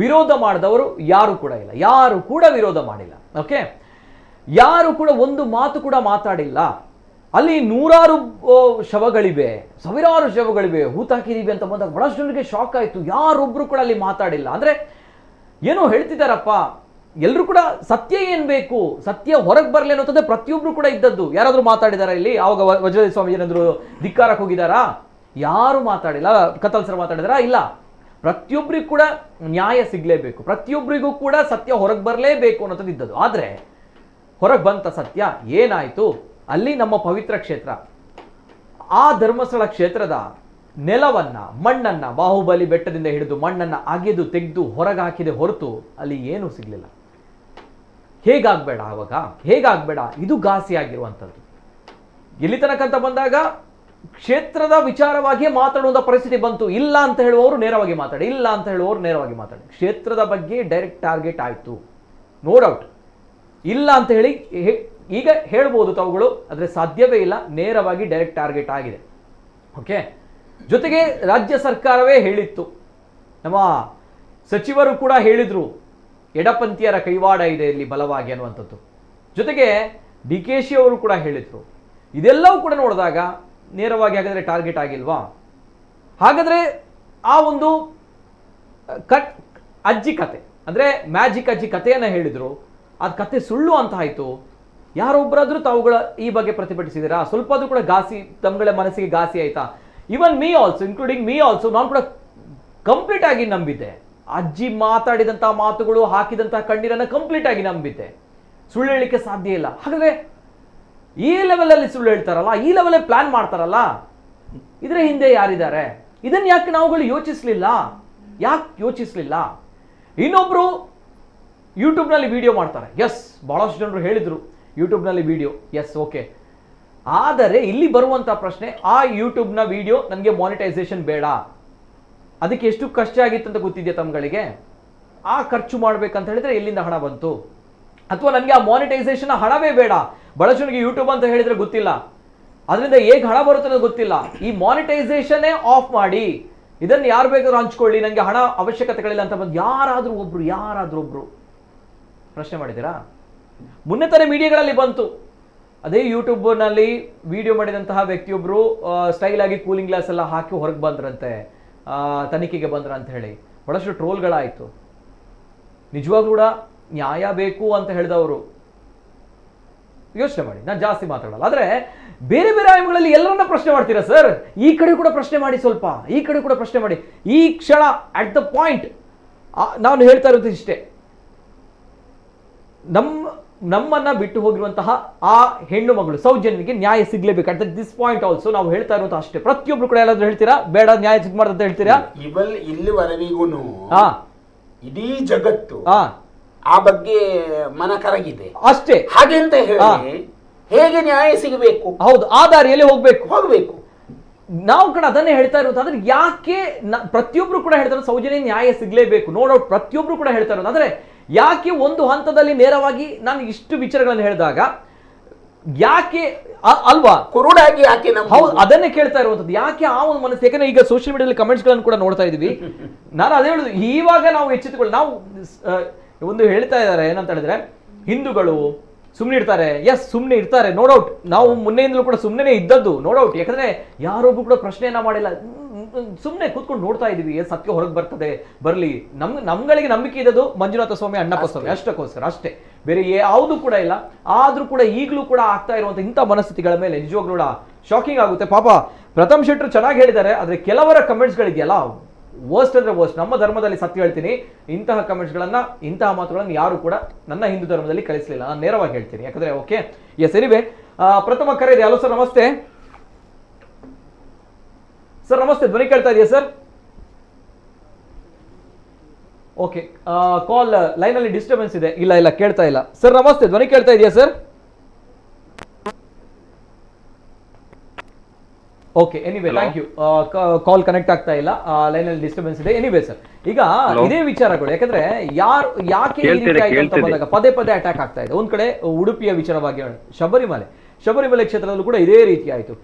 ವಿರೋಧ ಮಾಡಿದವರು ಯಾರು ಕೂಡ ಇಲ್ಲ. ಯಾರು ಕೂಡ ವಿರೋಧ ಮಾಡಿಲ್ಲ. ಓಕೆ, ಯಾರು ಕೂಡ ಒಂದು ಮಾತು ಕೂಡ ಮಾತಾಡಿಲ್ಲ. ಅಲ್ಲಿ ನೂರಾರು ಶವಗಳಿವೆ, ಸಾವಿರಾರು ಶವಗಳಿವೆ, ಹೂತಾಕಿದೀವಿ ಅಂತ ಬಂದಾಗ ಬಹಳಷ್ಟು ಜನರಿಗೆ ಶಾಕ್ ಆಯಿತು. ಯಾರೊಬ್ರು ಕೂಡ ಅಲ್ಲಿ ಮಾತಾಡಿಲ್ಲ. ಅಂದ್ರೆ ಏನೋ ಹೇಳ್ತಿದ್ದಾರಪ್ಪ, ಎಲ್ಲರೂ ಕೂಡ ಸತ್ಯ ಏನ್ ಬೇಕು, ಸತ್ಯ ಹೊರಗೆ ಬರಲಿ ಅನ್ನೋದೇ ಪ್ರತಿಯೊಬ್ರು ಕೂಡ ಇದ್ದದ್ದು. ಯಾರಾದ್ರೂ ಮಾತಾಡಿದಾರ ಇಲ್ಲಿ? ಆವಾಗ ವಜ್ರದೇವ ಸ್ವಾಮೀಜಿ ಏನಾದ್ರು ಧಿಕ್ಕಾರಕ್ಕೆ ಹೋಗಿದಾರಾ? ಯಾರು ಮಾತಾಡಿಲ್ಲ. ಕತ್ತಲ್ಸರ ಮಾತಾಡಿದಾರಾ? ಇಲ್ಲ. ಪ್ರತಿಯೊಬ್ಬರಿಗೂ ಕೂಡ ನ್ಯಾಯ ಸಿಗ್ಲೇಬೇಕು, ಪ್ರತಿಯೊಬ್ಬರಿಗೂ ಕೂಡ ಸತ್ಯ ಹೊರಗೆ ಬರಲೇಬೇಕು ಅನ್ನೋದು ಇದ್ದದ್ದು. ಆದ್ರೆ ಹೊರಗೆ ಬಂತ ಸತ್ಯ ಏನಾಯ್ತು? ಅಲ್ಲಿ ನಮ್ಮ ಪವಿತ್ರ ಕ್ಷೇತ್ರ, ಆ ಧರ್ಮಸ್ಥಳ ಕ್ಷೇತ್ರದ ನೆಲವನ್ನ, ಮಣ್ಣನ್ನ, ಬಾಹುಬಲಿ ಬೆಟ್ಟದಿಂದ ಹಿಡಿದು ಮಣ್ಣನ್ನ ಅಗೆದು ತೆಗೆದು ಹೊರಗೆ ಹಾಕಿದೆ ಹೊರತು ಅಲ್ಲಿ ಏನೂ ಸಿಗ್ಲಿಲ್ಲ. ಹೇಗಾಗ್ಬೇಡ, ಅವಾಗ ಹೇಗಾಗ್ಬೇಡ, ಇದು ಘಾಸಿ ಆಗಿರುವಂಥದ್ದು. ಇಲ್ಲಿ ತನಕ ಅಂತ ಬಂದಾಗ ಕ್ಷೇತ್ರದ ವಿಚಾರವಾಗಿ ಮಾತಾಡುವಂಥ ಪರಿಸ್ಥಿತಿ ಬಂತು. ಇಲ್ಲ ಅಂತ ಹೇಳುವವರು ನೇರವಾಗಿ ಮಾತಾಡಿ, ಇಲ್ಲ ಅಂತ ಹೇಳುವವರು ನೇರವಾಗಿ ಮಾತಾಡಿ. ಕ್ಷೇತ್ರದ ಬಗ್ಗೆ ಡೈರೆಕ್ಟ್ ಟಾರ್ಗೆಟ್ ಆಯಿತು, ನೋ ಡೌಟ್. ಇಲ್ಲ ಅಂತ ಹೇಳಿ ಈಗ ಹೇಳ್ಬೋದು ತಾವುಗಳು, ಆದರೆ ಸಾಧ್ಯವೇ ಇಲ್ಲ. ನೇರವಾಗಿ ಡೈರೆಕ್ಟ್ ಟಾರ್ಗೆಟ್ ಆಗಿದೆ. ಓಕೆ, ಜೊತೆಗೆ ರಾಜ್ಯ ಸರ್ಕಾರವೇ ಹೇಳಿತ್ತು, ನಮ್ಮ ಸಚಿವರು ಕೂಡ ಹೇಳಿದ್ರು, ಎಡಪಂಥೀಯರ ಕೈವಾಡ ಇದೆ ಇಲ್ಲಿ ಬಲವಾಗಿ ಅನ್ನುವಂಥದ್ದು. ಜೊತೆಗೆ DKಶಿ ಅವರು ಕೂಡ ಹೇಳಿದ್ರು. ಇದೆಲ್ಲವೂ ಕೂಡ ನೋಡಿದಾಗ ನೇರವಾಗಿ ಹಾಗಾದ್ರೆ ಟಾರ್ಗೆಟ್ ಆಗಿಲ್ವಾ? ಹಾಗಾದ್ರೆ ಆ ಒಂದು ಅಜ್ಜಿ ಕತೆ, ಅಂದ್ರೆ ಮ್ಯಾಜಿಕ್ ಅಜ್ಜಿ ಕಥೆಯನ್ನ ಹೇಳಿದ್ರು, ಅದು ಕತೆ ಸುಳ್ಳು ಅಂತ ಆಯ್ತು. ಯಾರೊಬ್ಬರಾದ್ರೂ ತಾವುಗಳ ಈ ಬಗ್ಗೆ ಪ್ರತಿಭಟಿಸಿದಿರಾ? ಸ್ವಲ್ಪ ಆದ್ರೂ ಕೂಡ ಘಾಸಿ, ತಮ್ಮಗಳ ಮನಸ್ಸಿಗೆ ಘಾಸಿ ಆಯ್ತಾ? Even me also, including me also, ನಾನು ಕೂಡ ಕಂಪ್ಲೀಟ್ ಆಗಿ ನಂಬಿದ್ದೆ. ಅಜ್ಜಿ ಮಾತಾಡಿದಂತಹ ಮಾತುಗಳು, ಹಾಕಿದಂತಹ ಕಣ್ಣೀರನ್ನ ಕಂಪ್ಲೀಟ್ ಆಗಿ ನಂಬಿದ್ದೆ. ಸುಳ್ಳು ಹೇಳಲಿಕ್ಕೆ ಸಾಧ್ಯ ಇಲ್ಲ. ಹಾಗಾದ್ರೆ ಈ ಲೆವೆಲಲ್ಲಿ ಸುಳ್ಳು ಹೇಳ್ತಾರಲ್ಲ, ಈ ಲೆವೆಲಲ್ಲಿ ಪ್ಲಾನ್ ಮಾಡ್ತಾರಲ್ಲ, ಇದರ ಹಿಂದೆ ಯಾರಿದ್ದಾರೆ? ಇದನ್ನು ಯಾಕೆ ನಾವುಗಳು ಯೋಚಿಸ್ಲಿಲ್ಲ? ಇನ್ನೊಬ್ರು ಯೂಟ್ಯೂಬ್ನಲ್ಲಿ ವಿಡಿಯೋ ಮಾಡ್ತಾರೆ. ಎಸ್, ಬಹಳಷ್ಟು ಜನರು ಹೇಳಿದ್ರು ಯೂಟ್ಯೂಬ್ನಲ್ಲಿ ವಿಡಿಯೋ, ಎಸ್ ಓಕೆ. ಆದರೆ ಇಲ್ಲಿ ಬರುವಂಥ ಪ್ರಶ್ನೆ, ಆ ಯೂಟ್ಯೂಬ್ನ ವಿಡಿಯೋ ನನಗೆ ಮಾನಿಟೈಸೇಷನ್ ಬೇಡ, ಅದಕ್ಕೆ ಎಷ್ಟು ಖರ್ಚು ಆಗಿತ್ತು ಅಂತ ಗೊತ್ತಿದೆಯಾ ತಮ್ಗಳಿಗೆ? ಆ ಖರ್ಚು ಮಾಡ್ಬೇಕಂತ ಹೇಳಿದ್ರೆ ಎಲ್ಲಿಂದ ಹಣ ಬಂತು? ಅಥವಾ ನನಗೆ ಆ ಮಾನಿಟೈಸೇಷನ್ ಹಣವೇ ಬೇಡ, ಬಳಸೋನಿಗೆ ಯೂಟ್ಯೂಬ್ ಅಂತ ಹೇಳಿದ್ರೆ ಗೊತ್ತಿಲ್ಲ, ಅದರಿಂದ ಹೇಗೆ ಹಣ ಬರುತ್ತೆ ಅನ್ನೋದು ಗೊತ್ತಿಲ್ಲ, ಈ ಮಾನಿಟೈಸೇಷನ್ನೇ ಆಫ್ ಮಾಡಿ, ಇದನ್ನು ಯಾರು ಬೇಕಾದ್ರೂ ಹಂಚ್ಕೊಳ್ಳಿ, ನನಗೆ ಹಣ ಅವಶ್ಯಕತೆಗಳಿಲ್ಲ ಅಂತ ಬಂದು ಯಾರಾದ್ರೂ ಒಬ್ರು ಪ್ರಶ್ನೆ ಮಾಡಿದ್ದೀರಾ? ಮೊನ್ನೆ ತಾನೇ ಮೀಡಿಯಾಗಳಲ್ಲಿ ಬಂತು, ಅದೇ ಯೂಟ್ಯೂಬ್ನಲ್ಲಿ ವಿಡಿಯೋ ಮಾಡಿದಂತಹ ವ್ಯಕ್ತಿಯೊಬ್ಬರು ಸ್ಟೈಲ್ ಆಗಿ ಕೂಲಿಂಗ್ ಗ್ಲಾಸ್ ಎಲ್ಲ ಹಾಕಿ ಹೊರಗೆ ಬಂದ್ರಂತೆ, ತನಿಖೆಗೆ ಬಂದ್ರ ಅಂತ ಹೇಳಿ ಬಹಳಷ್ಟು ಟ್ರೋಲ್ಗಳಾಯಿತು. ನಿಜವಾಗ್ಲೂ ಕೂಡ ನ್ಯಾಯ ಬೇಕು ಅಂತ ಹೇಳಿದವರು ಯೋಚನೆ ಮಾಡಿ, ನಾನು ಜಾಸ್ತಿ ಮಾತಾಡಲ್ಲ. ಆದರೆ ಬೇರೆ ಬೇರೆ ಆಯಾಮಗಳಲ್ಲಿ ಎಲ್ಲರನ್ನ ಪ್ರಶ್ನೆ ಮಾಡ್ತೀರಾ ಸರ್? ಈ ಕಡೆ ಕೂಡ ಪ್ರಶ್ನೆ ಮಾಡಿ, ಸ್ವಲ್ಪ ಈ ಕಡೆ ಕೂಡ ಪ್ರಶ್ನೆ ಮಾಡಿ. ಈ ಕ್ಷಣ ಅಟ್ ದ ಪಾಯಿಂಟ್ ನಾನು ಹೇಳ್ತಾ ಇರೋದು ಇಷ್ಟೇ, ನಮ್ಮನ್ನ ಬಿಟ್ಟು ಹೋಗಿರುವಂತಹ ಆ ಹೆಣ್ಣು ಮಗಳು ಸೌಜನ್ಯಗೆ ನ್ಯಾಯ ಸಿಗ್ಲೇಬೇಕು. ಅಟ್ ದಿಸ್ ಪಾಯಿಂಟ್ ಆಲ್ಸೋ ನಾವು ಹೇಳ್ತಾ ಇರುವಂತಹ ಅಷ್ಟೇ. ಪ್ರತಿಯೊಬ್ರು ಕೂಡ ಎಲ್ಲಾದ್ರೂ ಹೇಳ್ತೀರಾ ಬೇಡ ನ್ಯಾಯ ಸಿಗ್ಬಾರ್ದು ಅಂತ ಹೇಳ್ತೀರಾ? ಇಲ್ಲಿವರೆವಿಗೂ ಇಡೀ ಜಗತ್ತು ಆ ಬಗ್ಗೆ ಮನ ಕರಗಿದೆ ಅಷ್ಟೇ. ಹಾಗೆ ಅಂತ ಹೇಳಿ ಹೇಗೆ ನ್ಯಾಯ ಸಿಗಬೇಕು? ಹೌದು, ಆ ದಾರಿಯಲ್ಲಿ ಹೋಗ್ಬೇಕು. ನಾವು ಕೂಡ ಅದನ್ನೇ ಹೇಳ್ತಾ ಇರೋದು. ಆದ್ರೆ ಯಾಕೆ ಪ್ರತಿಯೊಬ್ರು ಕೂಡ ಹೇಳ್ತಾರೆ ಸೌಜನ್ಯ ನ್ಯಾಯ ಸಿಗ್ಲೇಬೇಕು, ನೋ ಡೌಟ್ ಪ್ರತಿಯೊಬ್ರು ಕೂಡ ಹೇಳ್ತಾ ಇರೋದು. ಆದ್ರೆ ಯಾಕೆ ಒಂದು ಹಂತದಲ್ಲಿ ನೇರವಾಗಿ ನಾನು ಇಷ್ಟು ವಿಚಾರಗಳನ್ನು ಹೇಳಿದಾಗ ಯಾಕೆ ಅಲ್ವಾ ಕುರುಡಾಗಿ ಯಾಕೆ? ಹೌದು, ಅದನ್ನೇ ಕೇಳ್ತಾ ಇರುವಂತದ್ದು. ಯಾಕೆ ಆ ಒಂದು ಮನಸ್ಸು? ಯಾಕಂದ್ರೆ ಈಗ ಸೋಷಿಯಲ್ ಮೀಡಿಯಾದಲ್ಲಿ ಕಮೆಂಟ್ಸ್ ಗಳನ್ನು ಕೂಡ ನೋಡ್ತಾ ಇದೀವಿ. ನಾನು ಅದೇ ಹೇಳುದು, ಇವಾಗ ನಾವು ಎಚ್ಚೆತ್ತುಕೊಳ್ಳಿ. ನಾವು ಒಂದು ಹೇಳ್ತಾ ಇದ್ದಾರೆ ಏನಂತ ಹೇಳಿದ್ರೆ, ಹಿಂದೂಗಳು ಸುಮ್ಮನೆ ಇರ್ತಾರೆ. ಎಸ್, ಸುಮ್ಮನೆ ಇರ್ತಾರೆ, ನೋ ಡೌಟ್. ನಾವು ಮುನ್ನೆಯಿಂದಲೂ ಕೂಡ ಸುಮ್ಮನೆ ಇದ್ದದ್ದು, ನೋ ಡೌಟ್. ಯಾಕಂದ್ರೆ ಯಾರೊಬ್ಬರು ಕೂಡ ಪ್ರಶ್ನೆಯನ್ನ ಮಾಡಿಲ್ಲ, ಸುಮ್ಮನೆ ಕೂತ್ಕೊಂಡು ನೋಡ್ತಾ ಇದೀವಿ, ಸತ್ಯ ಹೊರಗೆ ಬರ್ತದೆ, ಬರಲಿ. ನಮ್ಗಳಿಗೆ ನಂಬಿಕೆ ಇದ್ದದ್ದು ಮಂಜುನಾಥ ಸ್ವಾಮಿ, ಅಣ್ಣಪ್ಪ ಸ್ವಾಮಿ, ಅಷ್ಟಕ್ಕೋಸ್ಕರ ಅಷ್ಟೇ, ಬೇರೆ ಯಾವುದು ಕೂಡ ಇಲ್ಲ. ಆದ್ರೂ ಕೂಡ ಈಗಲೂ ಕೂಡ ಆಗ್ತಾ ಇರುವಂತ ಇಂಥ ಮನಸ್ಥಿತಿಗಳ ಮೇಲೆ ನಿಜವಾಗ್ಲೂ ಕೂಡ ಶಾಕಿಂಗ್ ಆಗುತ್ತೆ. ಪಾಪ ಪ್ರಥಮ್ ಶೆಟ್ಟರು ಚೆನ್ನಾಗಿ ಹೇಳಿದ್ದಾರೆ, ಆದ್ರೆ ಕೆಲವರ ಕಮೆಂಟ್ಸ್ಗಳಿದೆಯಲ್ಲ ವರ್ಸ್ಟ್ ಅಂದ್ರೆ ವರ್ಸ್ಟ್. ನಮ್ಮ ಧರ್ಮದಲ್ಲಿ ಸತ್ಯ ಹೇಳ್ತೀನಿ, ಇಂತಹ ಕಮೆಂಟ್ಸ್ಗಳನ್ನ, ಇಂತಹ ಮಾತುಗಳನ್ನು ಯಾರು ಕೂಡ ನನ್ನ ಹಿಂದೂ ಧರ್ಮದಲ್ಲಿ ಕಲಿಸಲಿಲ್ಲ, ನಾನು ನೇರವಾಗಿ ಹೇಳ್ತೀನಿ. ಯಾಕಂದ್ರೆ ಓಕೆ, ಎಸ್, ಎನಿವೆ ಪ್ರಥಮ ಕರೆ ಇದೆ. ಹಲೋ ಸರ್, ನಮಸ್ತೆ ಸರ್. ನಮಸ್ತೆ, ಧ್ವನಿ ಕೇಳ್ತಾ ಇದೆಯಾ ಸರ್? ಓಕೆ, ಕಾಲ್ ಲೈನ್ ಅಲ್ಲಿ ಡಿಸ್ಟರ್ಬೆನ್ಸ್ ಇದೆ. ಇಲ್ಲ ಕೇಳ್ತಾ ಇಲ್ಲ ಸರ್. ನಮಸ್ತೆ, ಧ್ವನಿ ಕೇಳ್ತಾ ಇದೆಯಾ sir? Okay, anyway thank you. Call connect ಆಗ್ತಾ ಇಲ್ಲ, ಲೈನ್ ಅಲ್ಲಿ ಡಿಸ್ಟರ್ಬೆನ್ಸ್ ಇದೆ. ಎನಿವೆ ಸರ್, ಈಗ ಇದೇ ವಿಚಾರಗಳು, ಯಾಕಂದ್ರೆ ಯಾಕೆ ಈ ರೀತಿ ಆಯ್ತು ಅಂತ ಬಂದಾಗ ಪದೇ ಅಟ್ಯಾಕ್ ಆಗ್ತಾ ಇದೆ. ಒಂದ್ ಕಡೆ ಉಡುಪಿಯ ವಿಚಾರವಾಗಿ ಶಬರಿಮಲೆ ಕ್ಷೇತ್ರದಲ್ಲೂ ಕೂಡ ಇದೇ ರೀತಿ ಆಯ್ತು.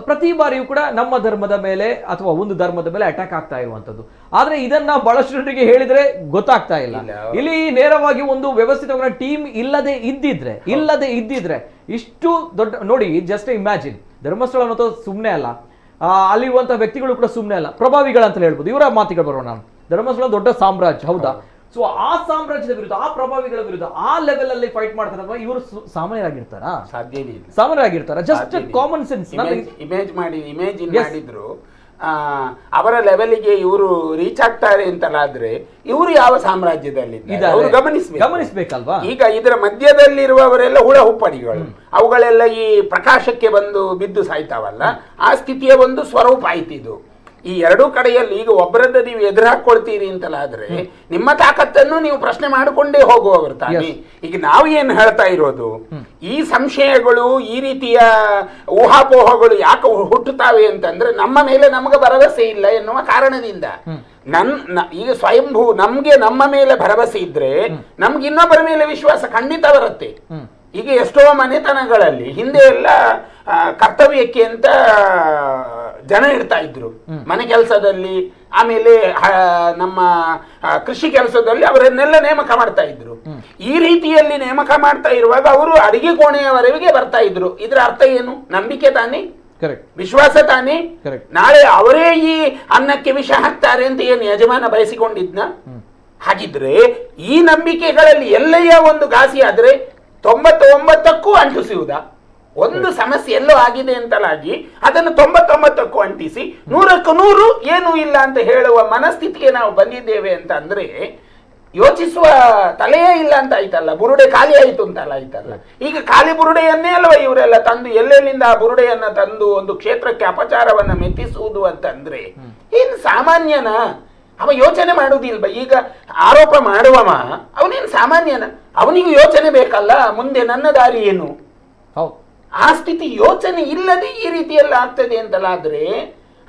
ಪ್ರತಿ ಬಾರಿಯೂ ಕೂಡ ನಮ್ಮ ಧರ್ಮದ ಮೇಲೆ ಅಥವಾ ಒಂದು ಧರ್ಮದ ಮೇಲೆ ಅಟ್ಯಾಕ್ ಆಗ್ತಾ ಇರುವಂತದ್ದು. ಆದ್ರೆ ಇದನ್ನ ಬಹಳಷ್ಟು ಜನರಿಗೆ ಹೇಳಿದ್ರೆ ಗೊತ್ತಾಗ್ತಾ ಇಲ್ಲ. ಇಲ್ಲಿ ನೇರವಾಗಿ ಒಂದು ವ್ಯವಸ್ಥಿತವಾದ ಟೀಮ್ ಇಲ್ಲದೆ ಇದ್ದಿದ್ರೆ ಇಷ್ಟು ದೊಡ್ಡ, ನೋಡಿ ಜಸ್ಟ್ ಇಮ್ಯಾಜಿನ್, ಧರ್ಮಸ್ಥಳ ಅನ್ನೋದು ಸುಮ್ಮನೆ ಅಲ್ಲ, ಅಲ್ಲಿರುವಂತಹ ವ್ಯಕ್ತಿಗಳು ಕೂಡ ಸುಮ್ಮನೆ ಅಲ್ಲ, ಪ್ರಭಾವಿಗಳಂತ ಹೇಳ್ಬೋದು. ಇವರ ಮಾತಿಗಳು ಬರೋಣ. ಧರ್ಮಸ್ಥಳ ದೊಡ್ಡ ಸಾಮ್ರಾಜ್ಯ, ಹೌದಾ? ಸೊ ಆ ಸಾಮ್ರಾಜ್ಯದ ವಿರುದ್ಧ, ಆ ಪ್ರಭಾವಿಗಳ ವಿರುದ್ಧ ಆ ಲೆವೆಲ್ ಅಲ್ಲಿ ಫೈಟ್ ಮಾಡ್ತಾರೆ. ಇವರು ಸಾಮಾನ್ಯರಾಗಿರ್ತಾರಾ? ಸಾಮಾನ್ಯರಾಗಿರ್ತಾರ? ಜಸ್ಟ್ ಕಾಮನ್ ಸೆನ್ಸ್ ಇಮೇಜಿನ್ ಮಾಡಿದ್ರು ಅವರ ಲೆವೆಲ್ಗೆ ಇವರು ರೀಚ್ ಆಗ್ತಾರೆ ಅಂತಲಾದ್ರೆ ಇವರು ಯಾವ ಸಾಮ್ರಾಜ್ಯದಲ್ಲಿ ಗಮನಿಸಬೇಕಲ್ವಾ? ಈಗ ಇದರ ಮಧ್ಯದಲ್ಲಿರುವವರೆಲ್ಲ ಹುಳ ಹುಪ್ಪಡಿಗಳು, ಅವುಗಳೆಲ್ಲ ಈ ಪ್ರಕಾಶಕ್ಕೆ ಬಂದು ಬಿದ್ದು ಸಾಯ್ತಾವಲ್ಲ, ಆ ಸ್ಥಿತಿಯ ಒಂದು ಸ್ವರೂಪ ಆಯ್ತಿದು. ಈ ಎರಡೂ ಕಡೆಯಲ್ಲಿ ಈಗ ಒಬ್ಬರದ್ದು ನೀವು ಎದುರು ಹಾಕೊಳ್ತೀರಿ ಅಂತಲಾದ್ರೆ ನಿಮ್ಮ ತಾಕತ್ತನ್ನು ನೀವು ಪ್ರಶ್ನೆ ಮಾಡಿಕೊಂಡೇ ಹೋಗುವವರು ತಾನೇ. ಈಗ ನಾವು ಏನು ಹೇಳ್ತಾ ಇರೋದು, ಈ ಸಂಶಯಗಳು, ಈ ರೀತಿಯ ಊಹಾಪೋಹಗಳು ಯಾಕೆ ಹುಟ್ಟುತ್ತಾವೆ ಅಂತಂದ್ರೆ ನಮ್ಮ ಮೇಲೆ ನಮಗೆ ಭರವಸೆ ಇಲ್ಲ ಎನ್ನುವ ಕಾರಣದಿಂದ. ಈಗ ಸ್ವಯಂಭೂ ನಮ್ಗೆ ನಮ್ಮ ಮೇಲೆ ಭರವಸೆ ಇದ್ರೆ ನಮ್ಗೆ ಇನ್ನೊಬ್ಬರ ಮೇಲೆ ವಿಶ್ವಾಸ ಖಂಡಿತ ಬರುತ್ತೆ. ಈಗ ಎಷ್ಟೋ ಮನೆತನಗಳಲ್ಲಿ ಹಿಂದೆ ಎಲ್ಲ ಕರ್ತವ್ಯಕ್ಕೆ ಅಂತ ಜನ ಇಡ್ತಾ ಇದ್ರು ಮನೆ ಕೆಲಸದಲ್ಲಿ, ಆಮೇಲೆ ನಮ್ಮ ಕೃಷಿ ಕೆಲಸದಲ್ಲಿ ಅವರನ್ನೆಲ್ಲ ನೇಮಕ ಮಾಡ್ತಾ ಇದ್ರು. ಈ ರೀತಿಯಲ್ಲಿ ನೇಮಕ ಮಾಡ್ತಾ ಇರುವಾಗ ಅವರು ಅಡಿಗೆ ಕೋಣೆಯವರೆಗೆ ಬರ್ತಾ ಇದ್ರು. ಇದರ ಅರ್ಥ ಏನು? ನಂಬಿಕೆ ತಾನೇ, ವಿಶ್ವಾಸ ತಾನೇ. ನಾಳೆ ಅವರೇ ಈ ಅನ್ನಕ್ಕೆ ವಿಷ ಹಾಕ್ತಾರೆ ಅಂತ ಏನು ಯಜಮಾನ ಬಯಸಿಕೊಂಡಿದ್ನ? ಹಾಗಿದ್ರೆ ಈ ನಂಬಿಕೆಗಳಲ್ಲಿ ಎಲ್ಲೆಯ ಒಂದು ಘಾಸಿ ಆದ್ರೆ 99ಕ್ಕೂ ಅಂಟಿಸುವುದಾ? ಒಂದು ಸಮಸ್ಯೆ ಎಲ್ಲೋ ಆಗಿದೆ ಅಂತಲಾಗಿ ಅದನ್ನು 99ಕ್ಕೂ ಅಂಟಿಸಿ 100ಕ್ಕೂ 100 ಏನೂ ಇಲ್ಲ ಅಂತ ಹೇಳುವ ಮನಸ್ಥಿತಿಗೆ ನಾವು ಬಂದಿದ್ದೇವೆ ಅಂತ ಅಂದ್ರೆ ಯೋಚಿಸುವ ತಲೆಯೇ ಇಲ್ಲ ಅಂತ ಆಯ್ತಲ್ಲ, ಬುರುಡೆ ಖಾಲಿ ಆಯ್ತು ಅಂತಲ್ಲ ಆಯ್ತಲ್ಲ. ಈಗ ಖಾಲಿ ಬುರುಡೆಯನ್ನೇ ಅಲ್ವ ಇವರೆಲ್ಲ ತಂದು ಎಲ್ಲೆಲ್ಲಿಂದ ಆ ಬುರುಡೆಯನ್ನ ತಂದು ಒಂದು ಕ್ಷೇತ್ರಕ್ಕೆ ಅಪಚಾರವನ್ನ ಮೆತ್ತಿಸುವುದು ಅಂತಂದ್ರೆ ಏನು ಸಾಮಾನ್ಯನ? ಅವ ಯೋಚನೆ ಮಾಡುವುದಿಲ್ವ? ಈಗ ಆರೋಪ ಮಾಡುವವ ಅವನೇನು ಸಾಮಾನ್ಯನ? ಅವನಿಗೂ ಯೋಚನೆ ಬೇಕಲ್ಲ, ಮುಂದೆ ನನ್ನ ದಾರಿ ಏನು? ಆ ಸ್ಥಿತಿ ಯೋಚನೆ ಇಲ್ಲದೆ ಈ ರೀತಿಯೆಲ್ಲ ಆಗ್ತದೆ ಅಂತಲ್ಲ. ಆದ್ರೆ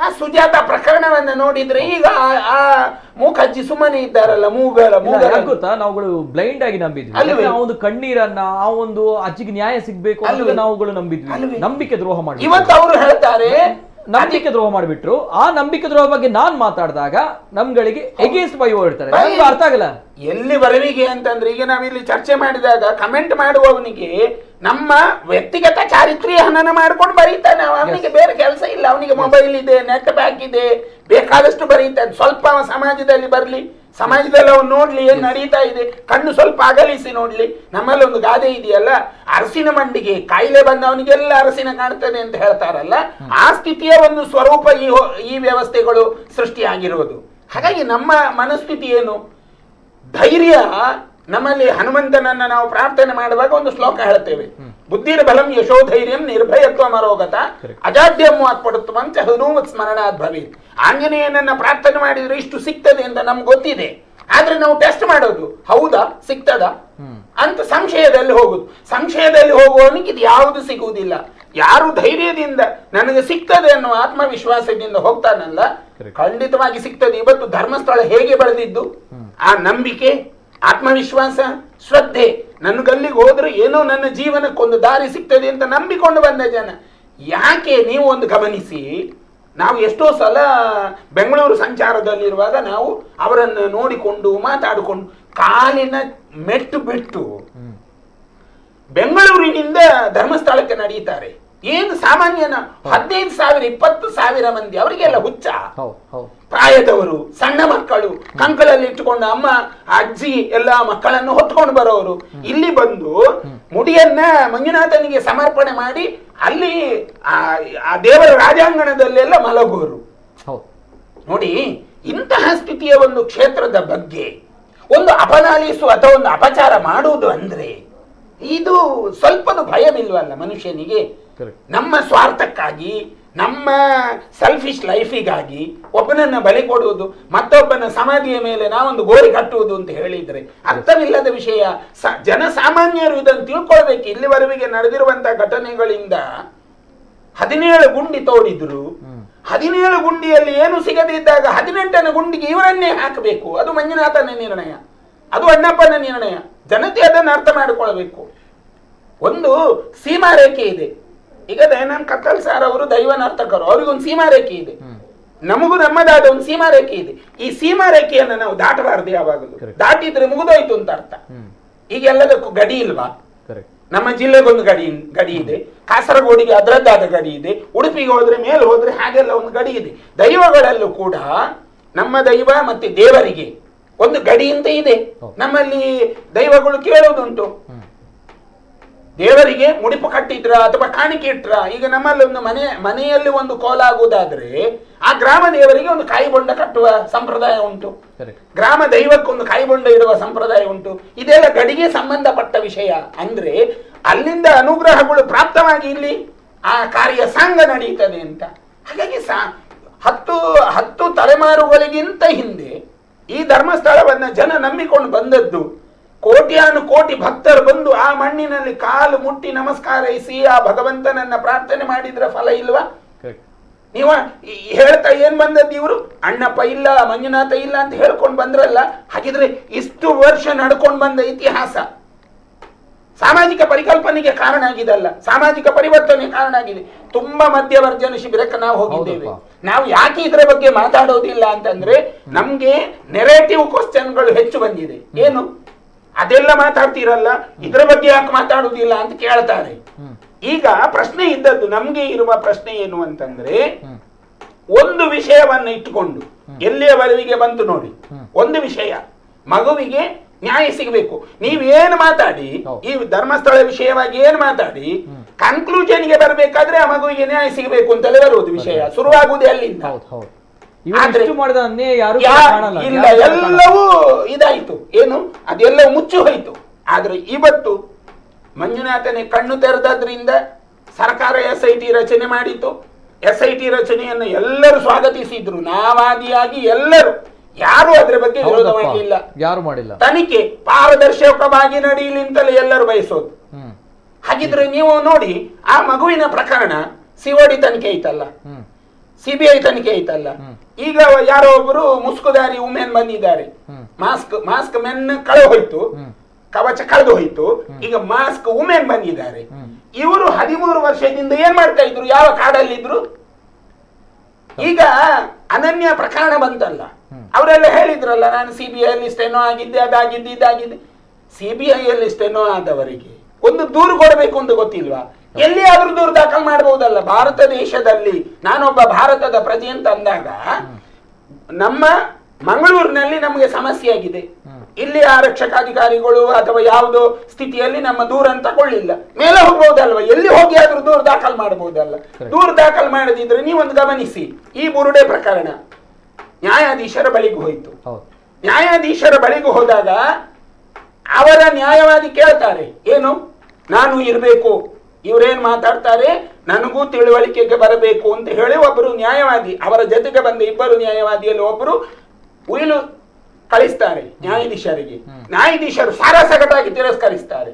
ಆ ಸುಜಾತ ಪ್ರಕರಣವನ್ನ ನೋಡಿದ್ರೆ ಈಗ ಆ ಮೂಕಜ್ಜಿ ಸುಮ್ಮನೆ ಇದ್ದಾರಲ್ಲ, ಗೊತ್ತಾ, ನಾವುಗಳು ಬ್ಲೈಂಡ್ ಆಗಿ ನಂಬಿದ್ವಿ. ಆ ಒಂದು ಕಣ್ಣೀರನ್ನ, ಆ ಒಂದು ಅಜ್ಜಿಗೆ ನ್ಯಾಯ ಸಿಗ್ಬೇಕು ಅಂತ ನಾವುಗಳು ನಂಬಿದ್ವಿ. ನಂಬಿಕೆ ದ್ರೋಹ ಮಾಡಿ ಇವತ್ತು ಅವರು ಹೇಳ್ತಾರೆ ನಂಬಿಕೆ ದ್ರೋಹ ಮಾಡಿಬಿಟ್ರು. ಆ ನಂಬಿಕೆ ದ್ರೋಹ ಬಗ್ಗೆ ನಾನ್ ಮಾತಾಡಿದಾಗ ನಮ್ಗಳಿಗೆ ಎಗೇನ್ಸ್ಟ್ ಬೈ ಹೇಳ್ತಾರೆ. ಅರ್ಥ ಆಗಲ್ಲ ಎಲ್ಲಿವರೆವಿಗೆ ಅಂತಂದ್ರೆ, ಈಗ ನಾವಿಲ್ಲಿ ಚರ್ಚೆ ಮಾಡಿದಾಗ ಕಮೆಂಟ್ ಮಾಡುವವನಿಗೆ ನಮ್ಮ ವ್ಯಕ್ತಿಗತ ಚಾರಿತ್ರ್ಯ ಹನನ ಮಾಡ್ಕೊಂಡು ಬರೀತಾನೆ. ಅವನಿಗೆ ಬೇರೆ ಕೆಲಸ ಇಲ್ಲ. ಅವನಿಗೆ ಮೊಬೈಲ್ ಇದೆ, ನೆಟ್ ಪ್ಯಾಕ್ ಇದೆ, ಬೇಕಾದಷ್ಟು ಬರೀತಾನೆ. ಸ್ವಲ್ಪ ಸಮಾಜದಲ್ಲಿ ಬರ್ಲಿ, ಸಮಾಜದಲ್ಲಿ ಅವನು ನೋಡ್ಲಿ ಏನ್ ನಡೀತಾ ಇದೆ, ಕಣ್ಣು ಸ್ವಲ್ಪ ಅಗಲಿಸಿ ನೋಡ್ಲಿ. ನಮ್ಮಲ್ಲಿ ಒಂದು ಗಾದೆ ಇದೆಯಲ್ಲ, ಅರಸಿನ ಮಂಡಿಗೆ ಕಾಯಿಲೆ ಬಂದವನಿಗೆಲ್ಲ ಅರಸಿನ ಕಾಣ್ತದೆ ಅಂತ ಹೇಳ್ತಾರಲ್ಲ, ಆ ಸ್ಥಿತಿಯ ಒಂದು ಸ್ವರೂಪ ಈ ವ್ಯವಸ್ಥೆಗಳು ಸೃಷ್ಟಿಯಾಗಿರುವುದು. ಹಾಗಾಗಿ ನಮ್ಮ ಮನಸ್ಥಿತಿ ಏನು? ಧೈರ್ಯ. ನಮ್ಮಲ್ಲಿ ಹನುಮಂತನನ್ನ ನಾವು ಪ್ರಾರ್ಥನೆ ಮಾಡುವಾಗ ಒಂದು ಶ್ಲೋಕ ಹೇಳ್ತೇವೆ, ಬುದ್ಧಿರ್ ಬಲಂ ಯಶೋಧೈರ್ಯಂ ನಿರ್ಭಯತ್ವ ಮರೋಗತ ಅಜಾಡ್ಯಂ ವಾಕ್ಪಡುತ್ತುವಂಚ ಹನುಮತ್ ಸ್ಮರಣಾತ್ ಭವೇತ್. ಆಂಜನೇಯನನ್ನ ಪ್ರಾರ್ಥನೆ ಮಾಡಿದ್ರೆ ಇಷ್ಟು ಸಿಗ್ತದೆ ಅಂತ ನಮ್ಗೆ ಗೊತ್ತಿದೆ. ಆದ್ರೆ ನಾವು ಟೆಸ್ಟ್ ಮಾಡೋದು, ಹೌದಾ ಸಿಗ್ತದ ಅಂತ ಸಂಶಯದಲ್ಲಿ ಹೋಗುದು. ಸಂಶಯದಲ್ಲಿ ಹೋಗುವವನಿಗೆ ಇದು ಯಾವುದು ಸಿಗುವುದಿಲ್ಲ. ಯಾರು ಧೈರ್ಯದಿಂದ ನನಗೆ ಸಿಗ್ತದೆ ಅನ್ನುವ ಆತ್ಮವಿಶ್ವಾಸದಿಂದ ಹೋಗ್ತಾನಲ್ಲ, ಖಂಡಿತವಾಗಿ ಸಿಗ್ತದೆ. ಇವತ್ತು ಧರ್ಮಸ್ಥಳ ಹೇಗೆ ಬೆಳೆದಿದ್ದು? ಆ ನಂಬಿಕೆ, ಆತ್ಮವಿಶ್ವಾಸ, ಶ್ರದ್ಧೆ. ನನಗಲ್ಲಿಗೆ ಹೋದ್ರೆ ಏನೋ ನನ್ನ ಜೀವನಕ್ಕೊಂದು ದಾರಿ ಸಿಗ್ತದೆ ಅಂತ ನಂಬಿಕೊಂಡು ಬಂದ ಜನ. ಯಾಕೆ ನೀವು ಒಂದು ಗಮನಿಸಿ, ನಾವು ಎಷ್ಟೋ ಸಲ ಬೆಂಗಳೂರು ಸಂಚಾರದಲ್ಲಿರುವಾಗ ನಾವು ಅವರನ್ನು ನೋಡಿಕೊಂಡು ಮಾತಾಡಿಕೊಂಡು ಕಾಲಿನ ಮೆಟ್ಟು ಬಿಟ್ಟು ಬೆಂಗಳೂರಿನಿಂದ ಧರ್ಮಸ್ಥಳಕ್ಕೆ ನಡೆಯುತ್ತಾರೆ. ಏನು ಸಾಮಾನ್ಯನ 15,000 20,000 ಮಂದಿ, ಅವರಿಗೆಲ್ಲ ಹುಚ್ಚ. ಪ್ರಾಯದವರು, ಸಣ್ಣ ಮಕ್ಕಳು, ಕಂಕಳಲ್ಲಿ ಇಟ್ಟುಕೊಂಡು ಅಮ್ಮ ಅಜ್ಜಿ ಎಲ್ಲ ಮಕ್ಕಳನ್ನು ಹೊತ್ಕೊಂಡು ಬರೋರು ಇಲ್ಲಿ ಬಂದು ಮುಡಿಯನ್ನ ಮಂಜುನಾಥನಿಗೆ ಸಮರ್ಪಣೆ ಮಾಡಿ ಅಲ್ಲಿ ಆ ದೇವರ ರಾಜಾಂಗಣದಲ್ಲೆಲ್ಲ ಮಲಗುವರು. ನೋಡಿ, ಇಂತಹ ಸ್ಥಿತಿಯ ಒಂದು ಕ್ಷೇತ್ರದ ಬಗ್ಗೆ ಒಂದು ಅಪನಾಲಿಸು ಅಥವಾ ಒಂದು ಅಪಚಾರ ಮಾಡುವುದು ಅಂದ್ರೆ ಇದು ಸ್ವಲ್ಪದು ಭಯವಿಲ್ವಲ್ಲ ಮನುಷ್ಯನಿಗೆ? ನಮ್ಮ ಸ್ವಾರ್ಥಕ್ಕಾಗಿ, ನಮ್ಮ ಸೆಲ್ಫಿಶ್ ಲೈಫಿಗಾಗಿ ಒಬ್ಬನನ್ನ ಬಲಿ ಕೊಡುವುದು, ಮತ್ತೊಬ್ಬನ ಸಮಾಧಿಯ ಮೇಲೆ ನಾವೊಂದು ಗೋರಿ ಕಟ್ಟುವುದು ಅಂತ ಹೇಳಿದ್ರೆ ಅರ್ಥವಿಲ್ಲದ ವಿಷಯ. ಜನಸಾಮಾನ್ಯರು ಇದನ್ನು ತಿಳ್ಕೊಳ್ಬೇಕು. ಇಲ್ಲಿವರೆಗೆ ನಡೆದಿರುವಂತಹ ಘಟನೆಗಳಿಂದ 17 ಗುಂಡಿ ತೋಡಿದ್ರು. 17 ಗುಂಡಿಯಲ್ಲಿ ಏನು ಸಿಗದಿದ್ದಾಗ 18ನೇ ಗುಂಡಿಗೆ ಇವರನ್ನೇ ಹಾಕಬೇಕು. ಅದು ಮಂಜುನಾಥನ ನಿರ್ಣಯ, ಅದು ಅಣ್ಣಪ್ಪನ ನಿರ್ಣಯ. ಜನತೆ ಅದನ್ನು ಅರ್ಥ ಮಾಡಿಕೊಳ್ಬೇಕು. ಒಂದು ಸೀಮಾ ರೇಖೆ ಇದೆ. ಈಗ ದಯಾನಂದ ಕತ್ತಲ್ ಸಾರ್ ಅವರು ದೈವ ನರ್ತಕರು, ಅವ್ರಿಗೊಂದು ಸೀಮಾ ರೇಖೆ ಇದೆ, ನಮಗೂ ನಮ್ಮದಾದ ಒಂದು ಸೀಮಾ ರೇಖೆ ಇದೆ. ಈ ಸೀಮಾ ರೇಖೆಯನ್ನು ನಾವು ದಾಟಬಾರದು. ಯಾವಾಗಲೂ ದಾಟಿದ್ರೆ ಮುಗಿದೋಯ್ತು ಅಂತ ಅರ್ಥ. ಈಗ ಎಲ್ಲದಕ್ಕೂ ಗಡಿ ಇಲ್ವಾ? ನಮ್ಮ ಜಿಲ್ಲೆಗೊಂದು ಗಡಿ ಇದೆ, ಕಾಸರಗೋಡಿಗೆ ಅದರದ್ದಾದ ಗಡಿ ಇದೆ, ಉಡುಪಿಗೆ ಹೋದ್ರೆ ಮೇಲೆ ಹೋದ್ರೆ ಹಾಗೆಲ್ಲ ಒಂದು ಗಡಿ ಇದೆ. ದೈವಗಳಲ್ಲೂ ಕೂಡ ನಮ್ಮ ದೈವ ಮತ್ತೆ ದೇವರಿಗೆ ಒಂದು ಗಡಿ ಅಂತ ಇದೆ. ನಮ್ಮಲ್ಲಿ ದೈವಗಳು ಕೇಳೋದುಂಟು, ದೇವರಿಗೆ ಮುಡಿಪು ಕಟ್ಟಿದ್ರ ಅಥವಾ ಕಾಣಿಕೆ ಇಟ್ರ. ಈಗ ನಮ್ಮಲ್ಲಿ ಒಂದು ಮನೆಯಲ್ಲಿ ಒಂದು ಕೋಲಾಗುವುದಾದ್ರೆ ಆ ಗ್ರಾಮ ದೇವರಿಗೆ ಒಂದು ಕಾಯಿ ಬೊಂಡ ಕಟ್ಟುವ ಸಂಪ್ರದಾಯ ಉಂಟು, ಗ್ರಾಮ ದೈವಕ್ಕೊಂದು ಕಾಯಿ ಬೊಂಡ ಇಡುವ ಸಂಪ್ರದಾಯ ಉಂಟು. ಇದೆಲ್ಲ ಗಡಿಗೆ ಸಂಬಂಧಪಟ್ಟ ವಿಷಯ. ಅಂದ್ರೆ ಅಲ್ಲಿಂದ ಅನುಗ್ರಹಗಳು ಪ್ರಾಪ್ತವಾಗಿ ಇಲ್ಲಿ ಆ ಕಾರ್ಯ ಸಾಂಗ ನಡೀತದೆ ಅಂತ. ಹಾಗಾಗಿ 10 ತಲೆಮಾರುಗಳಿಗಿಂತ ಹಿಂದೆ ಈ ಧರ್ಮಸ್ಥಳವನ್ನ ಜನ ನಂಬಿಕೊಂಡು ಬಂದದ್ದು. ಕೋಟಿ ಭಕ್ತರು ಬಂದು ಆ ಮಣ್ಣಿನಲ್ಲಿ ಕಾಲು ಮುಟ್ಟಿ ನಮಸ್ಕಾರಿಸಿ ಆ ಭಗವಂತನನ್ನ ಪ್ರಾರ್ಥನೆ ಮಾಡಿದ್ರ ಫಲ ಇಲ್ವಾ? ನೀವು ಹೇಳ್ತಾ ಏನ್ ಬಂದದ್ದು? ಇವರು ಅಣ್ಣಪ್ಪ ಇಲ್ಲ, ಮಂಜುನಾಥ ಇಲ್ಲ ಅಂತ ಹೇಳ್ಕೊಂಡು ಬಂದ್ರಲ್ಲ. ಹಾಗಿದ್ರೆ ಇಷ್ಟು ವರ್ಷ ನಡ್ಕೊಂಡು ಬಂದ ಇತಿಹಾಸ ಸಾಮಾಜಿಕ ಪರಿಕಲ್ಪನೆಗೆ ಕಾರಣ ಆಗಿದಲ್ಲ, ಸಾಮಾಜಿಕ ಪರಿವರ್ತನೆ ಕಾರಣ ಆಗಿದೆ. ತುಂಬಾ ಮಧ್ಯವರ್ಜನ ಶಿಬಿರಕ್ಕೆ ನಾವು ಹೋಗಿದ್ದೇವೆ. ನಾವು ಯಾಕೆ ಇದರ ಬಗ್ಗೆ ಮಾತಾಡೋದಿಲ್ಲ ಅಂತಂದ್ರೆ ನಮ್ಗೆ ನೆರೇಟಿವ್ ಕ್ವಶನ್ಗಳು ಹೆಚ್ಚು ಬಂದಿದೆ. ಏನು ಅದೆಲ್ಲ ಮಾತಾಡ್ತಿರಲ್ಲ, ಇದರ ಬಗ್ಗೆ ಯಾಕೆ ಮಾತಾಡುವುದಿಲ್ಲ ಅಂತ ಕೇಳ್ತಾರೆ. ಈಗ ಪ್ರಶ್ನೆ ಇದ್ದದ್ದು, ನಮ್ಗೆ ಇರುವ ಪ್ರಶ್ನೆ ಏನು ಅಂತಂದ್ರೆ, ಒಂದು ವಿಷಯವನ್ನ ಇಟ್ಟುಕೊಂಡು ಎಲ್ಲಿಯವರೆಗೆ ಬಂತು ನೋಡಿ, ಒಂದು ವಿಷಯ, ಮಗುವಿಗೆ ನ್ಯಾಯ ಸಿಗಬೇಕು. ನೀವೇನು ಮಾತಾಡಿ, ಈ ಧರ್ಮಸ್ಥಳ ವಿಷಯವಾಗಿ ಏನು ಮಾತಾಡಿ, ಕನ್ಕ್ಲೂಷನ್ಗೆ ಬರಬೇಕಾದ್ರೆ ಆ ಮಗುವಿಗೆ ನ್ಯಾಯ ಸಿಗಬೇಕು ಅಂತಲೇ ಬರುವುದು ವಿಷಯ. ಶುರುವಾಗುವುದೇ ಅಲ್ಲಿಂದ. ಆದ್ರೆ ಇಷ್ಟು ಮಾಡಿದ ಅನ್ಯಾಯ ಯಾರು ಕಾಣಲ್ಲ, ಇಲ್ಲ, ಯಾರು ಕಾಣಲ್ಲ. ಎಲ್ಲವೂ ಇದಾಯ್ತು, ಏನು ಅದೆಲ್ಲವೂ ಮುಚ್ಚಿ ಹೋಯ್ತು. ಆದ್ರೆ ಇವತ್ತು ಮಂಜುನಾಥನೇ ಕಣ್ಣು ತೆರೆದ್ರಿಂದ ಸರ್ಕಾರ SIT ರಚನೆ ಮಾಡಿತು. SIT ರಚನೆಯನ್ನು ಎಲ್ಲರೂ ಸ್ವಾಗತಿಸಿದ್ರು, ನಾವಾದಿಯಾಗಿ ಎಲ್ಲರೂ, ಯಾರು ಅದರ ಬಗ್ಗೆ ವಿರೋಧ ಮಾಡಲಿಲ್ಲ, ಯಾರು ಮಾಡಿಲ್ಲ. ತನಿಖೆ ಪಾರದರ್ಶಕವಾಗಿ ನಡೆಯಲಿ ಅಂತಲೇ ಎಲ್ಲರೂ ಬಯಸೋದು. ಹಾಗಿದ್ರೆ ನೀವು ನೋಡಿ, ಆ ಮಗುವಿನ ಪ್ರಕರಣ COD ತನಿಖೆ ಐತಲ್ಲ, CBI ತನಿಖೆ ಐತಲ್ಲ, ಈಗ ಯಾರೋ ಒಬ್ಬರು ಮುಸ್ಕುದಾರಿ ವುಮೆನ್ ಬಂದಿದ್ದಾರೆ, ಮಾಸ್ಕ್ ಮೆನ್ ಕಳೆದು ಹೋಯ್ತು, ಕವಚ ಕಳೆದು ಹೋಯ್ತು, ಈಗ ಮಾಸ್ಕ್ ವುಮೆನ್ ಬಂದಿದ್ದಾರೆ. ಇವರು 13 ವರ್ಷದಿಂದ ಏನ್ ಮಾಡ್ತಾ ಇದ್ರು, ಯಾವ ಕಾಡಲ್ಲಿದ್ರು? ಈಗ ಅನನ್ಯ ಪ್ರಕರಣ ಬಂತಲ್ಲ, ಅವರೆಲ್ಲ ಹೇಳಿದ್ರಲ್ಲ, ನಾನು CBI ಅಲ್ಲಿ ಸ್ಟೆನೋ ಆಗಿದ್ದೆ, ಅದಾಗಿದ್ದೆ, ಇದಾಗಿದ್ದೆ. CBI ಅಲ್ಲಿ ಸ್ಟೆನೋ ಆದವರಿಗೆ ಒಂದು ದೂರು ಕೊಡಬೇಕು ಅಂತ ಗೊತ್ತಿಲ್ವಾ? ಎಲ್ಲಿಯಾದ್ರೂ ದೂರು ದಾಖಲು ಮಾಡಬಹುದಲ್ಲ. ಭಾರತ ದೇಶದಲ್ಲಿ ನಾನೊಬ್ಬ ಭಾರತದ ಪ್ರಜೆ ಅಂತ ಅಂದಾಗ, ನಮ್ಮ ಮಂಗಳೂರಿನಲ್ಲಿ ನಮಗೆ ಸಮಸ್ಯೆ ಆಗಿದೆ, ಇಲ್ಲಿ ಆರಕ್ಷಕಾಧಿಕಾರಿಗಳು ಅಥವಾ ಯಾವುದೋ ಸ್ಥಿತಿಯಲ್ಲಿ ನಮ್ಮ ದೂರನ್ನು ತಗೊಳ್ಳಿಲ್ಲ, ಮೇಲೆ ಹೋಗ್ಬಹುದಲ್ವ, ಎಲ್ಲಿ ಹೋಗಿ ಆದ್ರೂ ದೂರು ದಾಖಲು ಮಾಡಬಹುದಲ್ಲ. ದೂರು ದಾಖಲು ಮಾಡದಿದ್ರೆ ನೀವೊಂದು ಗಮನಿಸಿ, ಈ ಬುರುಡೆ ಪ್ರಕರಣ ನ್ಯಾಯಾಧೀಶರ ಬಳಿಗೂ ಹೋಯ್ತು. ನ್ಯಾಯಾಧೀಶರ ಬಳಿಗೂ ಹೋದಾಗ ಅವರ ನ್ಯಾಯವಾದಿ ಕೇಳ್ತಾರೆ, ಏನು ನಾನು ಇರಬೇಕು, ಇವರೇನ್ ಮಾತಾಡ್ತಾರೆ ನನಗೂ ತಿಳುವಳಿಕೆಗೆ ಬರಬೇಕು ಅಂತ ಹೇಳಿ ಒಬ್ಬರು ನ್ಯಾಯವಾದಿ, ಅವರ ಜೊತೆಗೆ ಬಂದ ಇಬ್ಬರು ನ್ಯಾಯವಾದಿಯಲ್ಲಿ ಒಬ್ಬರು ಉಯಿಲು ಕಳಿಸ್ತಾರೆ ನ್ಯಾಯಾಧೀಶರಿಗೆ. ನ್ಯಾಯಾಧೀಶರು ಸಾರಾಸಗಟಾಗಿ ತಿರಸ್ಕರಿಸ್ತಾರೆ.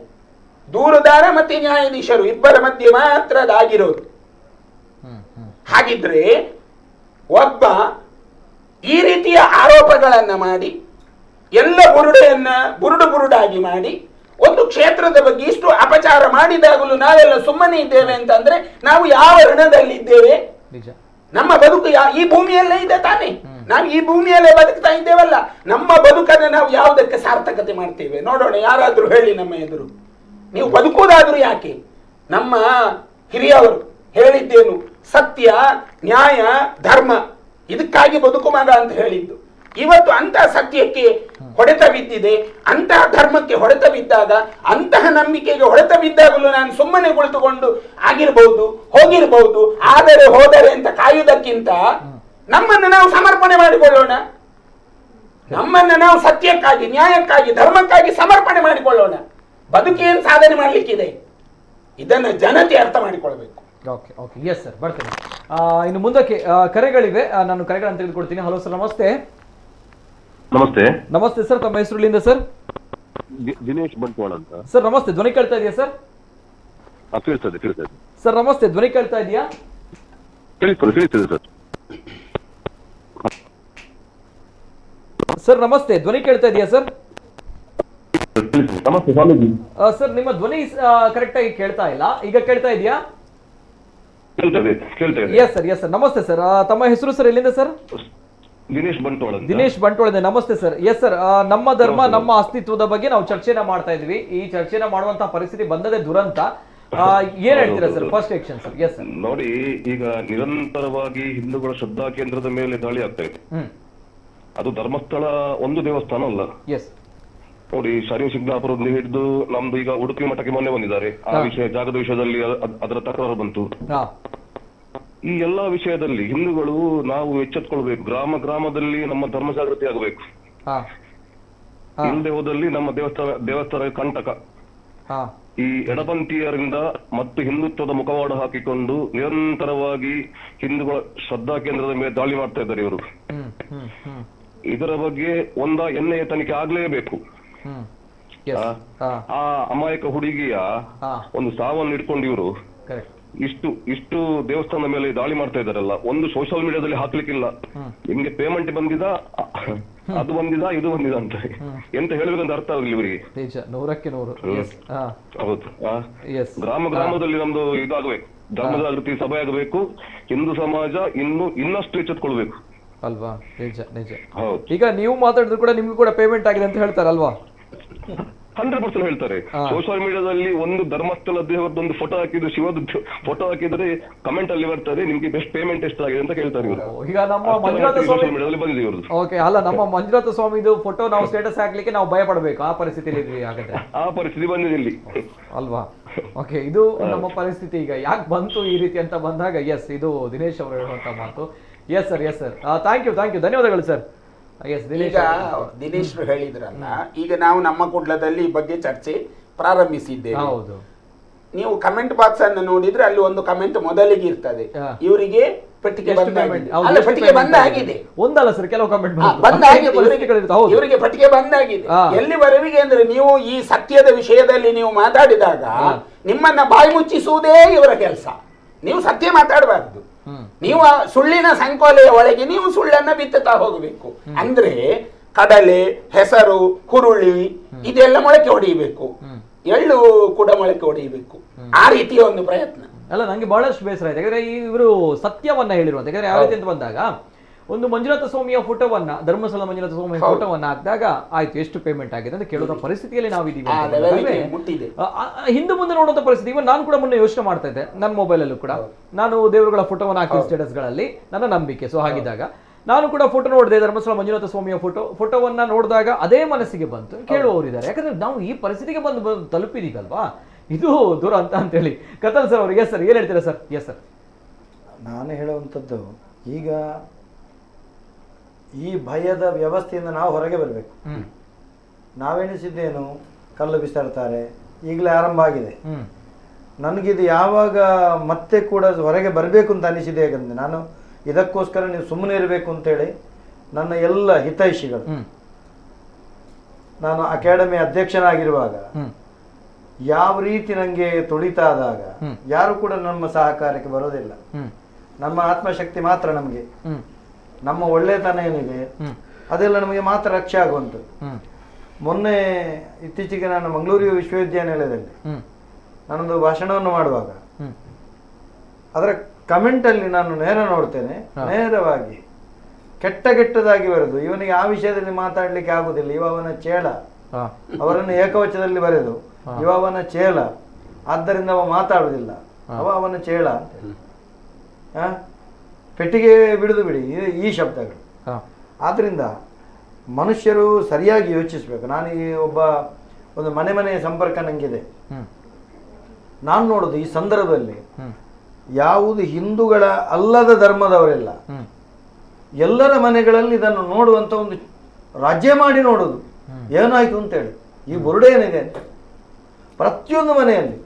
ದೂರುದಾರ ಮತ್ತೆ ನ್ಯಾಯಾಧೀಶರು ಇಬ್ಬರ ಮಧ್ಯೆ ಮಾತ್ರ ಅದಾಗಿರೋದು. ಹಾಗಿದ್ರೆ ಒಬ್ಬ ಈ ರೀತಿಯ ಆರೋಪಗಳನ್ನ ಮಾಡಿ ಎಲ್ಲ ಬುರುಡಾಗಿ ಮಾಡಿ ಒಂದು ಕ್ಷೇತ್ರದ ಬಗ್ಗೆ ಇಷ್ಟು ಅಪಚಾರ ಮಾಡಿದಾಗಲೂ ನಾವೆಲ್ಲ ಸುಮ್ಮನೆ ಇದ್ದೇವೆ ಅಂತಂದ್ರೆ ನಾವು ಯಾವ ಋಣದಲ್ಲಿದ್ದೇವೆ? ನಮ್ಮ ಬದುಕು ಈ ಭೂಮಿಯಲ್ಲೇ ಇದೆ ತಾನೇ, ನಾವು ಈ ಭೂಮಿಯಲ್ಲೇ ಬದುಕ್ತಾ ಇದ್ದೇವಲ್ಲ. ನಮ್ಮ ಬದುಕನ್ನು ನಾವು ಯಾವುದಕ್ಕೆ ಸಾರ್ಥಕತೆ ಮಾಡ್ತೇವೆ ನೋಡೋಣ, ಯಾರಾದ್ರೂ ಹೇಳಿ ನಮ್ಮ ಎದುರು. ನೀವು ಬದುಕುವುದಾದ್ರೂ ಯಾಕೆ? ನಮ್ಮ ಹಿರಿಯವರು ಹೇಳಿದ್ದೇನು, ಸತ್ಯ, ನ್ಯಾಯ, ಧರ್ಮ, ಇದಕ್ಕಾಗಿ ಬದುಕು ಮಗ ಅಂತ ಹೇಳಿದ್ದು. ಇವತ್ತು ಅಂತಹ ಸತ್ಯಕ್ಕೆ ಹೊಡೆತ ಬಿದ್ದಿದೆ, ಅಂತಹ ಧರ್ಮಕ್ಕೆ ಹೊಡೆತ ಬಿದ್ದಾಗ, ಅಂತಹ ನಂಬಿಕೆಗೆ ಹೊಡೆತ ಬಿದ್ದಾಗಲೂ ನಾನು ಸುಮ್ಮನೆ ಕುಳಿತುಕೊಂಡು ಆಗಿರ್ಬಹುದು, ಹೋಗಿರ್ಬಹುದು, ಆದರೆ ಹೋದರೆ ಅಂತ ಕಾಯುವುದಕ್ಕಿಂತ ನಮ್ಮನ್ನು ನಾವು ಸಮರ್ಪಣೆ ಮಾಡಿಕೊಳ್ಳೋಣ. ನಮ್ಮನ್ನು ನಾವು ಸತ್ಯಕ್ಕಾಗಿ, ನ್ಯಾಯಕ್ಕಾಗಿ, ಧರ್ಮಕ್ಕಾಗಿ ಸಮರ್ಪಣೆ ಮಾಡಿಕೊಳ್ಳೋಣ. ಬದುಕೇನು ಸಾಧನೆ ಮಾಡ್ಲಿಕ್ಕಿದೆ, ಇದನ್ನು ಜನತೆ ಅರ್ಥ ಮಾಡಿಕೊಳ್ಬೇಕು. ಓಕೆ ಓಕೆ, ಎಸ್ ಸರ್, ಬರ್ತೇನೆ. ಇನ್ನು ಮುಂದಕ್ಕೆ ಕರೆಗಳಿವೆ, ನಾನು ಕರೆಗಳನ್ನು ತೆಗೆದುಕೊಡ್ತೀನಿ. ಹಲೋ ಸರ್, ನಮಸ್ತೆ. ನಮಸ್ತೆ. ನಮಸ್ತೆ ಸರ್, ತಮ್ಮ ಹೆಸರುಲಿಂದ ಸರ್? ದಿನೇಶ್ ಬಂಟ್ವಾಳ ಅಂತ ಸರ್. ನಮಸ್ತೆ, ಧ್ವನಿ ಕೇಳ್ತಾ ಇದೆಯಾ ಸರ್? ಕೇಳ್ತದೆ ಸರ್. ನಮಸ್ತೆ, ಧ್ವನಿ ಕೇಳ್ತಾ ಇದೆಯಾ? ಕೇಳ್ತದೆ ಸರ್. ಸರ್ ನಮಸ್ತೆ, ಧ್ವನಿ ಕೇಳ್ತಾ ಇದೆಯಾ ಸರ್? ನಮಸ್ತೆ ಸ್ವಾಮೀಜಿ. ಸರ್, ನಿಮ್ಮ ಧ್ವನಿ ಕರೆಕ್ಟ್ ಆಗಿ ಕೇಳ್ತಾ ಇಲ್ಲ, ಈಗ ಕೇಳ್ತಾ ಇದೆಯಾ? ಕೇಳ್ತದೆ. ಎಸ್ ಸರ್, ಎಸ್ ಸರ್, ನಮಸ್ತೆ ಸರ್. ತಮ್ಮ ಹೆಸರು ಸರ್, ಎಲ್ಲಿಂದ ಸರ್? ದಿನೇಶ್ ಬಂಟ್ವಾಳ. ದಿನೇಶ್ ಬಂಟ್ವಾಳ, ನಮಸ್ತೆ ಸರ್. ಎಸ್ ಸರ್, ನಮ್ಮ ಧರ್ಮ ನಮ್ಮ ಅಸ್ತಿತ್ವದ ಬಗ್ಗೆ ನಾವು ಚರ್ಚೆನ ಮಾಡ್ತಾ ಇದ್ವಿ. ಈ ಚರ್ಚೆನ ಮಾಡುವಂತಹ ಪರಿಸ್ಥಿತಿ ಬಂದದೇ ದುರಂತ. ಏನ್ ಹೇಳ್ತೀರಾ sir? First action sir. Yes sir. ನೋಡಿ, ಈಗ ನಿರಂತರವಾಗಿ ಹಿಂದೂಗಳ ಶ್ರದ್ಧಾ ಕೇಂದ್ರದ ಮೇಲೆ ದಾಳಿ ಆಗ್ತಾ ಇದೆ. ಅದು ಧರ್ಮಸ್ಥಳ ಒಂದು ದೇವಸ್ಥಾನ ಅಲ್ಲ. ಎಸ್. ನೋಡಿ, ಶರೀರ ಸಿಗ್ನಾಪುರದಿಂದ ಹಿಡಿದು ನಮ್ದು ಈಗ ಉಡುಪಿ ಮಠಕ್ಕೆ ಮೊನ್ನೆ ಬಂದಿದ್ದಾರೆ. ಆ ವಿಷಯ, ಜಾಗದ ವಿಷಯದಲ್ಲಿ ಅದರ ತಕರಾರು ಬಂತು. ಈ ಎಲ್ಲಾ ವಿಷಯದಲ್ಲಿ ಹಿಂದೂಗಳು ನಾವು ಎಚ್ಚೆತ್ಕೊಳ್ಬೇಕು. ಗ್ರಾಮದಲ್ಲಿ ನಮ್ಮ ಧರ್ಮ ಜಾಗೃತಿ ಆಗಬೇಕು. ಇಲ್ಲದೆ ಹೋದಲ್ಲಿ ನಮ್ಮ ದೇವಸ್ಥಾನ ಕಂಟಕ. ಈ ಎಡಪಂಥೀಯರಿಂದ ಮತ್ತು ಹಿಂದುತ್ವದ ಮುಖವಾಡ ಹಾಕಿಕೊಂಡು ನಿರಂತರವಾಗಿ ಹಿಂದೂಗಳ ಶ್ರದ್ಧಾ ಕೇಂದ್ರದ ಮೇಲೆ ದಾಳಿ ಮಾಡ್ತಾ ಇದ್ದಾರೆ ಇವರು. ಇದರ ಬಗ್ಗೆ ಎಣ್ಣೆಯ ತನಿಖೆ ಆಗ್ಲೇಬೇಕು. ಆ ಅಮಾಯಕ ಹುಡುಗಿಯ ಒಂದು ಸಾವನ್ನು ಇಟ್ಕೊಂಡು ಇವರು ಇಷ್ಟು ದೇವಸ್ಥಾನದ ಮೇಲೆ ದಾಳಿ ಮಾಡ್ತಾ ಇದ್ದಾರಲ್ಲ, ಒಂದು ಸೋಷಿಯಲ್ ಮೀಡಿಯಾದಲ್ಲಿ ಹಾಕ್ಲಿಕ್ಕಿಲ್ಲ. ನಿಮ್ಗೆ ಪೇಮೆಂಟ್ ಬಂದಿದ, ಅದು ಬಂದಿದ, ಇದು ಬಂದಿದ ಅಂತ ಎಂತ ಹೇಳ್ಬೇಕಂತ ಅರ್ಥ ಆಗಲಿ ಇವರಿಗೆ. 100ಕ್ಕೆ 100. ಹೌದು. ಗ್ರಾಮದಲ್ಲಿ ನಮ್ದು ಇದಾಗಬೇಕು, ಧರ್ಮ ಜಾಗೃತಿ ಸಭೆ ಆಗಬೇಕು. ಹಿಂದೂ ಸಮಾಜ ಇನ್ನಷ್ಟು ಎಚ್ಚೆತ್ಕೊಳ್ಬೇಕು ಅಲ್ವಾ? ನಿಜ ನಿಜ. ಹೌದು. ಈಗ ನೀವು ಮಾತಾಡಿದ್ರು ಕೂಡ ನಿಮ್ಗೂ ಕೂಡ ಪೇಮೆಂಟ್ ಆಗಿದೆ ಅಂತ ಹೇಳ್ತಾರಲ್ವಾ? 100% ಹೇಳ್ತಾರೆ. ಸೋಷಿಯಲ್ ಮೀಡಿಯಾದಲ್ಲಿ ಒಂದು ಧರ್ಮಸ್ಥಳ ದೇವರದೊಂದು ಫೋಟೋ ಹಾಕಿದ್ರು, ಶಿವದ ಫೋಟೋ ಹಾಕಿದ್ರೆ ಕಮೆಂಟ್ ಅಲ್ಲಿ ಬರ್ತದೆ, ನಿಮ್ಗೆ ಬೆಸ್ಟ್ ಪೇಮೆಂಟ್ ಎಷ್ಟಾಗಿದೆ ಅಂತ ಕೇಳ್ತಾರೆ ಇವರು. ಈಗ ನಮ್ಮ ಮಂಜುನಾಥ ಸ್ವಾಮಿ ಬಂದಿದೆ ಇವ್ರದ್ದು. ಓಕೆ, ಅಲ್ಲ, ನಮ್ಮ ಮಂಜುನಾಥ ಸ್ವಾಮಿದು ಫೋಟೋ ನಾವು ಸ್ಟೇಟಸ್ ಹಾಕ್ಲಿಕ್ಕೆ ನಾವು ಭಯ ಪಡಬೇಕು, ಆ ಪರಿಸ್ಥಿತಿಯಲ್ಲಿ ಇದ್ವಿ. ಹಾಗಾದ್ರೆ ಆ ಪರಿಸ್ಥಿತಿ ಬಂದಿದೆ ಇಲ್ಲಿ ಅಲ್ವಾ? ಓಕೆ, ಇದು ನಮ್ಮ ಪರಿಸ್ಥಿತಿ. ಈಗ ಯಾಕೆ ಬಂತು ಈ ರೀತಿ ಅಂತ ಬಂದಾಗ, ಎಸ್, ಇದು ದಿನೇಶ್ ಅವರು ಹೇಳುವಂತ ಮಾತು. ಎಸ್ ಸರ್ ಥ್ಯಾಂಕ್ ಯು ಧನ್ಯವಾದಗಳು ಸರ್. ಎಸ್ ಈಗ ದಿನೇಶ್ ಹೇಳಿದ್ರಲ್ಲ, ಈಗ ನಾವು ನಮ್ಮ ಕುಡ್ಲದಲ್ಲಿ ಈ ಬಗ್ಗೆ ಚರ್ಚೆ ಪ್ರಾರಂಭಿಸಿದ್ದೇವೆ. ಹೌದು, ನೀವು ಕಮೆಂಟ್ ಬಾಕ್ಸ್ ಅನ್ನು ನೋಡಿದ್ರೆ ಅಲ್ಲಿ ಒಂದು ಕಮೆಂಟ್ ಮೊದಲಿಗೆ ಇರ್ತದೆ, ಇವರಿಗೆ ಪೆಟ್ಟಿಗೆ ಬಂದಾಗಿದೆ. ಒಂದಲ್ಲ ಸರ್, ಕೆಲವು ಕಮೆಂಟ್ ಇವರಿಗೆ ಪೆಟ್ಟಿಗೆ ಬಂದಾಗಿದೆ. ಎಲ್ಲಿವರೆಗೆ ಅಂದ್ರೆ ನೀವು ಈ ಸತ್ಯದ ವಿಷಯದಲ್ಲಿ ನೀವು ಮಾತಾಡಿದಾಗ ನಿಮ್ಮನ್ನ ಬಾಯಿ ಮುಚ್ಚಿಸುವುದೇ ಇವರ ಕೆಲಸ. ನೀವು ಸತ್ಯ ಮಾತಾಡಬಾರ್ದು, ನೀವು ಸುಳ್ಳಿನ ಸಂಕೋಲೆಯ ಒಳಗೆ ನೀವು ಸುಳ್ಳನ್ನ ಬಿತ್ತುತ್ತಾ ಹೋಗಬೇಕು. ಅಂದ್ರೆ ಕಡಲೆ, ಹೆಸರು, ಹುರುಳಿ ಇದೆಲ್ಲ ಮೊಳಕೆ ಹೊಡೆಯಬೇಕು, ಎಳ್ಳು ಕೂಡ ಮೊಳಕೆ ಹೊಡೆಯಬೇಕು. ಆ ರೀತಿಯ ಒಂದು ಪ್ರಯತ್ನ. ಅಲ್ಲ, ನಂಗೆ ಬಹಳಷ್ಟು ಬೇಸರ ಆಯ್ತು. ಯಾಕಂದ್ರೆ ಇವರು ಸತ್ಯವನ್ನ ಹೇಳಿರುವಂತ, ಯಾಕಂದ್ರೆ ಯಾವ ರೀತಿ ಅಂತ ಬಂದಾಗ ಒಂದು ಮಂಜುನಾಥ ಸ್ವಾಮಿಯ ಫೋಟೋವನ್ನ, ಧರ್ಮಸ್ಥಳ ಮಂಜುನಾಥ ಸ್ವಾಮಿಯ ಫೋಟೋವನ್ನ ಹಾಕಿದಾಗ ಆಯ್ತು ಎಷ್ಟು ಪೇಮೆಂಟ್ ಆಗಿದೆ ಅಂತ ಕೇಳುವ ಪರಿಸ್ಥಿತಿಯಲ್ಲಿ ನಾವಿದ್ದೀವಿ. ಹಿಂದೆ ಮುಂದೆ ನೋಡುವಂತ ಪರಿಸ್ಥಿತಿ. ಇವನ್ ನಾನು ಕೂಡ ಮೊನ್ನೆ ಯೋಚನೆ ಮಾಡ್ತಾ ಇದ್ದೆ, ನನ್ನ ಮೊಬೈಲ್ ಅಲ್ಲೂ ಕೂಡ ನಾನು ದೇವರುಗಳ ಫೋಟೋವನ್ನ ಹಾಕಿ ಸ್ಟೇಟಸ್ ಗಳಲ್ಲಿ, ನನ್ನ ನಂಬಿಕೆ. ಸೊ ಹಾಗಿದ್ದಾಗ ನಾನು ಕೂಡ ಫೋಟೋ ನೋಡಿದೆ, ಧರ್ಮಸ್ಥಳ ಮಂಜುನಾಥ ಸ್ವಾಮಿಯ ಫೋಟೋವನ್ನ ನೋಡಿದಾಗ ಅದೇ ಮನಸ್ಸಿಗೆ ಬಂತು. ಕೇಳುವವರಿದ್ದಾರೆ, ಯಾಕಂದ್ರೆ ನಾವು ಈ ಪರಿಸ್ಥಿತಿಗೆ ಬಂದು ತಲುಪಿದೀವಲ್ವಾ, ಇದು ದುರಂತ ಅಂತೇಳಿ. ಕತಲ್ ಸರ್ ಅವ್ರಿಗೆ ಸರ್ ಏನ್ ಹೇಳ್ತೀರಾ ಸರ್? ಎಸ್ ಸರ್, ನಾನು ಹೇಳುವಂಥದ್ದು, ಈಗ ಈ ಭಯದ ವ್ಯವಸ್ಥೆಯಿಂದ ನಾವು ಹೊರಗೆ ಬರಬೇಕು. ನಾವೆಣಿಸಿದ್ದೇನು ಕಲ್ಲು ಬಿಸಾಡ್ತಾರೆ, ಈಗಲೇ ಆರಂಭ ಆಗಿದೆ. ನನಗಿದು ಯಾವಾಗ ಮತ್ತೆ ಕೂಡ ಹೊರಗೆ ಬರಬೇಕು ಅಂತ ಅನಿಸಿದೆ. ಯಾಕಂದ್ರೆ ನಾನು ಇದಕ್ಕೋಸ್ಕರ ನೀವು ಸುಮ್ಮನೆ ಇರಬೇಕು ಅಂತೇಳಿ ನನ್ನ ಎಲ್ಲ ಹಿತೈಷಿಗಳು, ನಾನು ಅಕಾಡೆಮಿ ಅಧ್ಯಕ್ಷನಾಗಿರುವಾಗ ಯಾವ ರೀತಿ ನನಗೆ ತುಳಿತಾದಾಗ ಯಾರು ಕೂಡ ನಮ್ಮ ಸಹಕಾರಕ್ಕೆ ಬರೋದಿಲ್ಲ. ನಮ್ಮ ಆತ್ಮಶಕ್ತಿ ಮಾತ್ರ ನಮಗೆ, ನಮ್ಮ ಒಳ್ಳೆತನ ಏನಿದೆ ಅದೆಲ್ಲ ನಮಗೆ ಮಾತ್ರ ರಕ್ಷೆ ಆಗುವಂಥದ್ದು. ಮೊನ್ನೆ ಇತ್ತೀಚೆಗೆ ನಾನು ಮಂಗಳೂರು ವಿಶ್ವವಿದ್ಯಾನಿಲಯದಲ್ಲಿ ನಾನೊಂದು ಭಾಷಣವನ್ನು ಮಾಡುವಾಗ ಅದರ ಕಮೆಂಟಲ್ಲಿ ನಾನು ನೇರ ನೋಡ್ತೇನೆ, ನೇರವಾಗಿ ಕೆಟ್ಟದಾಗಿ ಬರೆದು, ಇವನಿಗೆ ಆ ವಿಷಯದಲ್ಲಿ ಮಾತಾಡ್ಲಿಕ್ಕೆ ಆಗುದಿಲ್ಲ, ಇವ ಅವನ ಚೇಳ, ಅವರನ್ನು ಏಕವಚನದಲ್ಲಿ ಬರೆದು ಇವ ಅವನ ಚೇಳ, ಆದ್ದರಿಂದ ಅವ ಮಾತಾಡುವುದಿಲ್ಲ, ಅವನ ಚೇಳ ಅಂತೇಳಿ ಪೆಟ್ಟಿಗೆ ಬಿಡುದು ಬಿಡಿ ಈ ಶಬ್ದಗಳು. ಆದ್ರಿಂದ ಮನುಷ್ಯರು ಸರಿಯಾಗಿ ಯೋಚಿಸ್ಬೇಕು. ನಾನು ಈ ಒಂದು ಮನೆ ಸಂಪರ್ಕ ನಂಗಿದೆ. ನಾನು ನೋಡುದು ಈ ಸಂದರ್ಭದಲ್ಲಿ ಯಾವುದು ಹಿಂದೂಗಳ ಅಲ್ಲದ ಧರ್ಮದವರೆಲ್ಲ ಎಲ್ಲರ ಮನೆಗಳಲ್ಲಿ ಇದನ್ನು ನೋಡುವಂತ ಒಂದು ರಾಜ್ಯ ಮಾಡಿ ನೋಡುದು ಏನಾಯ್ತು ಅಂತೇಳಿ. ಈ ಬುರುಡೆ ಏನಿದೆ ಅಂತ ಪ್ರತಿಯೊಂದು ಮನೆಯಲ್ಲಿ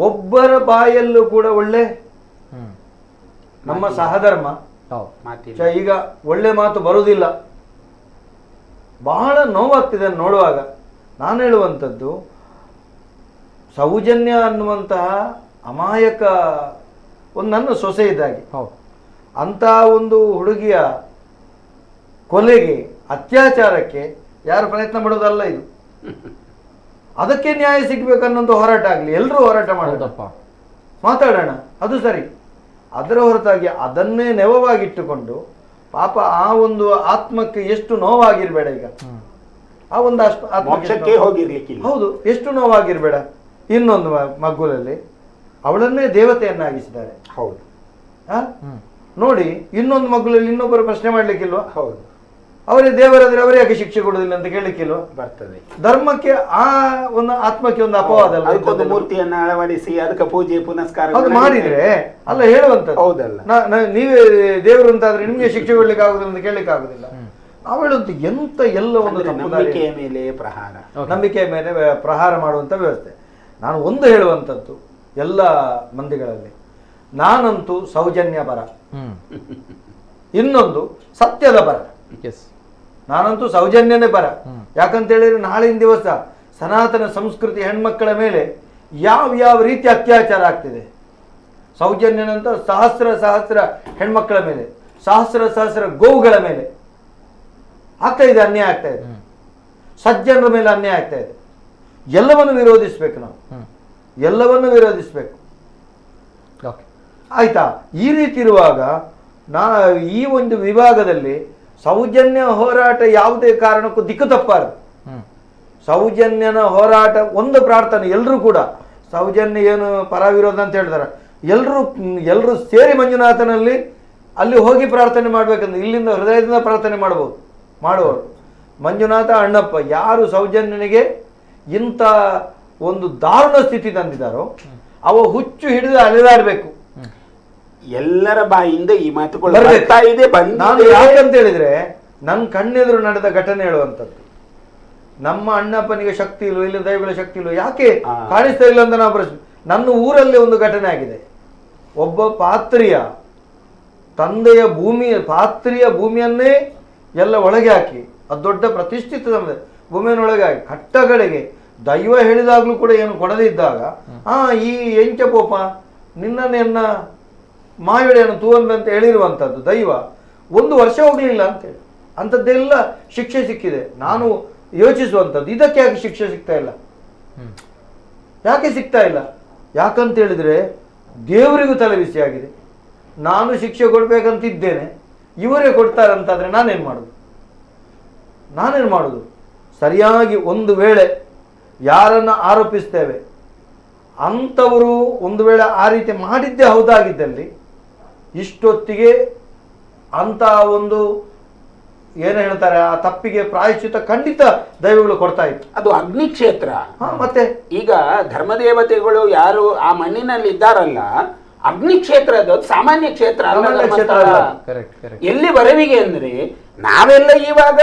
ಒಬ್ಬರ ಬಾಯಲ್ಲೂ ಕೂಡ ಒಳ್ಳೆ ನಮ್ಮ ಸಹಧರ್ಮ, ಈಗ ಒಳ್ಳೆ ಮಾತು ಬರುವುದಿಲ್ಲ. ಬಹಳ ನೋವಾಗ್ತಿದೆ ನೋಡುವಾಗ. ನಾನು ಹೇಳುವಂಥದ್ದು, ಸೌಜನ್ಯ ಅನ್ನುವಂತಹ ಅಮಾಯಕ ಒಂದು ನನ್ನ ಸೊಸೆ ಇದ್ದಾಗೆ, ಅಂತ ಒಂದು ಹುಡುಗಿಯ ಕೊಲೆಗೆ, ಅತ್ಯಾಚಾರಕ್ಕೆ ಯಾರು ಪ್ರಯತ್ನ ಮಾಡೋದಲ್ಲ ಇದು. ಅದಕ್ಕೆ ನ್ಯಾಯ ಸಿಗ್ಬೇಕನ್ನೊಂದು ಹೋರಾಟ ಆಗಲಿ, ಎಲ್ಲರೂ ಹೋರಾಟ ಮಾಡೋದಪ್ಪ, ಮಾತಾಡೋಣ, ಅದು ಸರಿ. ಅದರ ಹೊರತಾಗಿ ಅದನ್ನೇ ನೆವವಾಗಿಟ್ಟುಕೊಂಡು ಪಾಪ ಆ ಒಂದು ಆತ್ಮಕ್ಕೆ ಎಷ್ಟು ನೋವಾಗಿರ್ಬೇಡ. ಈಗ ಆ ಒಂದು ಆತ್ಮಕ್ಕೆ ಹೋಗಿರ್ಲಿಕ್ಕೆ ಹೌದು, ಎಷ್ಟು ನೋವಾಗಿರ್ಬೇಡ. ಇನ್ನೊಂದು ಮಗ್ಗುಲಲ್ಲಿ ಅವಳನ್ನೇ ದೇವತೆಯನ್ನಾಗಿಸಿದ್ದಾರೆ. ಹೌದು, ನೋಡಿ, ಇನ್ನೊಂದು ಮಗ್ಗುಲಲ್ಲಿ ಇನ್ನೊಬ್ಬರು ಪ್ರಶ್ನೆ ಮಾಡ್ಲಿಕ್ಕಿಲ್ವಾ? ಹೌದು, ಅವರೇ ದೇವರಾದ್ರೆ ಅವರೇ ಯಾಕೆ ಶಿಕ್ಷೆ ಕೊಡುದಿಲ್ಲ ಅಂತ ಕೇಳಲಿಕ್ಕಿಲ್ವಾ? ಬರ್ತದೆ. ಧರ್ಮಕ್ಕೆ ಆ ಒಂದು ಆತ್ಮಕ್ಕೆ ಒಂದು ಅಪವಾದ ಅಲ್ಲ. ಅದಕ್ಕೊಂದು ಮೂರ್ತಿಯನ್ನ ಅಳವಡಿಸಿ ಅದಕ್ಕೆ ಪೂಜೆ ಪುನಸ್ಕಾರ ಅದು ಮಾಡಿದ್ರೆ ಅಲ್ಲ ಹೇಳುವಂತದ್ದು. ಹೌದಲ್ಲ, ನೀವೇ ದೇವರು ಅಂತಾದ್ರೆ ನಿಮ್ಗೆ ಶಿಕ್ಷೆ ಕೊಡ್ಲಿಕ್ಕೆ ಆಗುದಿಲ್ಲ ಅಂತ ಕೇಳಲಿಕ್ಕೆ ಆಗುದಿಲ್ಲ. ನಾವು ಹೇಳುವಂತ ಎಂತ ಎಲ್ಲ ಒಂದು ನಂಬಿಕೆಯ ಮೇಲೆ ಪ್ರಹಾರ, ನಂಬಿಕೆಯ ಮೇಲೆ ಪ್ರಹಾರ ಮಾಡುವಂತ ವ್ಯವಸ್ಥೆ. ನಾನು ಒಂದು ಹೇಳುವಂಥದ್ದು ಎಲ್ಲ ಮಂದಿಗಳಲ್ಲಿ, ನಾನಂತೂ ಸೌಜನ್ಯ ಪರ, ಇನ್ನೊಂದು ಸತ್ಯದ ಪರ. ನಾನಂತೂ ಸೌಜನ್ಯನೇ ಪರ. ಯಾಕಂತ ಹೇಳಿದ್ರೆ ನಾಳಿನ ದಿವಸ ಸನಾತನ ಸಂಸ್ಕೃತಿ ಹೆಣ್ಮಕ್ಕಳ ಮೇಲೆ ಯಾವ ರೀತಿ ಅತ್ಯಾಚಾರ ಆಗ್ತಿದೆ. ಸೌಜನ್ಯನಂತ ಸಹಸ್ರ ಹೆಣ್ಮಕ್ಕಳ ಮೇಲೆ, ಸಹಸ್ರ ಗೋವುಗಳ ಮೇಲೆ ಆಗ್ತಾ ಇದೆ, ಅನ್ಯಾಯ ಆಗ್ತಾ ಇದೆ. ಸಜ್ಜನರ ಮೇಲೆ ಅನ್ಯಾಯ ಆಗ್ತಾ ಇದೆ. ಎಲ್ಲವನ್ನು ವಿರೋಧಿಸ್ಬೇಕು, ನಾವು ಎಲ್ಲವನ್ನು ವಿರೋಧಿಸ್ಬೇಕು. ಆಯ್ತಾ? ಈ ರೀತಿ ಇರುವಾಗ ಈ ಒಂದು ವಿಭಾಗದಲ್ಲಿ ಸೌಜನ್ಯ ಹೋರಾಟ ಯಾವುದೇ ಕಾರಣಕ್ಕೂ ದಿಕ್ಕು ತಪ್ಪಾರದು. ಸೌಜನ್ಯನ ಹೋರಾಟ ಒಂದು ಪ್ರಾರ್ಥನೆ, ಎಲ್ಲರೂ ಕೂಡ ಸೌಜನ್ಯ ಏನು ಪರ ವಿರೋಧ ಅಂತ ಹೇಳ್ತಾರೆ, ಎಲ್ಲರೂ ಸೇರಿ ಮಂಜುನಾಥನಲ್ಲಿ ಅಲ್ಲಿ ಹೋಗಿ ಪ್ರಾರ್ಥನೆ ಮಾಡ್ಬೇಕಂದ್ರೆ ಇಲ್ಲಿಂದ ಹೃದಯದಿಂದ ಪ್ರಾರ್ಥನೆ ಮಾಡುವವರು ಮಂಜುನಾಥ, ಅಣ್ಣಪ್ಪ, ಯಾರು ಸೌಜನ್ಯನಿಗೆ ಇಂಥ ಒಂದು ದಾರುಣ ಸ್ಥಿತಿ ತಂದಿದ್ದಾರೋ ಅವ ಹುಚ್ಚು ಹಿಡಿದು ಅಲೆದಾಡಬೇಕು. ಎಲ್ಲರ ಬಾಯಿಂದ ಈ ಮಾತುಗಳು ಬರ್ಬೇಕು. ಬರ್ತಾ ಇದೆ, ನಾನು ಬಂದಿದೆ. ಯಾಕಂತ ಹೇಳಿದ್ರೆ ನನ್ನ ಕಣ್ಣೆದುರು ನಡೆದ ಘಟನೆ ಹೇಳುವಂಥದ್ದು. ನಮ್ಮ ಅಣ್ಣಪ್ಪನಿಗೆ ಶಕ್ತಿ ಇಲ್ವೋ, ಇಲ್ಲಿ ದೈವಗಳ ಶಕ್ತಿ ಇಲ್ವೋ, ಯಾಕೆ ಕಾಣಿಸ್ತಾ ಇಲ್ಲ ಅಂತ ನಾವು ಪ್ರಶ್ನೆ. ನನ್ನ ಊರಲ್ಲಿ ಒಂದು ಘಟನೆ ಆಗಿದೆ. ಒಬ್ಬ ಪಾತ್ರಿಯ ತಂದೆಯ ಪಾತ್ರಿಯ ಭೂಮಿಯನ್ನೇ ಎಲ್ಲ ಒಳಗೆ ಹಾಕಿ, ಅದು ದೊಡ್ಡ ಪ್ರತಿಷ್ಠಿತ ಭೂಮಿಯನ್ನೊಳಗೆ ಹಾಕಿ ಕಟ್ಟಗಳಿಗೆ ದೈವ ಹೇಳಿದಾಗ್ಲೂ ಕೂಡ ಏನು ಕೊಡದಿದ್ದಾಗ ಈ ಎಂಚ ಪೋಪ ನಿನ್ನನ್ನೆನ್ನ ಮಾವಿಡೆಯನ್ನು ತೂವಂಬೆ ಅಂತ ಹೇಳಿರುವಂಥದ್ದು ದೈವ 1 ವರ್ಷ ಹೋಗ್ಲಿಲ್ಲ ಅಂತೇಳಿ ಅಂಥದ್ದೆಲ್ಲ ಶಿಕ್ಷೆ ಸಿಕ್ಕಿದೆ. ನಾನು ಯೋಚಿಸುವಂಥದ್ದು, ಇದಕ್ಕೆ ಯಾಕೆ ಶಿಕ್ಷೆ ಸಿಗ್ತಾ ಇಲ್ಲ? ಯಾಕೆ ಸಿಗ್ತಾ ಇಲ್ಲ? ಯಾಕಂತ ಹೇಳಿದ್ರೆ ದೇವರಿಗೂ ತಲೆಬಿಸಿ ಆಗಿದೆ. ನಾನು ಶಿಕ್ಷೆ ಕೊಡ್ಬೇಕಂತಿದ್ದೇನೆ, ಇವರೇ ಕೊಡ್ತಾರಂತಾದ್ರೆ ನಾನೇನು ಮಾಡೋದು? ಸರಿಯಾಗಿ ಒಂದು ವೇಳೆ ಯಾರನ್ನು ಆರೋಪಿಸ್ತೇವೆ ಅಂಥವರು ಒಂದು ವೇಳೆ ಆ ರೀತಿ ಮಾಡಿದ್ದೇ ಹೌದಾಗಿದ್ದಲ್ಲಿ ಇಷ್ಟೊತ್ತಿಗೆ ಅಂತ ಒಂದು ಏನು ಹೇಳ್ತಾರೆ ಆ ತಪ್ಪಿಗೆ ಪ್ರಾಯಶ್ಚಿತ ಖಂಡಿತ ದೈವಗಳು ಕೊಡ್ತಾ ಇತ್ತು. ಅದು ಅಗ್ನಿ ಕ್ಷೇತ್ರ. ಮತ್ತೆ ಈಗ ಧರ್ಮದೇವತೆಗಳು ಯಾರು ಆ ಮಣ್ಣಿನಲ್ಲಿ ಇದ್ದಾರಲ್ಲ, ಅಗ್ನಿ ಕ್ಷೇತ್ರ ಅದು ಸಾಮಾನ್ಯ ಕ್ಷೇತ್ರ ಅಲ್ಲ, ಧರ್ಮಸ್ಥಳ. ಎಲ್ಲಿ ಬರವಿಗೆ ಅಂದ್ರೆ ನಾವೆಲ್ಲ ಇವಾಗ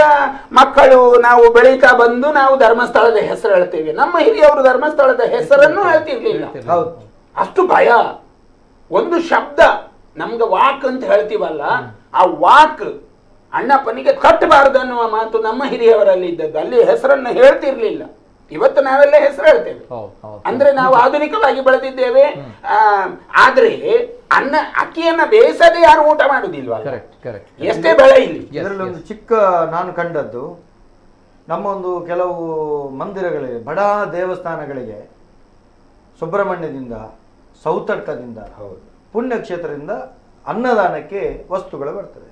ಮಕ್ಕಳು ನಾವು ಬೆಳೀತಾ ಬಂದು ನಾವು ಧರ್ಮಸ್ಥಳದ ಹೆಸರು ಹೇಳ್ತೇವೆ. ನಮ್ಮ ಹಿರಿಯವರು ಧರ್ಮಸ್ಥಳದ ಹೆಸರನ್ನು ಹೇಳ್ತಿರ್ಲಿಲ್ಲ. ಅಷ್ಟು ಭಯ. ಒಂದು ಶಬ್ದ ನಮ್ಗೆ ವಾಕ್ ಅಂತ ಹೇಳ್ತೀವಲ್ಲ, ಆ ವಾಕ್ ಅಣ್ಣಪ್ಪನಿಗೆ ಕಟ್ಟಬಾರದು ಅನ್ನುವ ಮಾತು ನಮ್ಮ ಹಿರಿಯವರಲ್ಲಿ ಇದ್ದದ್ದು. ಅಲ್ಲಿ ಹೆಸರನ್ನು ಹೇಳ್ತಿರ್ಲಿಲ್ಲ. ಇವತ್ತು ನಾವೆಲ್ಲ ಹೆಸರು ಹೇಳ್ತೇವೆ ಅಂದ್ರೆ ನಾವು ಆಧುನಿಕವಾಗಿ ಬೆಳೆದಿದ್ದೇವೆ. ಆದ್ರೆ ಅಕ್ಕಿಯನ್ನ ಬೇಯಿಸದೆ ಯಾರು ಊಟ ಮಾಡುದಿಲ್ವಾ? ಎಷ್ಟೇ ಬೆಳೆ ಇಲ್ಲಿ. ಇದರಲ್ಲಿ ಒಂದು ಚಿಕ್ಕ ನಾನು ಕಂಡದ್ದು, ನಮ್ಮ ಒಂದು ಕೆಲವು ಮಂದಿರಗಳಿಗೆ, ಬಡ ದೇವಸ್ಥಾನಗಳಿಗೆ ಸುಬ್ರಹ್ಮಣ್ಯದಿಂದ, ಸೌತಡ್ಕದಿಂದ, ಪುಣ್ಯಕ್ಷೇತ್ರದಿಂದ ಅನ್ನದಾನಕ್ಕೆ ವಸ್ತುಗಳು ಬರ್ತದೆ.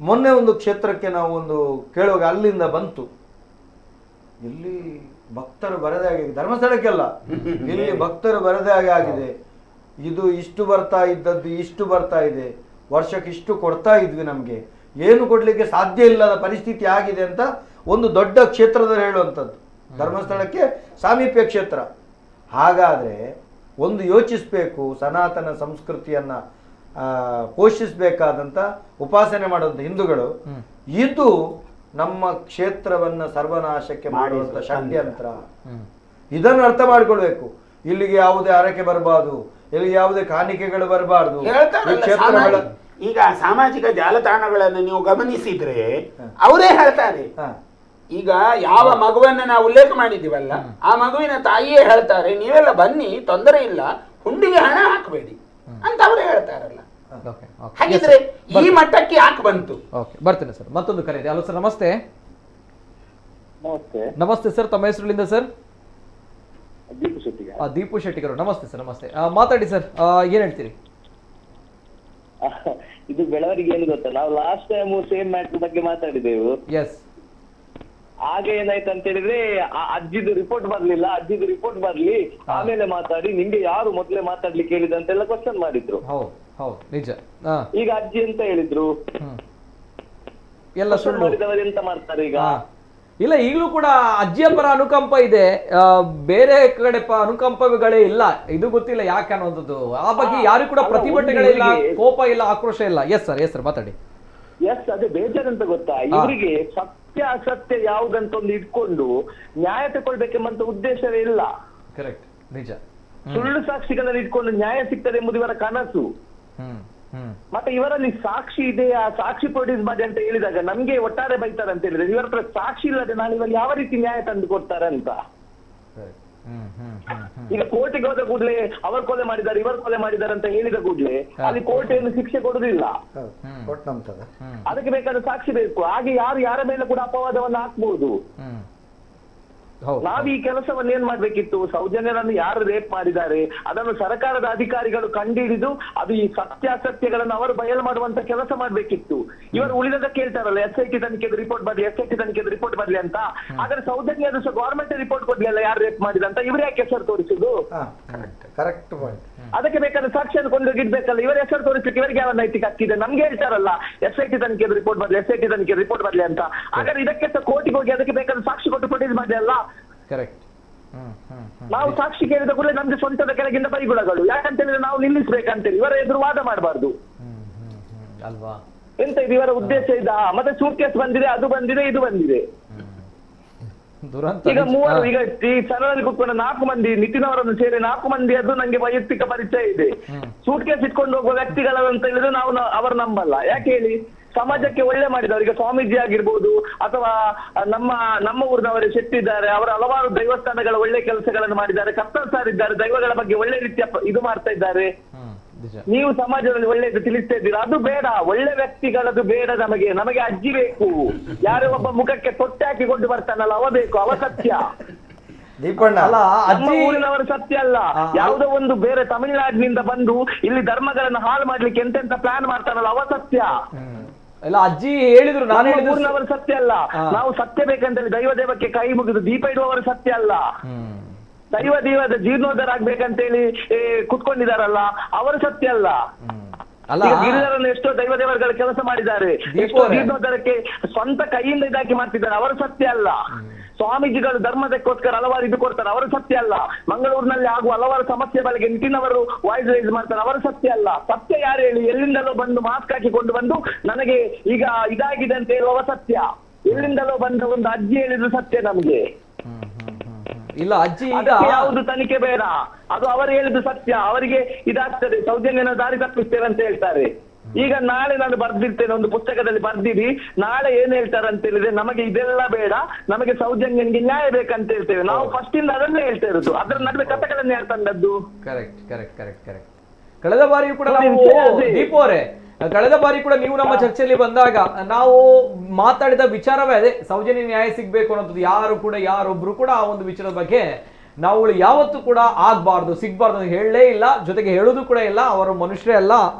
ಮೊನ್ನೆ ಒಂದು ಕ್ಷೇತ್ರಕ್ಕೆ ನಾವು ಒಂದು ಕೇಳುವಾಗ ಅಲ್ಲಿಂದ ಬಂತು, ಇಲ್ಲಿ ಭಕ್ತರು ಬರದೇ ಆಗಿದೆ, ಧರ್ಮಸ್ಥಳಕ್ಕೆಲ್ಲ ಇಲ್ಲಿ ಭಕ್ತರು ಬರದೇ ಆಗಿದೆ. ಇದು ಇಷ್ಟು ಬರ್ತಾ ಇದ್ದದ್ದು ಇಷ್ಟು ಬರ್ತಾ ಇದೆ, ವರ್ಷಕ್ಕೆ ಇಷ್ಟು ಕೊಡ್ತಾ ಇದ್ವಿ, ನಮಗೆ ಏನು ಕೊಡ್ಲಿಕ್ಕೆ ಸಾಧ್ಯ ಇಲ್ಲದ ಪರಿಸ್ಥಿತಿ ಆಗಿದೆ ಅಂತ ಒಂದು ದೊಡ್ಡ ಕ್ಷೇತ್ರದಲ್ಲಿ ಹೇಳುವಂಥದ್ದು. ಧರ್ಮಸ್ಥಳಕ್ಕೆ ಸಾಮೀಪ್ಯ ಕ್ಷೇತ್ರ. ಹಾಗಾದ್ರೆ ಒಂದು ಯೋಚಿಸಬೇಕು, ಸನಾತನ ಸಂಸ್ಕೃತಿಯನ್ನ ಪೋಷಿಸಬೇಕಾದಂತ ಉಪಾಸನೆ ಮಾಡುವಂತ ಹಿಂದೂಗಳು ಇದು ನಮ್ಮ ಕ್ಷೇತ್ರವನ್ನ ಸರ್ವನಾಶಕ್ಕೆ ಮಾಡುವಂತ ಷಡ್ಯಂತ್ರ. ಇದನ್ನು ಅರ್ಥ ಮಾಡ್ಕೊಳ್ಬೇಕು. ಇಲ್ಲಿಗೆ ಯಾವುದೇ ಹರಕೆ ಬರಬಾರ್ದು, ಇಲ್ಲಿ ಯಾವುದೇ ಕಾಣಿಕೆಗಳು ಬರಬಾರ್ದು. ಈಗ ಸಾಮಾಜಿಕ ಜಾಲತಾಣಗಳನ್ನು ನೀವು ಗಮನಿಸಿದ್ರೆ ಅವರೇ ಹೇಳ್ತಾರೆ. ಈಗ ಯಾವ ಮಗುವನ್ನ ನಾವು ಉಲ್ಲೇಖ ಮಾಡಿದೀವಲ್ಲ, ಆ ಮಗುವಿನ ತಾಯಿಯೇ ಹೇಳ್ತಾರೆ, ನೀವೆಲ್ಲ ಬನ್ನಿ, ತೊಂದರೆ ಇಲ್ಲ, ಹುಂಡಿಗೆ ಹಣ ಹಾಕಬೇಡಿ ಅಂತ ಅವರೇ ಹೇಳ್ತಾರಲ್ಲ. ಹಾಗಿದ್ರೆ ಈ ಮಟ್ಟಕ್ಕೆ ಯಾಕೆ ಬಂತು? ಬರ್ತೇನೆ ಸರ್. ಮತ್ತೊಂದು ಕರೆ ಇದೆ. ಹಲೋ ಸರ್, ನಮಸ್ತೆ. ನಮಸ್ತೆ ಸರ್, ತಮ್ಮ ಹೆಸರುಲಿಂದ ಸರ್? ದೀಪು ಶೆಟ್ಟಿಗರು. ನಮಸ್ತೆ ಸರ್. ನಮಸ್ತೆ, ಮಾತಾಡಿ ಸರ್. ಏನ್ ಹೇಳ್ತೀರಿ? ಇದು ಬೆಳವಣಿಗೆ ಏನು ಗೊತ್ತಾ, ನಾವು ಲಾಸ್ಟ್ ಟೈಮ್ ಸೇಮ್ ಮ್ಯಾಟರ್ ಬಗ್ಗೆ ಮಾತಾಡಿದೆವು. ಎಸ್. ಆಗ ಏನಾಯ್ತು ಅಂತ ಹೇಳಿದ್ರೆ ಅಜ್ಜಿದು ರಿಪೋರ್ಟ್ ಬರ್ಲಿಲ್ಲ, ಅಜ್ಜಿದು ರಿಪೋರ್ಟ್ ಬರ್ಲಿ ಆಮೇಲೆ ಮಾತಾಡಿ, ನಿಮ್ಗೆ ಯಾರು ಮೊದ್ಲೇ ಮಾತಾಡ್ಲಿಕ್ಕೆ ಹೇಳಿದಂತೆಲ್ಲ ಕ್ವಶನ್ ಮಾಡಿದ್ರು. ನಿಜ. ಈಗ ಅಜ್ಜಿ ಅಂತ ಹೇಳಿದ್ರು, ಎಲ್ಲ ಸುಳ್ಳು ಮಾಡಿದವರು ಎಂತ ಮಾಡ್ತಾರೆ ಈಗ? ಇಲ್ಲ, ಈಗಲೂ ಕೂಡ ಅಜ್ಜಿಯ ಪರ ಅನುಕಂಪ ಇದೆ, ಬೇರೆ ಕಡೆ ಅನುಕಂಪಗಳೇ ಇಲ್ಲ. ಇದು ಗೊತ್ತಿಲ್ಲ ಯಾಕೆ ಅನ್ನೋದು. ಆ ಬಗ್ಗೆ ಯಾರು ಕೂಡ ಪ್ರತಿಭಟನೆಗಳಿಲ್ಲ, ಕೋಪ ಇಲ್ಲ, ಆಕ್ರೋಶ ಇಲ್ಲ. ಎಸ್ ಸರ್, ಮಾತಾಡಿ. ಅದೇ ಬೇಜಾರಂತ ಗೊತ್ತಾ, ಇವರಿಗೆ ಸತ್ಯ ಅಸತ್ಯ ಯಾವುದಂತ ಒಂದು ಇಟ್ಕೊಂಡು ನ್ಯಾಯ ತಗೊಳ್ಬೇಕೆಂಬಂತ ಉದ್ದೇಶವೇ ಇಲ್ಲ. ಕರೆಕ್ಟ್, ನಿಜ. ಸುಳ್ಳು ಸಾಕ್ಷಿಗಳನ್ನು ಇಟ್ಕೊಂಡು ನ್ಯಾಯ ಸಿಗ್ತದೆ ಎಂಬುದು ಇವರ ಕನಸು. ಮತ್ತೆ ಇವರಲ್ಲಿ ಸಾಕ್ಷಿ ಇದೆ, ಆ ಸಾಕ್ಷಿ ಪ್ರೊಡ್ಯೂಸ್ ಮಾಡಿ ಅಂತ ಹೇಳಿದಾಗ ನಮ್ಗೆ ಒಟ್ಟಾರೆ ಬೈತಾರೆ ಅಂತ ಹೇಳಿದ್ರೆ, ಇವರ ಹತ್ರ ಸಾಕ್ಷಿ ಇಲ್ಲದೆ ನಾನು ಇವಾಗ ಯಾವ ರೀತಿ ನ್ಯಾಯ ತಂದು ಕೊಡ್ತಾರೆ ಅಂತ. ಈಗ ಕೋರ್ಟಿಗೆ ಹೋದ ಕೂಡಲೇ ಅವರು ಕೊಲೆ ಮಾಡಿದ್ದಾರೆ, ಇವರು ಕೊಲೆ ಮಾಡಿದ್ದಾರೆ ಅಂತ ಹೇಳಿದ ಕೂಡಲೇ ಅಲ್ಲಿ ಕೋರ್ಟ್ ಏನು ಶಿಕ್ಷೆ ಕೊಡುದಿಲ್ಲ. ಅದಕ್ಕೆ ಬೇಕಾದ ಸಾಕ್ಷಿ ಬೇಕು. ಹಾಗೆ ಯಾರು ಯಾರ ಮೇಲೆ ಕೂಡ ಅಪವಾದವನ್ನು ಹಾಕ್ಬಹುದು. ನಾವ್ ಈ ಕೆಲಸವನ್ನು ಏನ್ ಮಾಡ್ಬೇಕಿತ್ತು, ಸೌಜನ್ಯರನ್ನು ಯಾರು ರೇಪ್ ಮಾಡಿದ್ದಾರೆ ಅದನ್ನು ಸರ್ಕಾರದ ಅಧಿಕಾರಿಗಳು ಕಂಡುಹಿಡಿದು ಅದು ಈ ಸತ್ಯಾಸತ್ಯಗಳನ್ನು ಅವರು ಬಯಲು ಮಾಡುವಂತ ಕೆಲಸ ಮಾಡ್ಬೇಕಿತ್ತು. ಇವರು ಉಳಿದ ಕೇಳ್ತಾರಲ್ಲ, SIT ತನಿಖೆದು ರಿಪೋರ್ಟ್ ಬರ್ಲಿ, SIT ತನಿಖೆದು ರಿಪೋರ್ಟ್ ಬರ್ಲಿ ಅಂತ. ಆದ್ರೆ ಸೌಜನ್ಯರು ಸಹ ಗವರ್ಮೆಂಟ್ ರಿಪೋರ್ಟ್ ಕೊಡ್ಲಿಲ್ಲ ಯಾರು ರೇಪ್ ಮಾಡಿದಂತ. ಇವ್ರು ಯಾಕೆ ಹೆಸರು ತೋರಿಸುದು? ಅದಕ್ಕೆ ಬೇಕಾದ ಸಾಕ್ಷಿಯನ್ನು ಕೊಂಡೋಗಿಡ್ಬೇಕಲ್ಲ. ಇವರ ಹೆಸರು ತೋರಿಸ್ಲಿಕ್ಕೆ ಇವರಿಗೆ ಯಾವ ನೈತಿಕ ಹಕ್ಕಿದೆ? ನಮ್ಗೆ ಹೇಳ್ತಾರಲ್ಲ SIT ತನಿಖೆದು ರಿಪೋರ್ಟ್ ಬರ್ಲಿ, SIT ತನಿಖೆದು ರಿಪೋರ್ಟ್ ಬರ್ಲಿ ಅಂತ. ಹಾಗಾದ್ರೆ ಇದಕ್ಕೆ ಸಹ ಕೋರ್ಟಿಗೆ ಹೋಗಿ ಅದಕ್ಕೆ ಬೇಕಾದ ಸಾಕ್ಷಿ ಕೊಟ್ಟು ಪ್ರೊಡ್ಯೂಸ್ ಮಾಡಿ ಅಲ್ಲ. ಕರೆಕ್ಟ್. ನಾವು ಸಾಕ್ಷಿ ಕೇಳಿದ ಕೂಡಲೇ ನಮ್ಗೆ ಸ್ವಂತದ ಕೆಳಗಿಂದ ಬೈಗುಳಗಳು. ಯಾಕಂತ ಹೇಳಿದ್ರೆ ನಾವು ನಿಲ್ಲಿಸ್ಬೇಕಂತೇಳಿ ಇವರ ಎದುರು ವಾದ ಮಾಡಬಾರ್ದು ಅಲ್ವಾ? ಎಂತ ಇದು ಇವರ ಉದ್ದೇಶ ಇದ? ಮತ್ತೆ ಸೂಟ್ಕೇಸ್ ಬಂದಿದೆ, ಅದು ಬಂದಿದೆ, ಇದು ಬಂದಿದೆ. ಈಗ ಮೂವರು, ಈಗ ಈ ಸರಳಲ್ಲಿ ಕೂತ್ಕೊಂಡ 4 ಮಂದಿ, ನಿತಿನ್ ಅವರನ್ನು ಸೇರಿ 4 ಮಂದಿ ಅದು ನಂಗೆ ವೈಯಕ್ತಿಕ ಪರಿಚಯ ಇದೆ. ಸೂಟ್ಕೇಸ್ ಇಟ್ಕೊಂಡು ಹೋಗುವ ವ್ಯಕ್ತಿಗಳಂತ ಹೇಳಿದ್ರೆ ನಾವು ಅವರು ನಂಬಲ್ಲ. ಯಾಕೆ ಹೇಳಿ? ಸಮಾಜಕ್ಕೆ ಒಳ್ಳೆ ಮಾಡಿದವರು, ಈಗ ಸ್ವಾಮೀಜಿ ಆಗಿರ್ಬೋದು ಅಥವಾ ನಮ್ಮ ಊರಿನವರೇ ಶೆಟ್ಟಿದ್ದಾರೆ, ಅವರ ಹಲವಾರು ದೇವಸ್ಥಾನಗಳ ಒಳ್ಳೆ ಕೆಲಸಗಳನ್ನು ಮಾಡಿದ್ದಾರೆ, ಕರ್ತರ್ ಸಾರ್ ಇದ್ದಾರೆ, ದೈವಗಳ ಬಗ್ಗೆ ಒಳ್ಳೆ ರೀತಿಯ ಇದು ಮಾಡ್ತಾ ಇದ್ದಾರೆ. ನೀವು ಸಮಾಜದಲ್ಲಿ ಒಳ್ಳೆಯದು ತಿಳಿಸ್ತಾ ಇದ್ದೀರಾ, ಅದು ಬೇಡ. ಒಳ್ಳೆ ವ್ಯಕ್ತಿಗಳದ್ದು ಬೇಡ. ನಮಗೆ ಅಜ್ಜಿ ಬೇಕು. ಯಾರೋ ಒಬ್ಬ ಮುಖಕ್ಕೆ ತೊಟ್ಟೆ ಹಾಕಿಕೊಂಡು ಬರ್ತಾನಲ್ಲ, ಅವ ಬೇಕು, ಅವ ಸತ್ಯ. ದೀಪಣ್ಣ ಅಲ್ಲ, ನಮ್ಮ ಊರಿನವರ ಸತ್ಯ ಅಲ್ಲ. ಯಾವುದೋ ಒಂದು ಬೇರೆ ತಮಿಳುನಾಡಿನಿಂದ ಬಂದು ಇಲ್ಲಿ ಧರ್ಮಗಳನ್ನ ಹಾಳು ಮಾಡ್ಲಿಕ್ಕೆ ಎಂತೆಂತ ಪ್ಲಾನ್ ಮಾಡ್ತಾನಲ್ಲ, ಅವ ಸತ್ಯ. ಎಲ್ಲ ಅಜ್ಜಿ ಹೇಳಿದ್ರು, ನಾನು ಹೇಳಿದ್ರು ಊರಿನವರ ಸತ್ಯ ಅಲ್ಲ. ನಾವು ಸತ್ಯ ಬೇಕಂತೇಳಿ ದೈವ ದೇವಕ್ಕೆ ಕೈ ಮುಗಿದು ದೀಪ ಇಡುವವರ ಸತ್ಯ ಅಲ್ಲ. ದೈವದ ಜೀರ್ಣೋದ್ಧಾರ ಆಗ್ಬೇಕಂತೇಳಿ ಕುತ್ಕೊಂಡಿದಾರಲ್ಲ, ಅವರು ಸತ್ಯ ಅಲ್ಲ. ಗಿರಿಧರನ್ನು ಎಷ್ಟೋ ದೈವ ದೇವರುಗಳ ಕೆಲಸ ಮಾಡಿದ್ದಾರೆ, ಎಷ್ಟೋ ಜೀರ್ಣೋದ್ಧಾರಕ್ಕೆ ಸ್ವಂತ ಕೈಯಿಂದ ಇದಾಕಿ ಮಾಡ್ತಿದ್ದಾರೆ, ಅವರು ಸತ್ಯ ಅಲ್ಲ. ಸ್ವಾಮೀಜಿಗಳು ಧರ್ಮದಕ್ಕೋಸ್ಕರ ಹಲವಾರು ಇದು ಕೊಡ್ತಾರೆ, ಅವರು ಸತ್ಯ ಅಲ್ಲ. ಮಂಗಳೂರಿನಲ್ಲಿ ಆಗುವ ಹಲವಾರು ಸಮಸ್ಯೆ ಬಗ್ಗೆ ನಿತಿನ್ ಅವರು ವಾಯ್ಸ್ ರೈಸ್ ಮಾಡ್ತಾರೆ, ಅವರು ಸತ್ಯ ಅಲ್ಲ. ಸತ್ಯ ಯಾರು ಹೇಳಿ? ಎಲ್ಲಿಂದಲೋ ಬಂದು ಮಾಸ್ಕ್ ಹಾಕಿಕೊಂಡು ಬಂದು ನನಗೆ ಈಗ ಇದಾಗಿದೆ ಅಂತ ಹೇಳುವ ಸತ್ಯ. ಎಲ್ಲಿಂದಲೋ ಬಂದ ಒಂದು ಅಜ್ಜಿ ಹೇಳಿದ್ರು ಸತ್ಯ ನಮ್ಗೆ. ಇಲ್ಲ ಅಜ್ಜಿ ಯಾವುದು ತನಿಖೆ ಬೇಡ, ಅದು ಅವರು ಹೇಳಿದ್ದು ಸತ್ಯ. ಅವರಿಗೆ ಇದಾಗ್ತದೆ, ಸೌಜನ್ಯನ ದಾರಿ ತಪ್ಪಿಸ್ತೇವೆ ಅಂತ ಹೇಳ್ತಾರೆ. ಈಗ ನಾಳೆ ನಾನು ಬರ್ದಿರ್ತೇನೆ, ಒಂದು ಪುಸ್ತಕದಲ್ಲಿ ಬರ್ದಿರಿ, ನಾಳೆ ಏನ್ ಹೇಳ್ತಾರೆ ಅಂತ ಹೇಳಿದ್ರೆ ನಮಗೆ ಇದೆಲ್ಲ ಬೇಡ, ನಮಗೆ ಸೌಜನ್ಯನಿಗೆ ನ್ಯಾಯ ಬೇಕಂತ ಹೇಳ್ತೇವೆ. ನಾವು ಫಸ್ಟ್ ಇಂದ ಅದನ್ನೇ ಹೇಳ್ತಾ ಇರೋದು. ಅದರ ನಡುವೆ ಕಥೆಗಳನ್ನ ಯಾರು ತಂದದ್ದು? ಕರೆಕ್ಟ್. ಕಳೆದ ಬಾರಿಯೂ ಕೂಡ ನಾವು ದೀಪು ಅವರೇ, ಕಳೆದ ಬಾರಿ ಕೂಡ ನೀವು ನಮ್ಮ ಚರ್ಚೆಯಲ್ಲಿ ಬಂದಾಗ ನಾವು ಮಾತಾಡಿದ ವಿಚಾರವೇ ಅದೇ, ಸೌಜನ್ಯ ನ್ಯಾಯ ಸಿಗ್ಬೇಕು ಅನ್ನೋದು. ಯಾರೊಬ್ರು ಕೂಡ ಆ ಒಂದು ವಿಚಾರದ ಬಗ್ಗೆ ನಾವು ಯಾವತ್ತೂ ಕೂಡ ಆಗ್ಬಾರ್ದು, ಸಿಗ್ಬಾರ್ದು ಅಂತ ಹೇಳಲೇ ಇಲ್ಲ. ಜೊತೆಗೆ ಹೇಳೋದು ಕೂಡ ಇಲ್ಲ, ಅವರು ಮನುಷ್ಯರೇ ಅಲ್ಲ,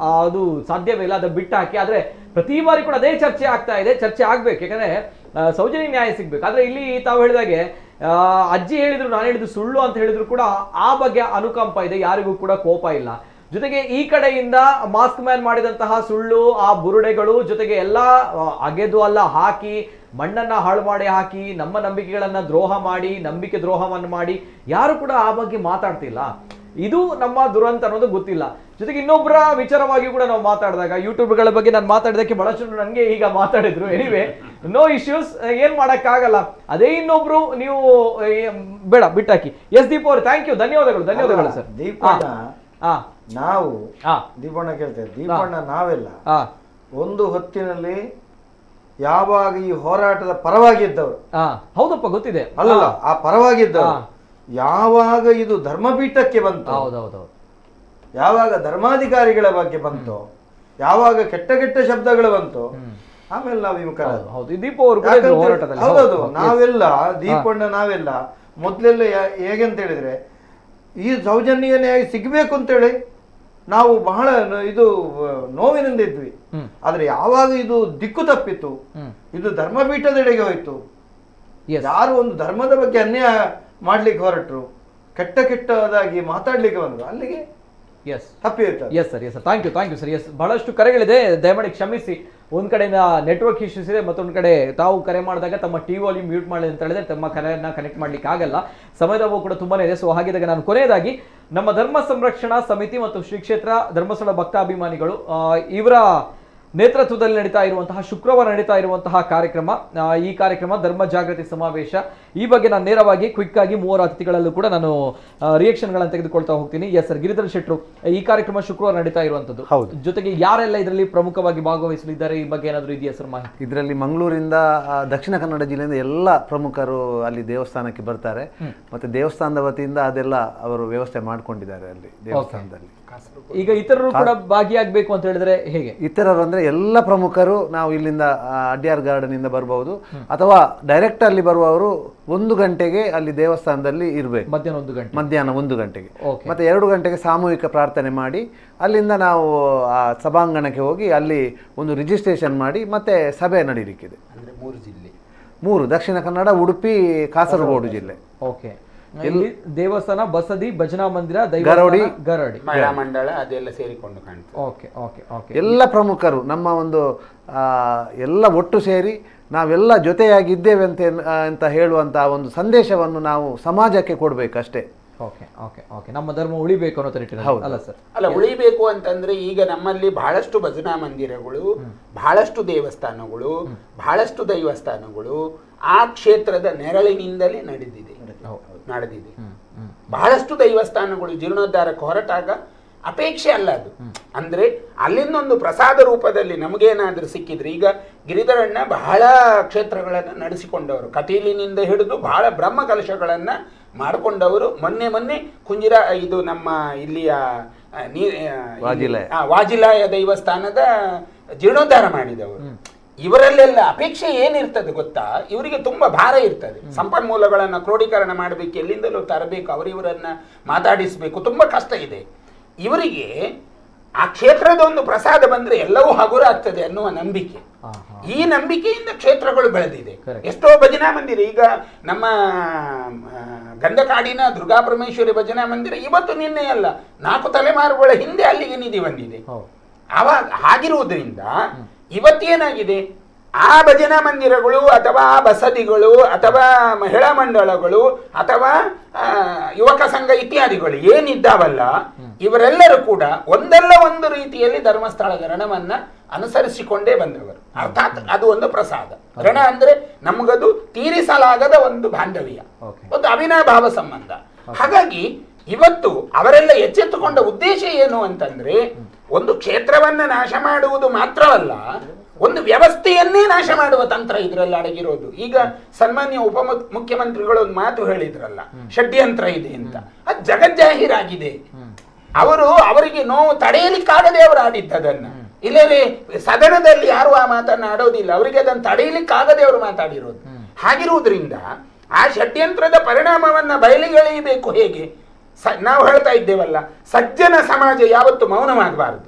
ಅದು ಸಾಧ್ಯವೇ ಇಲ್ಲ, ಅದು ಬಿಟ್ಟು ಹಾಕಿ. ಆದ್ರೆ ಪ್ರತಿ ಬಾರಿ ಕೂಡ ಅದೇ ಚರ್ಚೆ ಆಗ್ತಾ ಇದೆ, ಚರ್ಚೆ ಆಗ್ಬೇಕು. ಯಾಕಂದ್ರೆ ಸೌಜನ್ಯ ನ್ಯಾಯ ಸಿಗ್ಬೇಕು. ಆದ್ರೆ ಇಲ್ಲಿ ತಾವು ಹೇಳಿದಾಗೆ ಅಜ್ಜಿ ಹೇಳಿದ್ರು, ನಾನು ಹೇಳಿದ್ರು ಸುಳ್ಳು ಅಂತ ಹೇಳಿದ್ರು ಕೂಡ ಆ ಬಗ್ಗೆ ಅನುಕಂಪ ಇದೆ, ಯಾರಿಗೂ ಕೂಡ ಕೋಪ ಇಲ್ಲ. ಜೊತೆಗೆ ಈ ಕಡೆಯಿಂದ ಮಾಸ್ಕ್ ಮ್ಯಾನ್ ಮಾಡಿದಂತಹ ಸುಳ್ಳು, ಆ ಬುರುಡೆಗಳು, ಜೊತೆಗೆ ಎಲ್ಲ ಅಗೆದು ಅಲ್ಲ ಹಾಕಿ, ಮಣ್ಣನ್ನ ಹಾಳು ಮಾಡಿ ಹಾಕಿ, ನಮ್ಮ ನಂಬಿಕೆಗಳನ್ನ ದ್ರೋಹ ಮಾಡಿ, ನಂಬಿಕೆ ದ್ರೋಹವನ್ನು ಮಾಡಿ, ಯಾರು ಕೂಡ ಆ ಬಗ್ಗೆ ಮಾತಾಡ್ತಿಲ್ಲ. ಇದು ನಮ್ಮ ದುರಂತ ಅನ್ನೋದು ಗೊತ್ತಿಲ್ಲ. ಜೊತೆಗೆ ಇನ್ನೊಬ್ಬರ ವಿಚಾರವಾಗಿ ಕೂಡ ನಾವು ಮಾತಾಡಿದಾಗ, ಯೂಟ್ಯೂಬ್ಗಳ ಬಗ್ಗೆ ನಾನು ಮಾತಾಡಿದಕ್ಕೆ ಬಹಳಷ್ಟು ನನಗೆ ಈಗ ಮಾತಾಡಿದ್ರು. ಎನಿವೆ, ನೋ ಇಶ್ಯೂಸ್, ಏನ್ ಮಾಡಕ್ಕಾಗಲ್ಲ. ಅದೇ ಇನ್ನೊಬ್ರು ನೀವು ಬೇಡ ಬಿಟ್ಟಾಕಿ. ಎಸ್ ದೀಪ ಅವ್ರು, ಥ್ಯಾಂಕ್ ಯು, ಧನ್ಯವಾದಗಳು ಸರ್. ನಾವು ದೀಪಣ್ಣ ಕೇಳ್ತೇವೆ, ದೀಪಣ್ಣ ನಾವೆಲ್ಲ ಒಂದು ಹೊತ್ತಿನಲ್ಲಿ ಯಾವಾಗ ಈ ಹೋರಾಟದ ಪರವಾಗಿದ್ದವರು, ಹೌದಪ್ಪ ಗೊತ್ತಿದೆ, ಅಲ್ಲಲ್ಲ ಆ ಪರವಾಗಿದ್ದವರು, ಯಾವಾಗ ಇದು ಧರ್ಮಪೀಠಕ್ಕೆ ಬಂತು, ಯಾವಾಗ ಧರ್ಮಾಧಿಕಾರಿಗಳ ಬಗ್ಗೆ ಬಂತು, ಯಾವಾಗ ಕೆಟ್ಟ ಕೆಟ್ಟ ಶಬ್ದಗಳು ಬಂತು, ಆಮೇಲೆ ನಾವು ವಿಮುಖ. ಹೌದೌದು, ನಾವೆಲ್ಲ ದೀಪಣ್ಣ ನಾವೆಲ್ಲ ಮೊದಲೆಲ್ಲ ಹೇಗೆಂತ ಹೇಳಿದ್ರೆ, ಈ ಸೌಜನ್ಯ ನ್ಯಾಯ ಸಿಗಬೇಕು ಅಂತೇಳಿ ನಾವು ಬಹಳ ಇದು ನೋವಿನಿಂದ ಇದ್ವಿ. ಆದ್ರೆ ಯಾವಾಗ ಇದು ದಿಕ್ಕು ತಪ್ಪಿತು, ಇದು ಧರ್ಮಪೀಠದೆಡೆಗೆ ಹೋಯ್ತು, ಯಾರು ಒಂದು ಧರ್ಮದ ಬಗ್ಗೆ ಅನ್ಯಾಯ ಮಾಡ್ಲಿಕ್ಕೆ ಹೊರಟರು, ಕೆಟ್ಟದಾಗಿ ಮಾತಾಡ್ಲಿಕ್ಕೆ ಬಂದ್ರು, ಅಲ್ಲಿಗೆ ತಪ್ಪಿ ಹೋಯ್ತು. Yes sir, thank you sir. Yes, ಬಹಳಷ್ಟು ಕರೆಗಳಿದೆ, ದಯಮಾಡಿ ಕ್ಷಮಿಸಿ. ಒಂದ್ ಕಡೆಯಿಂದ ನೆಟ್ವರ್ಕ್ ಇಶ್ಯೂಸ್ ಇದೆ, ಮತ್ತೊಂದು ಕಡೆ ತಾವು ಕರೆ ಮಾಡಿದಾಗ ತಮ್ಮ ಟಿವಿ ವಾಲ್ಯೂಮ್ ಮ್ಯೂಟ್ ಮಾಡಿ ಅಂತ ಹೇಳಿದ್ರೆ ತಮ್ಮ ಕರೆಯನ್ನ ಕನೆಕ್ಟ್ ಮಾಡ್ಲಿಕ್ಕೆ ಆಗಲ್ಲ, ಸಮಯದ ಅಭಾವ ಕೂಡ ತುಂಬಾನೇ ಇದೆ. ಸೊ ಹಾಗಿದ್ದಾಗ ನಾನು ಕೊನೆಯದಾಗಿ ನಮ್ಮ ಧರ್ಮ ಸಂರಕ್ಷಣಾ ಸಮಿತಿ ಮತ್ತು ಶ್ರೀ ಕ್ಷೇತ್ರ ಧರ್ಮಸ್ಥಳ ಭಕ್ತಾಭಿಮಾನಿಗಳು ಇವರ ನೇತೃತ್ವದಲ್ಲಿ ನಡೀತಾ ಇರುವಂತಹ ಶುಕ್ರವಾರ ನಡೀತಾ ಇರುವಂತಹ ಕಾರ್ಯಕ್ರಮ, ಈ ಕಾರ್ಯಕ್ರಮ ಧರ್ಮ ಜಾಗೃತಿ ಸಮಾವೇಶ. ಈ ಬಗ್ಗೆ ನಾನು ನೇರವಾಗಿ ಕ್ವಿಕ್ ಆಗಿ 3 ಅತಿಥಿಗಳಲ್ಲೂ ಕೂಡ ನಾನು ರಿಯಾಕ್ಷನ್ಗಳನ್ನು ತೆಗೆದುಕೊಳ್ತಾ ಹೋಗ್ತೀನಿ. ಎಸ್ ಸರ್, ಗಿರಿಧರ್ ಶೆಟ್ರು, ಈ ಕಾರ್ಯಕ್ರಮ ಶುಕ್ರವಾರ ನಡೀತಾ ಇರುವಂತದ್ದು, ಜೊತೆಗೆ ಯಾರೆಲ್ಲ ಇದರಲ್ಲಿ ಪ್ರಮುಖವಾಗಿ ಭಾಗವಹಿಸಲಿದ್ದಾರೆ, ಈ ಬಗ್ಗೆ ಏನಾದರೂ ಇದೆಯಾ ಸರ್ ಮಾಹಿತಿ? ಇದರಲ್ಲಿ ಮಂಗಳೂರಿಂದ ದಕ್ಷಿಣ ಕನ್ನಡ ಜಿಲ್ಲೆಯಿಂದ ಎಲ್ಲ ಪ್ರಮುಖರು ಅಲ್ಲಿ ದೇವಸ್ಥಾನಕ್ಕೆ ಬರ್ತಾರೆ. ಮತ್ತೆ ದೇವಸ್ಥಾನದ ವತಿಯಿಂದ ಅದೆಲ್ಲ ಅವರು ವ್ಯವಸ್ಥೆ ಮಾಡ್ಕೊಂಡಿದ್ದಾರೆ ಅಲ್ಲಿ ದೇವಸ್ಥಾನದಲ್ಲಿ. ಈಗ ಇತರರು ಕೂಡ ಭಾಗಿಯಾಗಬೇಕು ಅಂತ ಹೇಳಿದ್ರೆ ಹೇಗೆ? ಇತರರು ಅಂದ್ರೆ ಎಲ್ಲ ಪ್ರಮುಖರು ನಾವು ಇಲ್ಲಿಂದ ಅಡ್ಯಾರ್ ಗಾರ್ಡನ್ ಇಂದ ಬರಬಹುದು, ಅಥವಾ ಡೈರೆಕ್ಟ್ ಅಲ್ಲಿ ಬರುವವರು 1 ಗಂಟೆಗೆ ಅಲ್ಲಿ ದೇವಸ್ಥಾನದಲ್ಲಿ ಇರಬೇಕು, ಮಧ್ಯಾಹ್ನ 1 ಗಂಟೆಗೆ. ಮತ್ತೆ 2 ಗಂಟೆಗೆ ಸಾಮೂಹಿಕ ಪ್ರಾರ್ಥನೆ ಮಾಡಿ ಅಲ್ಲಿಂದ ನಾವು ಆ ಸಭಾಂಗಣಕ್ಕೆ ಹೋಗಿ ಅಲ್ಲಿ ಒಂದು ರಿಜಿಸ್ಟ್ರೇಷನ್ ಮಾಡಿ ಮತ್ತೆ ಸಭೆ ನಡೀಲಿಕ್ಕಿದೆ. 3 ದಕ್ಷಿಣ ಕನ್ನಡ, ಉಡುಪಿ, ಕಾಸರಗೋಡು ಜಿಲ್ಲೆ. ಓಕೆ, ದೇವಸ್ಥಾನ, ಬಸದಿ, ಭಜನಾ ಮಂದಿರ, ಗರೋಡಿ, ಮಹಿಳಾ ಮಂಡಳ ಅದೆಲ್ಲ ಸೇರಿಕೊಂಡು ಕಾಣ್ತದೆ. ಓಕೆ, ಎಲ್ಲ ಪ್ರಮುಖರು ನಮ್ಮ ಒಂದು ಎಲ್ಲ ಒಟ್ಟು ಸೇರಿ ನಾವೆಲ್ಲ ಜೊತೆಯಾಗಿದ್ದೇವೆ ಅಂತ ಹೇಳುವಂಥ ಒಂದು ಸಂದೇಶವನ್ನು ನಾವು ಸಮಾಜಕ್ಕೆ ಕೊಡಬೇಕಷ್ಟೇ. ಓಕೆ ಓಕೆ ಓಕೆ, ನಮ್ಮ ಧರ್ಮ ಉಳಿಬೇಕು ಅನ್ನೋ ನಿಟ್ಟಿನಲ್ಲಿ ಅಲ್ಲ ಸರ್? ಅಲ್ಲ, ಉಳಿಬೇಕು ಅಂತಂದ್ರೆ ಈಗ ನಮ್ಮಲ್ಲಿ ಬಹಳಷ್ಟು ಭಜನಾ ಮಂದಿರಗಳು, ಬಹಳಷ್ಟು ದೇವಸ್ಥಾನಗಳು, ಬಹಳಷ್ಟು ದೈವಸ್ಥಾನಗಳು ಆ ಕ್ಷೇತ್ರದ ನೆರಳಿನಿಂದಲೇ ನಡೆದಿದೆ. ಬಹಳಷ್ಟು ದೈವಸ್ಥಾನಗಳು ಜೀರ್ಣೋದ್ಧಾರಕ್ಕೆ ಹೊರಟಾಗ ಅಪೇಕ್ಷೆ ಅಲ್ಲ ಅದು. ಅಂದ್ರೆ ಅಲ್ಲಿಂದೊಂದು ಪ್ರಸಾದ ರೂಪದಲ್ಲಿ ನಮಗೇನಾದ್ರೂ ಸಿಕ್ಕಿದ್ರೆ, ಈಗ ಗಿರಿಧರಣ್ಣ ಬಹಳ ಕ್ಷೇತ್ರಗಳನ್ನು ನಡೆಸಿಕೊಂಡವರು, ಕಟೀಲಿನಿಂದ ಹಿಡಿದು ಬಹಳ ಬ್ರಹ್ಮ ಕಲಶಗಳನ್ನ ಮಾಡಿಕೊಂಡವರು. ಮೊನ್ನೆ ಕುಂಜಿರ ಇದು ನಮ್ಮ ಇಲ್ಲಿಯ ವಾಜಿಲಾಯ ದೈವಸ್ಥಾನದ ಜೀರ್ಣೋದ್ಧಾರ ಮಾಡಿದವರು. ಇವರಲ್ಲೆಲ್ಲ ಅಪೇಕ್ಷೆ ಏನಿರ್ತದೆ ಗೊತ್ತಾ? ಇವರಿಗೆ ತುಂಬಾ ಭಾರ ಇರ್ತದೆ. ಸಂಪನ್ಮೂಲಗಳನ್ನ ಕ್ರೋಢೀಕರಣ ಮಾಡಬೇಕು, ಎಲ್ಲಿಂದಲೂ ತರಬೇಕು, ಅವರಿವರನ್ನ ಮಾತಾಡಿಸ್ಬೇಕು, ತುಂಬಾ ಕಷ್ಟ ಇದೆ ಇವರಿಗೆ. ಆ ಕ್ಷೇತ್ರದ ಒಂದು ಪ್ರಸಾದ ಬಂದ್ರೆ ಎಲ್ಲವೂ ಹಗುರ ಆಗ್ತದೆ ಅನ್ನುವ ನಂಬಿಕೆ. ಈ ನಂಬಿಕೆಯಿಂದ ಕ್ಷೇತ್ರಗಳು ಬೆಳೆದಿದೆ. ಎಷ್ಟೋ ಭಜನಾ ಮಂದಿರ, ಈಗ ನಮ್ಮ ಗಂಧಕಾಡಿನ ದುರ್ಗಾ ಪರಮೇಶ್ವರಿ ಭಜನಾ ಮಂದಿರ ಇವತ್ತು ನಿನ್ನೆ ಅಲ್ಲ, 4 ತಲೆಮಾರುಗಳ ಹಿಂದೆ ಅಲ್ಲಿಗೆ ನಿಧಿ ಬಂದಿದೆ. ಆವಾಗ ಹಾಗಿರುವುದರಿಂದ ಇವತ್ತೇನಾಗಿದೆ, ಆ ಭಜನಾ ಮಂದಿರಗಳು ಅಥವಾ ಬಸದಿಗಳು ಅಥವಾ ಮಹಿಳಾ ಮಂಡಳಗಳು ಅಥವಾ ಯುವಕ ಸಂಘ ಇತ್ಯಾದಿಗಳು ಏನಿದ್ದಾವಲ್ಲ, ಇವರೆಲ್ಲರೂ ಕೂಡ ಒಂದಲ್ಲ ಒಂದು ರೀತಿಯಲ್ಲಿ ಧರ್ಮಸ್ಥಳದ ರಣವನ್ನ ಅನುಸರಿಸಿಕೊಂಡೇ ಬಂದವರು. ಅರ್ಥಾತ್ ಅದು ಒಂದು ಪ್ರಸಾದ. ಋಣ ಅಂದ್ರೆ ನಮಗದು ತೀರಿಸಲಾಗದ ಒಂದು ಬಾಂಧವ್ಯ, ಒಂದು ಅವಿನಾಭಾವ ಸಂಬಂಧ. ಹಾಗಾಗಿ ಇವತ್ತು ಅವರೆಲ್ಲ ಎಚ್ಚೆತ್ತುಕೊಂಡ ಉದ್ದೇಶ ಏನು ಅಂತಂದ್ರೆ, ಒಂದು ಕ್ಷೇತ್ರವನ್ನ ನಾಶ ಮಾಡುವುದು ಮಾತ್ರವಲ್ಲ, ಒಂದು ವ್ಯವಸ್ಥೆಯನ್ನೇ ನಾಶ ಮಾಡುವ ತಂತ್ರ ಇದರಲ್ಲಿ ಅಡಗಿರೋದು. ಈಗ ಸನ್ಮಾನ್ಯ ಮುಖ್ಯಮಂತ್ರಿಗಳು ಒಂದು ಮಾತು ಹೇಳಿದ್ರಲ್ಲ, ಷಡ್ಯಂತ್ರ ಇದೆ ಅಂತ. ಅದು ಜಗಜ್ಜಾಹೀರಾಗಿದೆ. ಅವರಿಗೆ ನೋವು ತಡೆಯಲಿಕ್ಕಾಗದೆ ಅವರು ಆಡಿದ್ದದನ್ನ. ಇಲ್ಲವೇ ಸದನದಲ್ಲಿ ಯಾರು ಆ ಮಾತನ್ನ ಆಡೋದಿಲ್ಲ, ಅವರಿಗೆ ಅದನ್ನು ತಡೆಯಲಿಕ್ಕಾಗದೆ ಅವರು ಮಾತಾಡಿರೋದು. ಹಾಗಿರುವುದರಿಂದ ಆ ಷಡ್ಯಂತ್ರದ ಪರಿಣಾಮವನ್ನ ಬಯಲಿಗೆಳೆಯಬೇಕು ಹೇಗೆ? ನಾವು ಹೇಳ್ತಾ ಇದ್ದೇವಲ್ಲ, ಸಜ್ಜನ ಸಮಾಜ ಯಾವತ್ತು ಮೌನವಾಗಬಾರದು,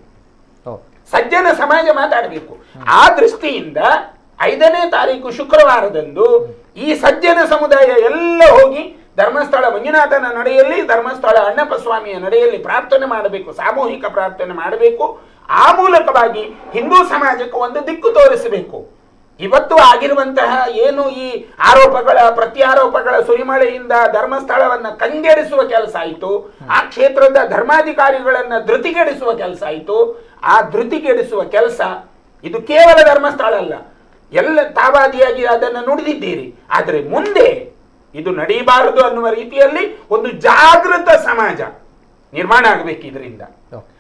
ಸಜ್ಜನ ಸಮಾಜ ಮಾತಾಡಬೇಕು. ಆ ದೃಷ್ಟಿಯಿಂದ 5ನೇ ತಾರೀಕು ಶುಕ್ರವಾರದಂದು ಈ ಸಜ್ಜನ ಸಮುದಾಯ ಎಲ್ಲ ಹೋಗಿ ಧರ್ಮಸ್ಥಳ ಮಂಜುನಾಥನ ನಡೆಯಲ್ಲಿ, ಧರ್ಮಸ್ಥಳ ಅಣ್ಣಪ್ಪ ಸ್ವಾಮಿಯ ನಡೆಯಲ್ಲಿ ಪ್ರಾರ್ಥನೆ ಮಾಡಬೇಕು, ಸಾಮೂಹಿಕ ಪ್ರಾರ್ಥನೆ ಮಾಡಬೇಕು. ಆ ಮೂಲಕವಾಗಿ ಹಿಂದೂ ಸಮಾಜಕ್ಕೆ ಒಂದು ದಿಕ್ಕು ತೋರಿಸಬೇಕು. ಇವತ್ತು ಆಗಿರುವಂತಹ ಏನು ಈ ಆರೋಪಗಳ ಪ್ರತ್ಯಾರೋಪಗಳ ಸುರಿಮಳೆಯಿಂದ ಧರ್ಮಸ್ಥಳವನ್ನ ಕಂಗೆಡಿಸುವ ಕೆಲಸ ಆಯಿತು, ಆ ಕ್ಷೇತ್ರದ ಧರ್ಮಾಧಿಕಾರಿಗಳನ್ನ ಧೃತಿಗೆಡಿಸುವ ಕೆಲಸ ಆಯಿತು. ಆ ಧೃತಿಗೆಡಿಸುವ ಕೆಲಸ ಇದು ಕೇವಲ ಧರ್ಮಸ್ಥಳ ಅಲ್ಲ, ಎಲ್ಲ ತಾವಾದಿಯಾಗಿ ಅದನ್ನು ನುಡಿದಿದ್ದೀರಿ. ಆದರೆ ಮುಂದೆ ಇದು ನಡೆಯಬಾರದು ಅನ್ನುವ ರೀತಿಯಲ್ಲಿ ಒಂದು ಜಾಗೃತ ಸಮಾಜ ನಿರ್ಮಾಣ ಆಗಬೇಕು. ಇದರಿಂದ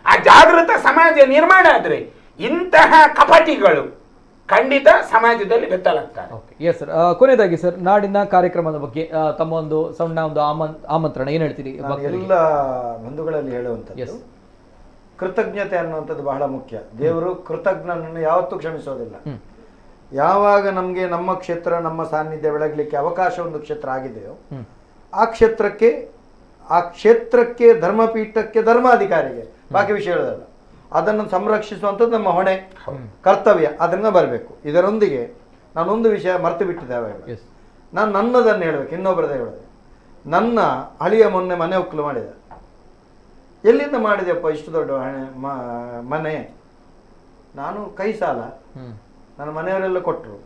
ಆ ಜಾಗೃತ ಸಮಾಜ ನಿರ್ಮಾಣ ಆದ್ರೆ ಇಂತಹ ಕಪಟಿಗಳು ಖಂಡಿತ ಸಮಾಜದಲ್ಲಿ ಬೆತ್ತಲಾಗ್ತಾರೆ. ಎಸ್ ಸರ್, ಕೊನೆಯದಾಗಿ ಸರ್, ನಾಡಿನ ಕಾರ್ಯಕ್ರಮದ ಬಗ್ಗೆ ತಮ್ಮ ಒಂದು ಸಣ್ಣ ಒಂದು ಆಮಂತ್ರಣ ಏನ್ ಹೇಳ್ತೀರಿ? ಎಲ್ಲ ಬಂಧುಗಳಲ್ಲಿ ಹೇಳುವಂಥದ್ದು ಕೃತಜ್ಞತೆ ಅನ್ನುವಂಥದ್ದು ಬಹಳ ಮುಖ್ಯ. ದೇವರು ಕೃತಜ್ಞನನ್ನು ಯಾವತ್ತೂ ಕ್ಷಮಿಸೋದಿಲ್ಲ. ಯಾವಾಗ ನಮಗೆ ನಮ್ಮ ಕ್ಷೇತ್ರ ನಮ್ಮ ಸಾನ್ನಿಧ್ಯ ಬೆಳಗಲಿಕ್ಕೆ ಅವಕಾಶ ಒಂದು ಕ್ಷೇತ್ರ ಆಗಿದೆಯೋ, ಆ ಕ್ಷೇತ್ರಕ್ಕೆ ಧರ್ಮಪೀಠಕ್ಕೆ ಧರ್ಮಾಧಿಕಾರಿಗೆ ಬಾಕಿ ವಿಷಯ ಹೇಳೋದಲ್ಲ, ಅದನ್ನು ಸಂರಕ್ಷಿಸುವಂಥದ್ದು ನಮ್ಮ ಹೊಣೆ, ಕರ್ತವ್ಯ. ಅದರಿಂದ ಬರಬೇಕು. ಇದರೊಂದಿಗೆ ನಾನೊಂದು ವಿಷಯ ಮರೆತು ಬಿಟ್ಟಿದ್ದೇವೆ. ನಾನು ನನ್ನದನ್ನು ಹೇಳಬೇಕು, ಇನ್ನೊಬ್ಬರದೇ ಹೇಳೋದು. ನನ್ನ ಅಳಿಯ ಮೊನ್ನೆ ಮನೆ ಒಕ್ಕಲು ಮಾಡಿದ. ಎಲ್ಲಿಂದ ಮಾಡಿದೆಯಪ್ಪ ಇಷ್ಟು ದೊಡ್ಡ ಮನೆ? ನಾನು ಕೈ ಸಾಲ ನನ್ನ ಮನೆಯವರೆಲ್ಲ ಕೊಟ್ಟರು.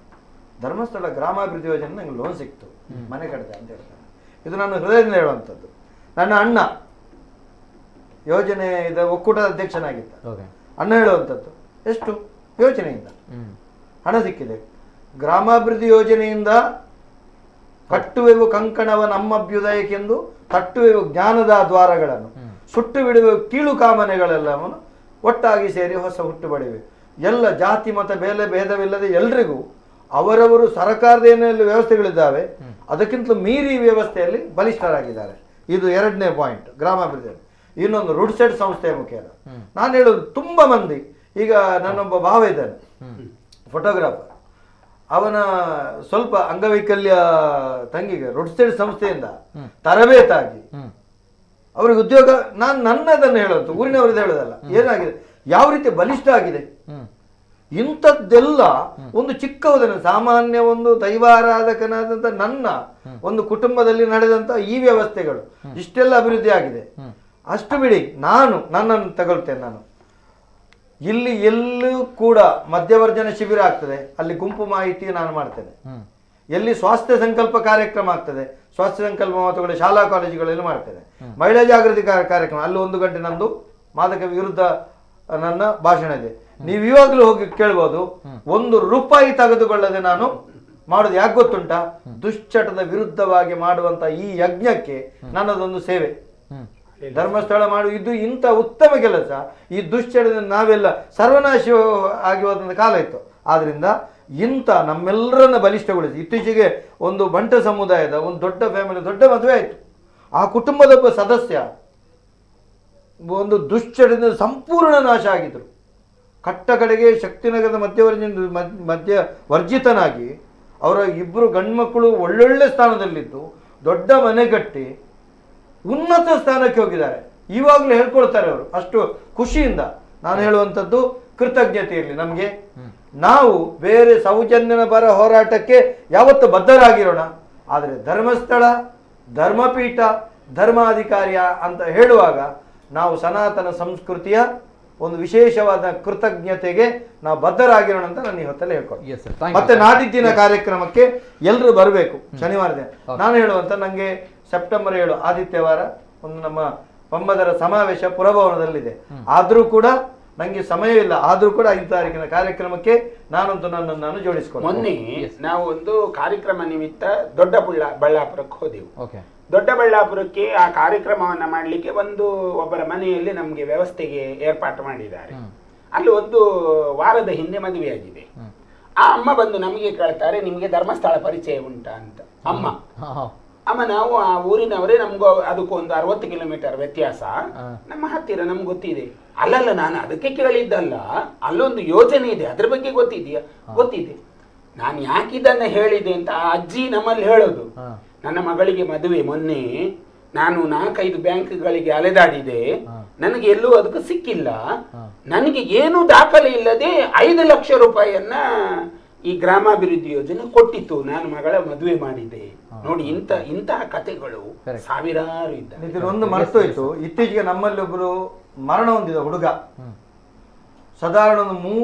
ಧರ್ಮಸ್ಥಳ ಗ್ರಾಮಾಭಿವೃದ್ಧಿ ಯೋಜನೆ ನಂಗೆ ಲೋನ್ ಸಿಕ್ತು, ಮನೆ ಕಟ್ಟಿದೆ ಅಂತ ಹೇಳ್ತಾರೆ. ಇದು ನನ್ನ ಹೃದಯದಿಂದ ಹೇಳುವಂಥದ್ದು. ನನ್ನ ಅಣ್ಣ ಯೋಜನೆ ಒಕ್ಕೂಟದ ಅಧ್ಯಕ್ಷನಾಗಿದ್ದ. ಅಣ್ಣ ಹೇಳುವಂಥದ್ದು ಎಷ್ಟು ಯೋಜನೆಯಿಂದ ಹಣ ಸಿಕ್ಕಿದೆ. ಗ್ರಾಮಾಭಿವೃದ್ಧಿ ಯೋಜನೆಯಿಂದ ಕಟ್ಟುವೆವು ಕಂಕಣವ ನಮ್ಮಭ್ಯುದಯಕ್ಕೆಂದು ತಟ್ಟುವೆವು ಜ್ಞಾನದ ದ್ವಾರಗಳನ್ನು, ಸುಟ್ಟು ಬಿಡುವೆವು ಕೀಳು ಕಾಮನೆಗಳೆಲ್ಲವನ್ನು ಒಟ್ಟಾಗಿ ಸೇರಿ ಹೊಸ ಹುಟ್ಟು ಬಡಿವೆ. ಎಲ್ಲ ಜಾತಿ ಮತ ಭೇದವಿಲ್ಲದೆ ಎಲ್ರಿಗೂ ಅವರವರು ಸರ್ಕಾರದ ಏನೆಲ್ಲ ವ್ಯವಸ್ಥೆಗಳಿದ್ದಾವೆ ಅದಕ್ಕಿಂತಲೂ ಮೀರಿ ವ್ಯವಸ್ಥೆಯಲ್ಲಿ ಬಲಿಷ್ಠರಾಗಿದ್ದಾರೆ. ಇದು 2ನೇ ಪಾಯಿಂಟ್ ಗ್ರಾಮಾಭಿವೃದ್ಧಿ. ಇನ್ನೊಂದು ರುಡ್ಸೆಡ್ ಸಂಸ್ಥೆಯ ಮುಖ್ಯ. ನಾನು ಹೇಳೋದು ತುಂಬ ಮಂದಿ, ಈಗ ನನ್ನೊಬ್ಬ ಭಾವ ಇದ್ದಾನೆ ಫೋಟೋಗ್ರಾಫರ್, ಅವನ ಸ್ವಲ್ಪ ಅಂಗವೈಕಲ್ಯ ತಂಗಿಗೆ ರುಡ್ಸೆಡ್ ಸಂಸ್ಥೆಯಿಂದ ತರಬೇತಾಗಿ ಅವ್ರಿಗೆ ಉದ್ಯೋಗ. ನಾನು ನನ್ನದನ್ನು ಹೇಳೋದು, ಊರಿನವರದ್ದು ಹೇಳೋದಲ್ಲ. ಏನಾಗಿದೆ, ಯಾವ ರೀತಿ ಬಲಿಷ್ಠ ಆಗಿದೆ ಇಂಥದ್ದೆಲ್ಲ. ಒಂದು ಚಿಕ್ಕ ಉದಾಹರಣೆ, ಸಾಮಾನ್ಯ ಒಂದು ದೈವಾರಾಧಕನಾದಂಥ ನನ್ನ ಒಂದು ಕುಟುಂಬದಲ್ಲಿ ನಡೆದಂಥ ಈ ವ್ಯವಸ್ಥೆಗಳು ಇಷ್ಟೆಲ್ಲ ಅಭಿವೃದ್ಧಿ ಆಗಿದೆ. ಅಷ್ಟು ಬಿಡಿ, ನನ್ನನ್ನು ತಗೊಳ್ತೇನೆ. ನಾನು ಇಲ್ಲಿ ಎಲ್ಲೂ ಕೂಡ ಮಧ್ಯವರ್ಜನ ಶಿಬಿರ ಆಗ್ತದೆ, ಅಲ್ಲಿ ಗುಂಪು ಮಾಹಿತಿ ನಾನು ಮಾಡ್ತೇನೆ. ಎಲ್ಲಿ ಸ್ವಾಸ್ಥ್ಯ ಸಂಕಲ್ಪ ಕಾರ್ಯಕ್ರಮ ಆಗ್ತದೆ, ಸ್ವಾಸ್ಥ್ಯ ಸಂಕಲ್ಪ ಮಾತುಗಳು ಶಾಲಾ ಕಾಲೇಜುಗಳಲ್ಲಿ ಮಾಡ್ತೇನೆ. ಮಹಿಳಾ ಜಾಗೃತಿ ಕಾರ್ಯಕ್ರಮ, ಅಲ್ಲಿ 1 ಗಂಟೆ ನಂದು ಮಾದಕ ವಿರುದ್ಧ ನನ್ನ ಭಾಷಣ ಇದೆ. ನೀವು ಇವಾಗಲೂ ಹೋಗಿ ಕೇಳ್ಬೋದು. 1 ರೂಪಾಯಿ ತೆಗೆದುಕೊಳ್ಳದೆ ನಾನು ಮಾಡೋದು ಯಾಕೆ ಗೊತ್ತುಂಟಾ? ದುಶ್ಚಟದ ವಿರುದ್ಧವಾಗಿ ಮಾಡುವಂತ ಈ ಯಜ್ಞಕ್ಕೆ ನನ್ನದೊಂದು ಸೇವೆ. ಧರ್ಮಸ್ಥಳ ಇದು ಇಂಥ ಉತ್ತಮ ಕೆಲಸ. ಈ ದುಶ್ಚಟದಿಂದ ನಾವೆಲ್ಲ ಸರ್ವನಾಶ ಆಗಿ ಹೋದಂಥ ಕಾಲ ಇತ್ತು. ಆದ್ರಿಂದ ಇಂಥ ನಮ್ಮೆಲ್ಲರನ್ನ ಬಲಿಷ್ಠಗೊಳಿಸಿ, ಇತ್ತೀಚೆಗೆ ಒಂದು ಬಂಟ ಸಮುದಾಯದ ಒಂದು ದೊಡ್ಡ ಫ್ಯಾಮಿಲಿ ದೊಡ್ಡ ಮದುವೆ ಆಯಿತು. ಆ ಕುಟುಂಬದ ಒಬ್ಬ ಸದಸ್ಯ ಒಂದು ದುಶ್ಚಟದಿಂದ ಸಂಪೂರ್ಣ ನಾಶ ಆಗಿದ್ರು. ಕಟ್ಟ ಕಡೆಗೆ ಶಕ್ತಿನಗರದ ಮಧ್ಯವರ್ಜಿತನಾಗಿ ಅವರ 2 ಗಂಡ್ಮಕ್ಕಳು ಒಳ್ಳೊಳ್ಳೆ ಸ್ಥಾನದಲ್ಲಿದ್ದು ದೊಡ್ಡ ಮನೆ ಕಟ್ಟಿ ಉನ್ನತ ಸ್ಥಾನಕ್ಕೆ ಹೋಗಿದ್ದಾರೆ. ಇವಾಗಲೂ ಹೇಳ್ಕೊಳ್ತಾರೆ ಅವರು ಅಷ್ಟು ಖುಷಿಯಿಂದ. ನಾನು ಹೇಳುವಂಥದ್ದು ಕೃತಜ್ಞತೆ ಇರಲಿ ನಮಗೆ. ನಾವು ಬೇರೆ ಸೌಜನ್ಯನ ಪರ ಹೋರಾಟಕ್ಕೆ ಯಾವತ್ತು ಬದ್ಧರಾಗಿರೋಣ. ಆದರೆ ಧರ್ಮಸ್ಥಳ, ಧರ್ಮಪೀಠ, ಧರ್ಮಾಧಿಕಾರಿಯ ಅಂತ ಹೇಳುವಾಗ ನಾವು ಸನಾತನ ಸಂಸ್ಕೃತಿಯ ಒಂದು ವಿಶೇಷವಾದ ಕೃತಜ್ಞತೆಗೆ ನಾವು ಬದ್ಧರಾಗಿರೋಣ ಅಂತ ನಾನು ಈ ಹೊತ್ತಲ್ಲಿ ಹೇಳ್ಕೊಡ್ತೀನಿ. ಮತ್ತೆ ನಾಡಿದ್ದಿನ ಕಾರ್ಯಕ್ರಮಕ್ಕೆ ಎಲ್ಲರೂ ಬರಬೇಕು. ಶನಿವಾರ ದಿನ ನಾನು ಹೇಳುವಂತ, ನಂಗೆ ಸೆಪ್ಟೆಂಬರ್ 7 ಆದಿತ್ಯವಾರ ಒಂದು ನಮ್ಮ ಪಂಬದರ ಸಮಾವೇಶ ಪುರಭವನದಲ್ಲಿದೆ. ಆದ್ರೂ ಕೂಡ ನಂಗೆ ಸಮಯವಿಲ್ಲ. ಆದ್ರೂ ಕೂಡ 5 ತಾರೀಕಿನ ಕಾರ್ಯಕ್ರಮಕ್ಕೆ ನಾನಂತೂ ನನ್ನನ್ನು ನಾನು ಜೋಡಿಸ್ಕೊಂಡು ಮೊನ್ನೆ ನಾವು ಒಂದು ಕಾರ್ಯಕ್ರಮ ನಿಮಿತ್ತ ಬಳ್ಳಾಪುರಕ್ಕೆ ಹೋದೆವು. ದೊಡ್ಡಬಳ್ಳಾಪುರಕ್ಕೆ ಆ ಕಾರ್ಯಕ್ರಮವನ್ನ ಮಾಡಲಿಕ್ಕೆ ಒಬ್ಬರ ಮನೆಯಲ್ಲಿ ನಮಗೆ ವ್ಯವಸ್ಥೆಗೆ ಏರ್ಪಾಟು ಮಾಡಿದ್ದಾರೆ. ಅಲ್ಲಿ 1 ವಾರದ ಹಿಂದೆ ಮದುವೆಯಾಗಿದೆ. ಆ ಅಮ್ಮ ಬಂದು ನಮಗೆ ಕೇಳ್ತಾರೆ, ನಿಮಗೆ ಧರ್ಮಸ್ಥಳ ಪರಿಚಯ ಉಂಟಾ ಅಂತ. ಅಮ್ಮ ನಾವು ಆ ಊರಿನವರೇ, ನಮ್ಗೂ ಅದಕ್ಕೊಂದು 60 ಕಿಲೋಮೀಟರ್ ವ್ಯತ್ಯಾಸ, ನಮ್ಮ ಹತ್ತಿರ ನಮ್ಗೆ ಗೊತ್ತಿದೆ. ಅಲ್ಲಲ್ಲ, ನಾನು ಅದಕ್ಕೆ ಕೇಳಿದ್ದಲ್ಲ, ಅಲ್ಲೊಂದು ಯೋಜನೆ ಇದೆ, ಅದ್ರ ಬಗ್ಗೆ ಗೊತ್ತಿದೆಯಾ? ಗೊತ್ತಿದೆ. ನಾನು ಯಾಕಿದನ್ನ ಹೇಳಿದೆ ಅಂತ ಆ ಅಜ್ಜಿ ನಮ್ಮಲ್ಲಿ ಹೇಳೋದು. ನನ್ನ ಮಗಳಿಗೆ ಮದುವೆ ಮೊನ್ನೆ ನಾನು 4-5 ಬ್ಯಾಂಕ್ಗಳಿಗೆ ಅಲೆದಾಡಿದೆ, ನನಗೆ ಎಲ್ಲೂ ಅದಕ್ಕೆ ಸಿಕ್ಕಿಲ್ಲ. ನನಗೆ ಏನು ದಾಖಲೆ ಇಲ್ಲದೆ 5 ಲಕ್ಷ ರೂಪಾಯಿಯನ್ನ ಈ ಗ್ರಾಮಾಭಿವೃದ್ಧಿ ಯೋಜನೆ ಕೊಟ್ಟಿತ್ತು. ನಾನು ಮಗಳ ಮದುವೆ ಮಾಡಿದೆ. ನೋಡಿ, ಇಂತಹ ಕಥೆಗಳು ಸಾವಿರಾರು ಇದ್ದಾರೆ. ಇದೊಂದು ಮರ್ತೋಯ್ತು. ಇತ್ತೀಚೆಗೆ ನಮ್ಮಲ್ಲಿ ಒಬ್ಬರು ಮರಣ ಹೊಂದಿದ ಹುಡುಗ, ಸಾಧಾರಣ ಒಂದು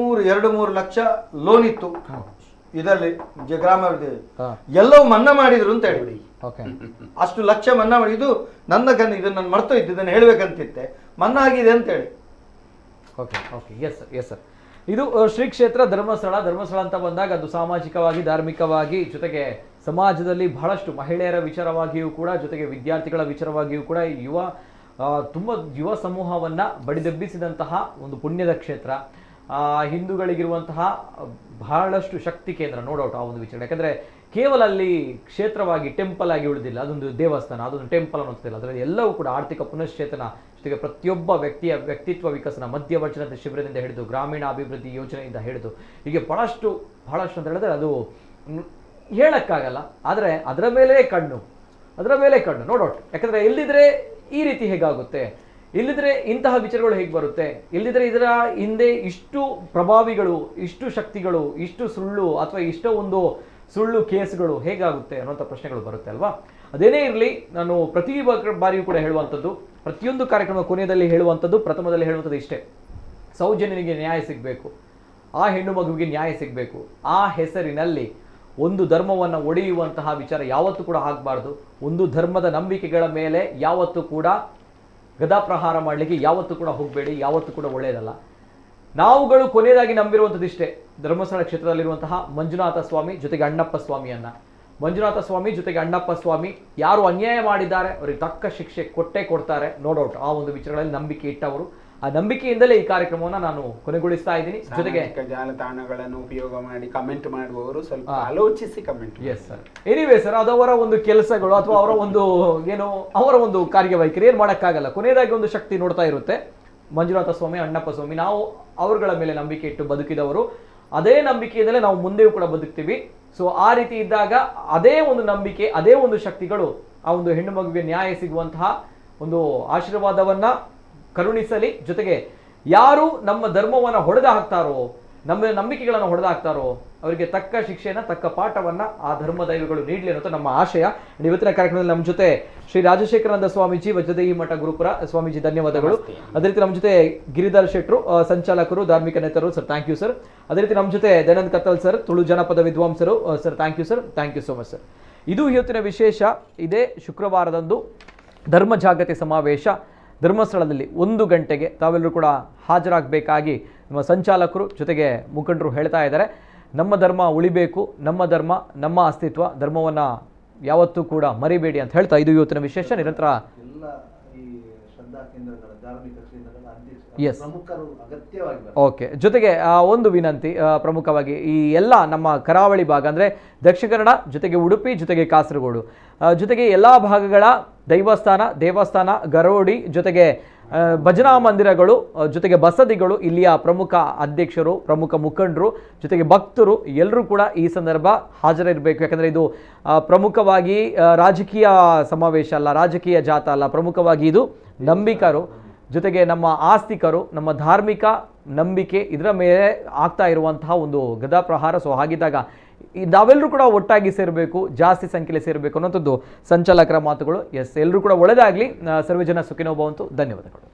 2-3 ಲಕ್ಷ ಲೋನ್ ಇತ್ತು ಇದರಲ್ಲಿ ಗ್ರಾಮಾಭಿವೃದ್ಧಿ, ಎಲ್ಲವೂ ಮನ್ನಾ ಮಾಡಿದ್ರು ಅಂತ ಹೇಳಿ. ಅಷ್ಟು ಲಕ್ಷ ಮನ್ನಾ ಮಾಡಿ, ಇದು ನನ್ನ ಇದನ್ನು ನಾನು ಮರ್ತೋಯ್ತು, ಇದನ್ನು ಹೇಳ್ಬೇಕಂತಿತ್ತೆ, ಮನ್ನಾ ಆಗಿದೆ ಅಂತ ಹೇಳಿ. Yes sir. ಇದು ಶ್ರೀ ಕ್ಷೇತ್ರ ಧರ್ಮಸ್ಥಳ ಅಂತ ಬಂದಾಗ ಅದು ಸಾಮಾಜಿಕವಾಗಿ, ಧಾರ್ಮಿಕವಾಗಿ, ಜೊತೆಗೆ ಸಮಾಜದಲ್ಲಿ ಬಹಳಷ್ಟು ಮಹಿಳೆಯರ ವಿಚಾರವಾಗಿಯೂ ಕೂಡ, ಜೊತೆಗೆ ವಿದ್ಯಾರ್ಥಿಗಳ ವಿಚಾರವಾಗಿಯೂ ಕೂಡ ತುಂಬ ಯುವ ಸಮೂಹವನ್ನ ಬಡಿದೆಬ್ಬಿಸಿದಂತಹ ಒಂದು ಪುಣ್ಯದ ಕ್ಷೇತ್ರ. ಹಿಂದೂಗಳಿಗಿರುವಂತಹ ಬಹಳಷ್ಟು ಶಕ್ತಿ ಕೇಂದ್ರ, ನೋ ಡೌಟ್ ಆ ಒಂದು ವಿಚಾರ. ಯಾಕಂದ್ರೆ ಕೇವಲ ಅಲ್ಲಿ ಕ್ಷೇತ್ರವಾಗಿ ಟೆಂಪಲ್ ಆಗಿ ಉಳಿದಿಲ್ಲ, ಅದೊಂದು ದೇವಸ್ಥಾನ, ಅದೊಂದು ಟೆಂಪಲ್ ಅನ್ನೋದಿಲ್ಲ. ಅದರಲ್ಲಿ ಎಲ್ಲವೂ ಕೂಡ ಆರ್ಥಿಕ ಪುನಶ್ಚೇತನ, ಜೊತೆಗೆ ಪ್ರತಿಯೊಬ್ಬ ವ್ಯಕ್ತಿಯ ವ್ಯಕ್ತಿತ್ವ ವಿಕಸನ, ಮಧ್ಯವರ್ಜನದ ಶಿಬಿರದಿಂದ ಹಿಡಿದು ಗ್ರಾಮೀಣ ಅಭಿವೃದ್ಧಿ ಯೋಜನೆಯಿಂದ ಹಿಡಿದು ಹೀಗೆ ಬಹಳಷ್ಟು ಅಂತ ಹೇಳಿದ್ರೆ ಅದು ಹೇಳಕ್ಕಾಗಲ್ಲ. ಆದರೆ ಅದರ ಮೇಲೆ ಕಣ್ಣು, ನೋ ಡೌಟ್. ಯಾಕಂದ್ರೆ ಇಲ್ಲಿದ್ರೆ ಈ ರೀತಿ ಹೇಗಾಗುತ್ತೆ, ಇಲ್ಲಿದ್ರೆ ಇಂತಹ ವಿಚಾರಗಳು ಹೇಗೆ ಬರುತ್ತೆ, ಇಲ್ಲಿದ್ರೆ ಇದರ ಹಿಂದೆ ಇಷ್ಟು ಪ್ರಭಾವಿಗಳು, ಇಷ್ಟು ಶಕ್ತಿಗಳು, ಇಷ್ಟು ಸುಳ್ಳು ಅಥವಾ ಇಷ್ಟೋ ಒಂದು ಸುಳ್ಳು ಕೇಸ್ಗಳು ಹೇಗಾಗುತ್ತೆ ಅನ್ನೋಂಥ ಪ್ರಶ್ನೆಗಳು ಬರುತ್ತೆ ಅಲ್ವಾ. ಅದೇನೇ ಇರಲಿ, ನಾನು ಪ್ರತಿ ಬಾರಿಯೂ ಕೂಡ ಹೇಳುವಂಥದ್ದು, ಪ್ರತಿಯೊಂದು ಕಾರ್ಯಕ್ರಮ ಕೊನೆಯಲ್ಲಿ ಹೇಳುವಂಥದ್ದು, ಪ್ರಥಮದಲ್ಲಿ ಹೇಳುವಂಥದ್ದು ಇಷ್ಟೇ: ಸೌಜನ್ಯನಿಗೆ ನ್ಯಾಯ ಸಿಗಬೇಕು, ಆ ಹೆಣ್ಣು ಮಗುವಿಗೆ ನ್ಯಾಯ ಸಿಗಬೇಕು. ಆ ಹೆಸರಿನಲ್ಲಿ ಒಂದು ಧರ್ಮವನ್ನು ಒಡೆಯುವಂತಹ ವಿಚಾರ ಯಾವತ್ತೂ ಕೂಡ ಆಗಬಾರ್ದು. ಒಂದು ಧರ್ಮದ ನಂಬಿಕೆಗಳ ಮೇಲೆ ಯಾವತ್ತೂ ಕೂಡ ಗದಾಪ್ರಹಾರ ಮಾಡಲಿಕ್ಕೆ ಯಾವತ್ತೂ ಕೂಡ ಹೋಗಬೇಡಿ, ಯಾವತ್ತೂ ಕೂಡ ಒಳ್ಳೆಯದಲ್ಲ. ನಾವುಗಳು ಕೊನೆಯದಾಗಿ ನಂಬಿರುವಂಥದ್ದು ಇಷ್ಟೇ: ಧರ್ಮಸ್ಥಳ ಕ್ಷೇತ್ರದಲ್ಲಿರುವಂತಹ ಮಂಜುನಾಥ ಸ್ವಾಮಿ ಜೊತೆಗೆ ಅಣ್ಣಪ್ಪ ಸ್ವಾಮಿಯನ್ನ. ಮಂಜುನಾಥ ಸ್ವಾಮಿ ಜೊತೆಗೆ ಅಣ್ಣಪ್ಪ ಸ್ವಾಮಿ ಯಾರು ಅನ್ಯಾಯ ಮಾಡಿದ್ದಾರೆ ಅವರಿಗೆ ತಕ್ಕ ಶಿಕ್ಷೆ ಕೊಡ್ತಾರೆ, ನೋ ಡೌಟ್. ಆ ಒಂದು ವಿಚಾರಗಳಲ್ಲಿ ನಂಬಿಕೆ ಇಟ್ಟವರು, ಆ ನಂಬಿಕೆಯಿಂದಲೇ ಈ ಕಾರ್ಯಕ್ರಮವನ್ನು ನಾನು ಕೊನೆಗೊಳಿಸ್ತಾ ಇದ್ದೀನಿ. ಜೊತೆಗೆ ಜಾಲತಾಣಗಳನ್ನು ಉಪಯೋಗ ಮಾಡಿ ಕಮೆಂಟ್ ಮಾಡುವವರು ಸ್ವಲ್ಪ ಆಲೋಚಿಸಿ comment. Yes sir. Anyway sir, ಅದು ಅವರ ಒಂದು ಕೆಲಸಗಳು ಅಥವಾ ಅವರ ಒಂದು ಕಾರ್ಯವೈಖರಿ, ಏನು ಮಾಡೋಕ್ಕಾಗಲ್ಲ. ಕೊನೆಯದಾಗಿ ಒಂದು ಶಕ್ತಿ ನೋಡ್ತಾ ಇರುತ್ತೆ, ಮಂಜುನಾಥ ಸ್ವಾಮಿ, ಅಣ್ಣಪ್ಪ ಸ್ವಾಮಿ. ನಾವು ಅವರುಗಳ ಮೇಲೆ ನಂಬಿಕೆ ಇಟ್ಟು ಬದುಕಿದವರು, ಅದೇ ನಂಬಿಕೆಯಿಂದಲೇ ನಾವು ಮುಂದೆಯೂ ಕೂಡ ಬದುಕ್ತೀವಿ. ಸೊ ಆ ರೀತಿ ಇದ್ದಾಗ ಅದೇ ಒಂದು ನಂಬಿಕೆ, ಅದೇ ಒಂದು ಶಕ್ತಿಗಳು ಆ ಒಂದು ಹೆಣ್ಣು ಮಗುವಿಗೆ ನ್ಯಾಯ ಸಿಗುವಂತಹ ಒಂದು ಆಶೀರ್ವಾದವನ್ನ ಕರುಣಿಸಲಿ. ಜೊತೆಗೆ ಯಾರು ನಮ್ಮ ಧರ್ಮವನ್ನು ಹೊಡೆದು ಹಾಕ್ತಾರೋ, ನಂಬಿಕೆಗಳನ್ನು ಹೊಡೆದಾಕ್ತಾರೋ ಅವರಿಗೆ ತಕ್ಕ ಶಿಕ್ಷೆಯನ್ನ, ತಕ್ಕ ಪಾಠವನ್ನ ಆ ಧರ್ಮ ದೈವಗಳು ನೀಡಲಿ ಅನ್ನೋದು ನಮ್ಮ ಆಶಯ. ಇವತ್ತಿನ ಕಾರ್ಯಕ್ರಮದಲ್ಲಿ ನಮ್ಮ ಜೊತೆ ಶ್ರೀ ರಾಜಶೇಖರಾನಂದ ಸ್ವಾಮೀಜಿ, ವಜ್ರದೇಹಿ ಮಠ ಗುರುಪುರ ಸ್ವಾಮೀಜಿ, ಧನ್ಯವಾದಗಳು. ಅದೇ ರೀತಿ ನಮ್ಮ ಜೊತೆ ಗಿರಿಧರ್ ಶೆಟ್ರು, ಸಂಚಾಲಕರು, ಧಾರ್ಮಿಕ ನೇತರು, ಸರ್ ಥ್ಯಾಂಕ್ ಯು ಸರ್. ಅದೇ ರೀತಿ ನಮ್ಮ ಜೊತೆ ದಯಾನಂದ್ ಕತ್ತಲ್ ಸರ್, ತುಳು ಜನಪದ ವಿದ್ವಾಂಸರು, sir thank you sir, thank you so much sir. ಇದು ಇವತ್ತಿನ ವಿಶೇಷ. ಇದೇ ಶುಕ್ರವಾರದಂದು ಧರ್ಮ ಜಾಗೃತಿ ಸಮಾವೇಶ ಧರ್ಮಸ್ಥಳದಲ್ಲಿ 1 ಗಂಟೆಗೆ ತಾವೆಲ್ಲರೂ ಕೂಡ ಹಾಜರಾಗಬೇಕಾಗಿ ನಮ್ಮ ಸಂಚಾಲಕರು ಜೊತೆಗೆ ಮುಖಂಡರು ಹೇಳ್ತಾ ಇದ್ದಾರೆ. ನಮ್ಮ ಧರ್ಮ ಉಳಿಬೇಕು, ನಮ್ಮ ಧರ್ಮ, ನಮ್ಮ ಅಸ್ತಿತ್ವ, ಧರ್ಮವನ್ನು ಯಾವತ್ತೂ ಕೂಡ ಮರಿಬೇಡಿ ಅಂತ ಹೇಳ್ತಾ ಇದು ಇವತ್ತಿನ ವಿಶೇಷ. ನಿರಂತರ ಎಲ್ಲ ಈ ಶ್ರದ್ಧಾ ಕೇಂದ್ರಗಳ, ಧಾರ್ಮಿಕ ಕೇಂದ್ರಗಳ Yes. ಪ್ರಮುಖರು ಅಗತ್ಯವಾಗಿ ಓಕೆ. ಜೊತೆಗೆ ಒಂದು ವಿನಂತಿ, ಪ್ರಮುಖವಾಗಿ ಈ ಎಲ್ಲ ನಮ್ಮ ಕರಾವಳಿ ಭಾಗ ಅಂದರೆ ದಕ್ಷಿಣ ಕನ್ನಡ, ಜೊತೆಗೆ ಉಡುಪಿ, ಜೊತೆಗೆ ಕಾಸರಗೋಡು, ಜೊತೆಗೆ ಎಲ್ಲ ಭಾಗಗಳ ದೇವಸ್ಥಾನ, ಗರೋಡಿ, ಜೊತೆಗೆ ಭಜನಾ ಮಂದಿರಗಳು, ಜೊತೆಗೆ ಬಸದಿಗಳು, ಇಲ್ಲಿಯ ಪ್ರಮುಖ ಅಧ್ಯಕ್ಷರು, ಪ್ರಮುಖ ಮುಖಂಡರು, ಜೊತೆಗೆ ಭಕ್ತರು ಎಲ್ಲರೂ ಕೂಡ ಈ ಸಂದರ್ಭ ಹಾಜರಿರಬೇಕು. ಯಾಕಂದರೆ ಇದು ಪ್ರಮುಖವಾಗಿ ರಾಜಕೀಯ ಸಮಾವೇಶ ಅಲ್ಲ, ರಾಜಕೀಯ ಜಾಥಾ ಅಲ್ಲ, ಪ್ರಮುಖವಾಗಿ ಇದು ನಂಬಿಕರು, ಜೊತೆಗೆ ನಮ್ಮ ಆಸ್ತಿಕರು, ನಮ್ಮ ಧಾರ್ಮಿಕ ನಂಬಿಕೆ ಇದರ ಮೇಲೆ ಆಗ್ತಾ ಇರುವಂತಹ ಒಂದು ಗದಾಪ್ರಹಾರ. ಸೊ ಹಾಗಿದ್ದಾಗ ನಾವೆಲ್ಲರೂ ಕೂಡ ಒಟ್ಟಾಗಿ ಸೇರಬೇಕು, ಜಾಸ್ತಿ ಸಂಖ್ಯೆಯಲ್ಲಿ ಸೇರಬೇಕು ಅನ್ನೋಂಥದ್ದು ಸಂಚಾಲಕರ ಮಾತುಗಳು. ಎಸ್, ಎಲ್ಲರೂ ಕೂಡ ಒಳ್ಳೆಯದಾಗಲಿ. ಸರ್ವೇ ಜನ ಸುಖಿನೋ ಭವಂತು. ಧನ್ಯವಾದಗಳು.